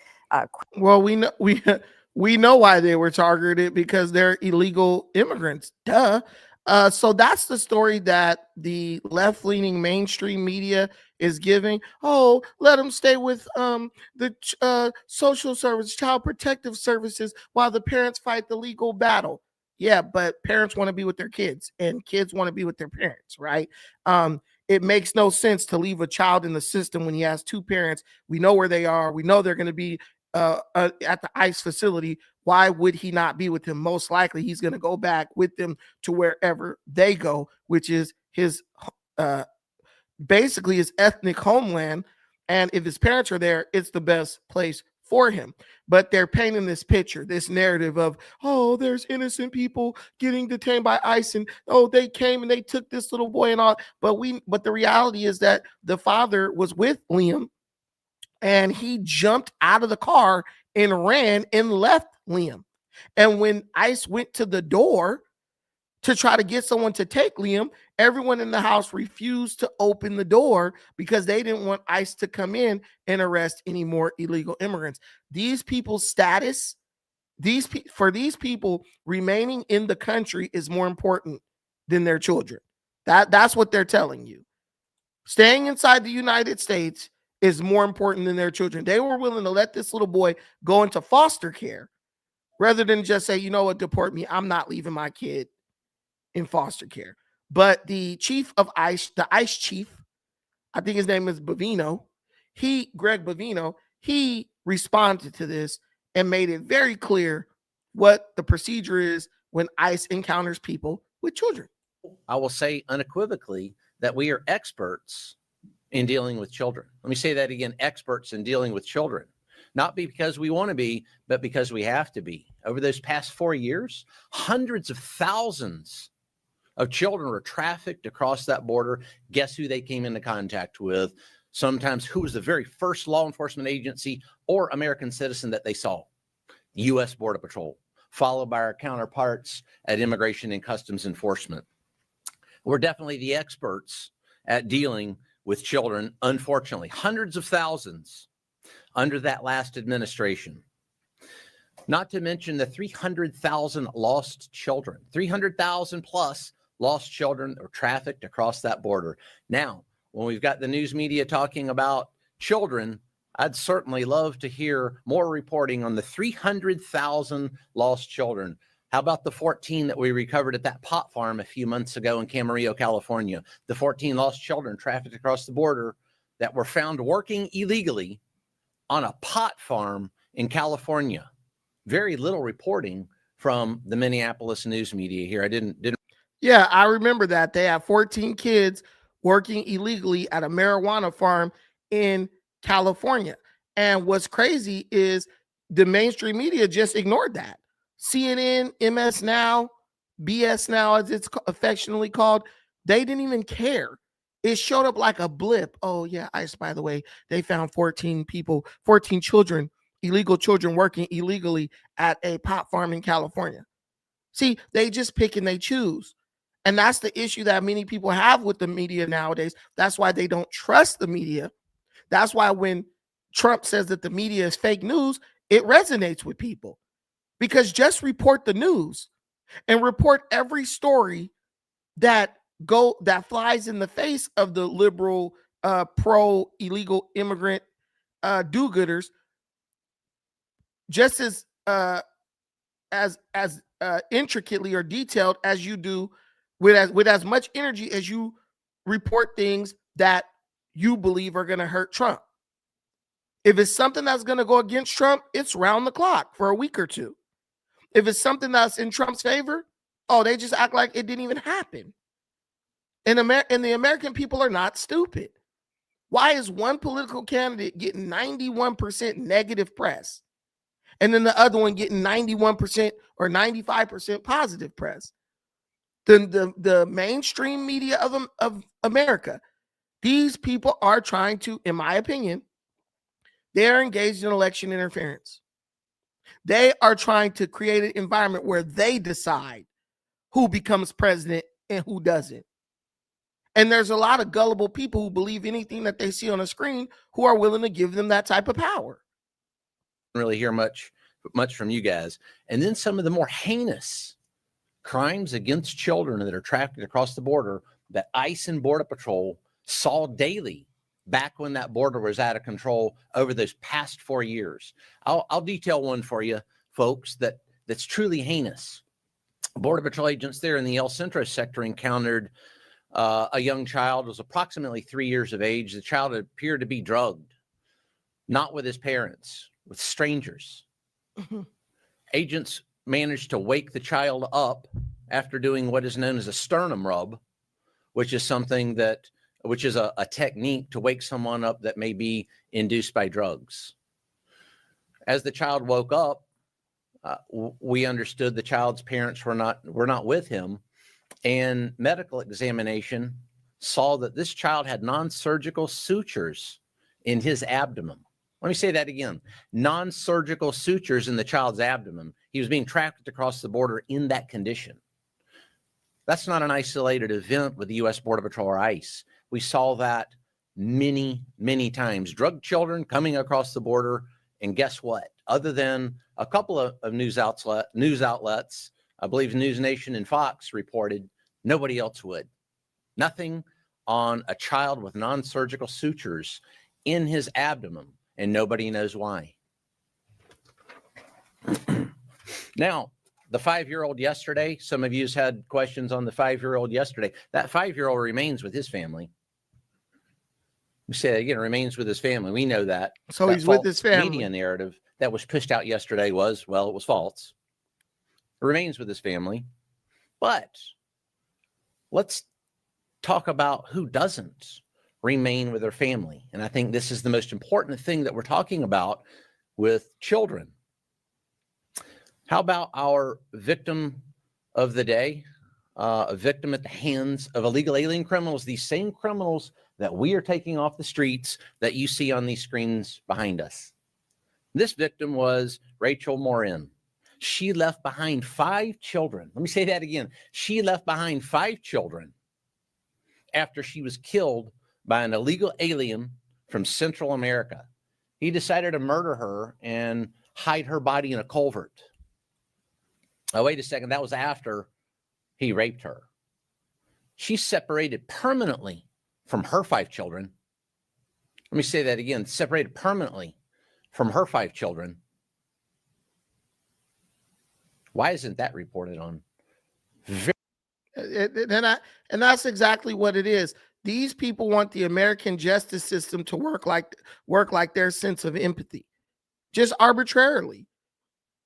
Well, we know why they were targeted, because they're illegal immigrants. Duh. So that's the story that the left-leaning mainstream media is giving. Oh, let them stay with the social service, child protective services, while the parents fight the legal battle. Yeah, but parents want to be with their kids, and kids want to be with their parents, right? It makes no sense to leave a child in the system when he has 2 parents. We know where they are. We know they're going to be at the ICE facility. Why would he not be with them? Most likely he's going to go back with them to wherever they go, which is his basically his ethnic homeland. And if his parents are there, it's the best place for him. But they're painting this picture, this narrative of, oh, there's innocent people getting detained by ICE, and oh, they came and they took this little boy and all. But the reality is that the father was with Liam, and he jumped out of the car and ran and left Liam. And when ICE went to the door to try to get someone to take Liam, everyone in the house refused to open the door because they didn't want ICE to come in and arrest any more illegal immigrants. These people's status, for these people, remaining in the country is more important than their children. That's what they're telling you. Staying inside the United States is more important than their children. They were willing to let this little boy go into foster care rather than just say, you know what, deport me. I'm not leaving my kid in foster care. But the chief of ICE, the ICE chief, I think his name is Greg Bovino, he responded to this and made it very clear what the procedure is when ICE encounters people with children. I will say unequivocally that we are experts in dealing with children. Let me say that again, experts in dealing with children. Not because we want to be, but because we have to be. Over those past 4 years, hundreds of thousands of children were trafficked across that border. Guess who they came into contact with? Sometimes who was the very first law enforcement agency or American citizen that they saw? U.S. Border Patrol, followed by our counterparts at Immigration and Customs Enforcement. We're definitely the experts at dealing with children, unfortunately, hundreds of thousands under that last administration. Not to mention the 300,000 lost children, 300,000 plus lost children are trafficked across that border. Now, when we've got the news media talking about children, I'd certainly love to hear more reporting on the 300,000 lost children. How about the 14 that we recovered at that pot farm a few months ago in Camarillo, California? The 14 lost children trafficked across the border that were found working illegally on a pot farm in California. Very little reporting from the Minneapolis news media here. I didn't. Yeah, I remember that. They have 14 kids working illegally at a marijuana farm in California. And what's crazy is the mainstream media just ignored that. CNN, MS Now, BS Now, as it's affectionately called, they didn't even care. It showed up like a blip. Oh, yeah, ICE, by the way, they found 14 children, illegal children working illegally at a pot farm in California. See, they just pick and they choose. And that's the issue that many people have with the media nowadays. That's why they don't trust the media. That's why when Trump says that the media is fake news, it resonates with people. Because just report the news and report every story that flies in the face of the liberal, pro illegal immigrant do-gooders, just as intricately or detailed as you do, with as much energy as you report things that you believe are going to hurt Trump. If it's something that's going to go against Trump, it's round the clock for a week or two. If it's something that's in Trump's favor, oh, they just act like it didn't even happen. And the American people are not stupid. Why is one political candidate getting 91% negative press and then the other one getting 91% or 95% positive press? The mainstream media of America, these people are trying to, in my opinion, they're engaged in election interference. They are trying to create an environment where they decide who becomes president and who doesn't. And there's a lot of gullible people who believe anything that they see on a screen who are willing to give them that type of power. Really hear much from you guys. And then some of the more heinous crimes against children that are trafficked across the border that ICE and Border Patrol saw daily back when that border was out of control over those past 4 years. I'll detail one for you, folks, that's truly heinous. Border Patrol agents there in the El Centro sector encountered a young child, was approximately 3 years of age. The child appeared to be drugged, not with his parents, with strangers. Mm-hmm. Agents managed to wake the child up after doing what is known as a sternum rub, which is a technique to wake someone up that may be induced by drugs. As the child woke up, we understood the child's parents were not with him, and medical examination saw that this child had non-surgical sutures in his abdomen. Let me say that again. Non-surgical sutures in the child's abdomen. He was being trafficked across the border in that condition. That's not an isolated event with the U.S. Border Patrol or ICE. We saw that many, many times. Drug children coming across the border, and guess what? Other than a couple of news outlets, I believe News Nation and Fox reported, nobody else would. Nothing on a child with non-surgical sutures in his abdomen, and nobody knows why. Now, the 5-year-old yesterday, some of you had questions on the 5-year-old yesterday. That 5-year-old remains with his family. We say that again, remains with his family. We know that. So that he's with his family. Media narrative that was pushed out yesterday was, well, it was false. It remains with his family. But let's talk about who doesn't remain with their family. And I think this is the most important thing that we're talking about with children. How about our victim of the day, a victim at the hands of illegal alien criminals, these same criminals that we are taking off the streets that you see on these screens behind us. This victim was Rachel Morin. She left behind 5 children. Let me say that again. She left behind 5 children after she was killed by an illegal alien from Central America. He decided to murder her and hide her body in a culvert. Oh, wait a second. That was after he raped her. She's separated permanently from her 5 children. Let me say that again. Separated permanently from her 5 children. Why isn't that reported on? And that's exactly what it is. These people want the American justice system to work like their sense of empathy, just arbitrarily.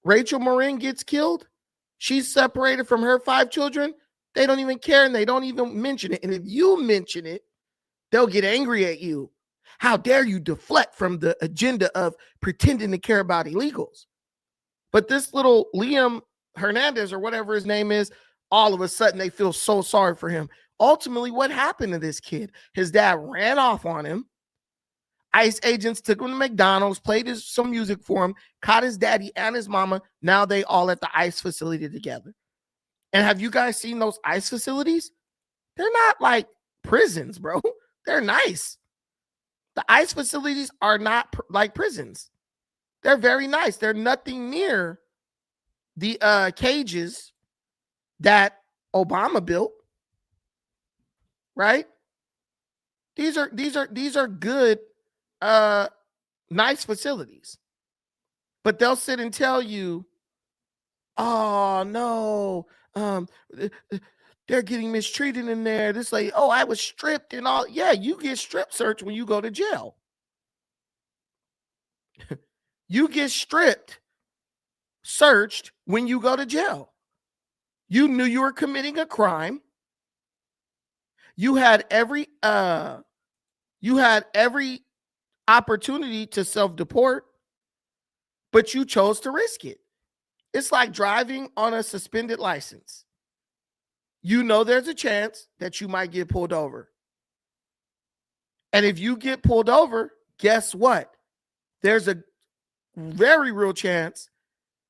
Rachel Marin gets killed. She's separated from her 5 children. They don't even care, and they don't even mention it. And if you mention it, they'll get angry at you. How dare you deflect from the agenda of pretending to care about illegals? But this little Liam Hernandez, or whatever his name is, all of a sudden they feel so sorry for him. Ultimately, what happened to this kid? His dad ran off on him. ICE agents took him to McDonald's, played some music for him, caught his daddy and his mama. Now they all at the ICE facility together. And have you guys seen those ICE facilities? They're not like prisons, bro. They're nice. The ICE facilities are not like prisons. They're very nice. They're nothing near the cages that Obama built, right? These are good, nice facilities. But they'll sit and tell you, oh no, they're getting mistreated in there. This like, oh, I was stripped and all. Yeah, you get strip searched when you go to jail. You get stripped, searched when you go to jail. You knew you were committing a crime. You had every opportunity to self-deport, but you chose to risk it. It's like driving on a suspended license. You know there's a chance that you might get pulled over. And if you get pulled over, guess what? There's a very real chance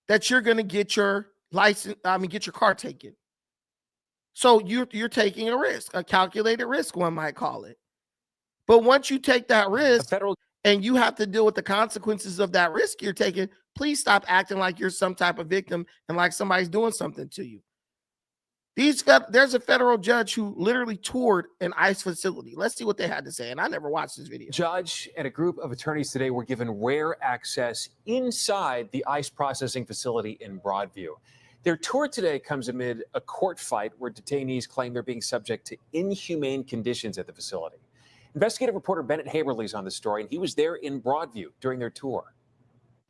that you're going to get your get your car taken. So you're taking a risk, a calculated risk, one might call it. But once you take that risk and you have to deal with the consequences of that risk you're taking, please stop acting like you're some type of victim and like somebody's doing something to you. There's a federal judge who literally toured an ICE facility. Let's see what they had to say. And I never watched this video. Judge and a group of attorneys today were given rare access inside the ICE processing facility in Broadview. Their tour today comes amid a court fight where detainees claim they're being subject to inhumane conditions at the facility. Investigative reporter Bennett Haberly's on the story, and he was there in Broadview during their tour.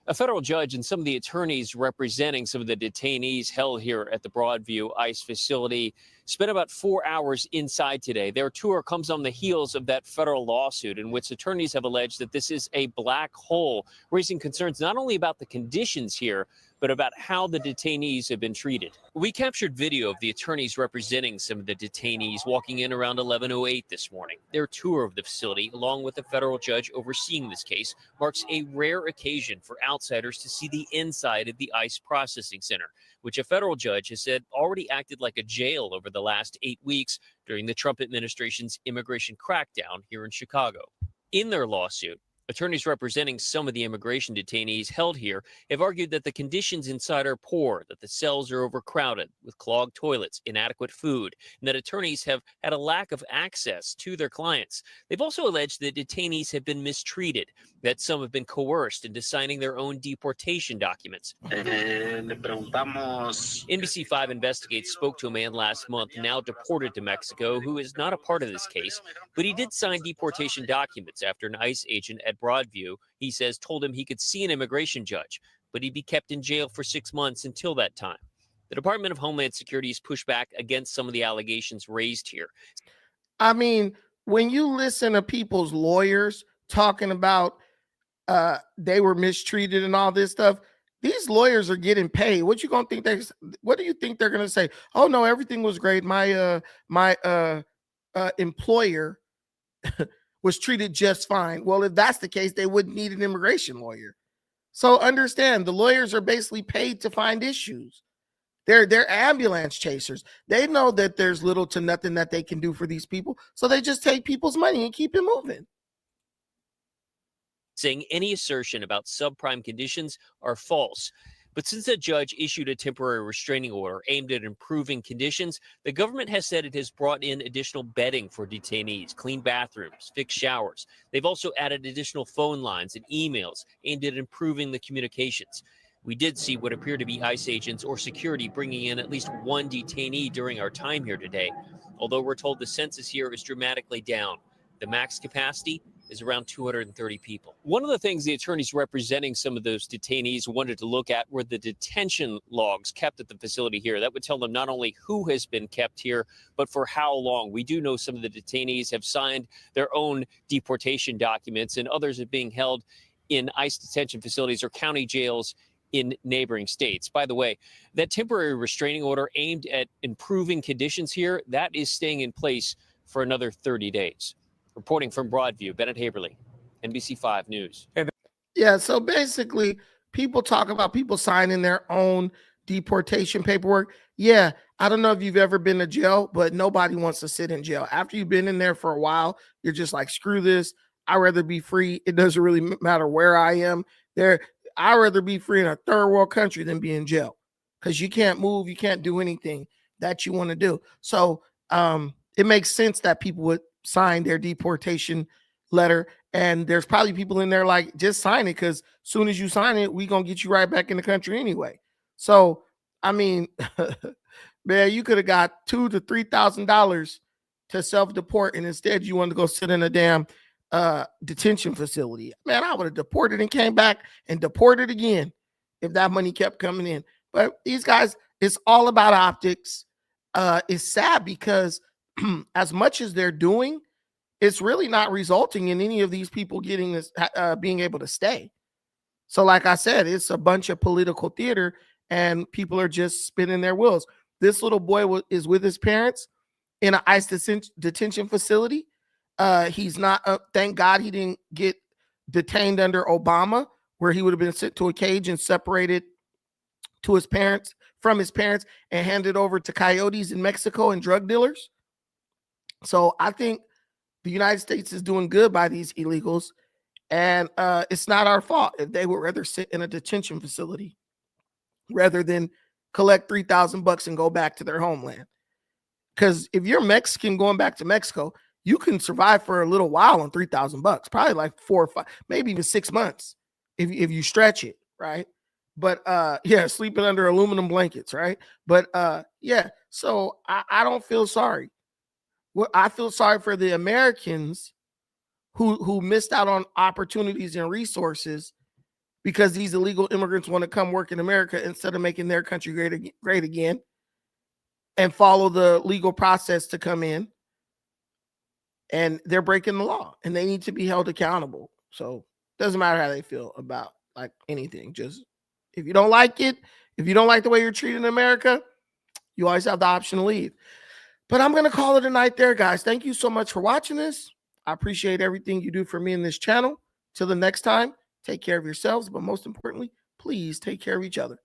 A federal judge and some of the attorneys representing some of the detainees held here at the Broadview ICE facility spent about 4 hours inside today. Their tour comes on the heels of that federal lawsuit in which attorneys have alleged that this is a black hole, raising concerns not only about the conditions here, but about how the detainees have been treated. We captured video of the attorneys representing some of the detainees walking in around 11:08 this morning. Their tour of the facility, along with the federal judge overseeing this case, marks a rare occasion for outsiders to see the inside of the ICE processing center, which a federal judge has said already acted like a jail over the last 8 weeks during the Trump administration's immigration crackdown here in Chicago. In their lawsuit, attorneys representing some of the immigration detainees held here have argued that the conditions inside are poor, that the cells are overcrowded with clogged toilets, inadequate food, and that attorneys have had a lack of access to their clients. They've also alleged that detainees have been mistreated, that some have been coerced into signing their own deportation documents. NBC5 Investigates spoke to a man last month, now deported to Mexico, who is not a part of this case, but he did sign deportation documents after an ICE agent at Broadview, he says, told him he could see an immigration judge, but he'd be kept in jail for 6 months until that time. The Department of Homeland Security's pushed back against some of the allegations raised here. I mean, when you listen to people's lawyers talking about they were mistreated and all this stuff, these lawyers are getting paid. What do you think they're going to say? Oh no, everything was great. My employer was treated just fine. Well, if that's the case, they wouldn't need an immigration lawyer. So understand, the lawyers are basically paid to find issues. They're ambulance chasers. They know that there's little to nothing that they can do for these people, so they just take people's money and keep it moving. Saying any assertion about subprime conditions are false. But since a judge issued a temporary restraining order aimed at improving conditions, the government has said it has brought in additional bedding for detainees, clean bathrooms, fixed showers. They've also added additional phone lines and emails aimed at improving the communications. We did see what appeared to be ICE agents or security bringing in at least one detainee during our time here today, although we're told the census here is dramatically down. The max capacity is around 230 people. One of the things the attorneys representing some of those detainees wanted to look at were the detention logs kept at the facility here. That would tell them not only who has been kept here, but for how long. We do know some of the detainees have signed their own deportation documents, and others are being held in ICE detention facilities or county jails in neighboring states. By the way, that temporary restraining order aimed at improving conditions here, that is staying in place for another 30 days. Reporting from Broadview, Bennett Haberly, NBC5 News. Yeah, so basically, people talk about people signing their own deportation paperwork. Yeah, I don't know if you've ever been to jail, but nobody wants to sit in jail. After you've been in there for a while, you're just like, screw this. I'd rather be free. It doesn't really matter where I am. I'd rather be free in a third world country than be in jail because you can't move. You can't do anything that you want to do. So it makes sense that people would sign their deportation letter, and there's probably people in there like, just sign it, because as soon as you sign it, we gonna get you right back in the country anyway. So I mean, man, you could have got $2,000 to $3,000 to self-deport, and instead you wanted to go sit in a damn detention facility. Man, I would have deported and came back and deported again if that money kept coming in. But these guys, it's all about optics. It's sad because as much as they're doing, it's really not resulting in any of these people getting this, being able to stay. So like I said, it's a bunch of political theater and people are just spinning their wheels. This little boy is with his parents in an ICE detention facility. He's not, thank God he didn't get detained under Obama, where he would have been sent to a cage and separated to his parents, from his parents, and handed over to coyotes in Mexico and drug dealers. So I think the United States is doing good by these illegals, and it's not our fault if they would rather sit in a detention facility rather than collect $3,000 and go back to their homeland. Because if you're Mexican going back to Mexico, you can survive for a little while on $3,000, probably like 4 or 5, maybe even 6 months if you stretch it, right? But yeah, sleeping under aluminum blankets, right? But yeah, so I don't feel sorry. Well, I feel sorry for the Americans who missed out on opportunities and resources because these illegal immigrants want to come work in America instead of making their country great again and follow the legal process to come in. And they're breaking the law and they need to be held accountable. So it doesn't matter how they feel about like anything. Just if you don't like it, if you don't like the way you're treated in America, you always have the option to leave. But I'm going to call it a night there, guys. Thank you so much for watching this. I appreciate everything you do for me in this channel. Till the next time, take care of yourselves. But most importantly, please take care of each other.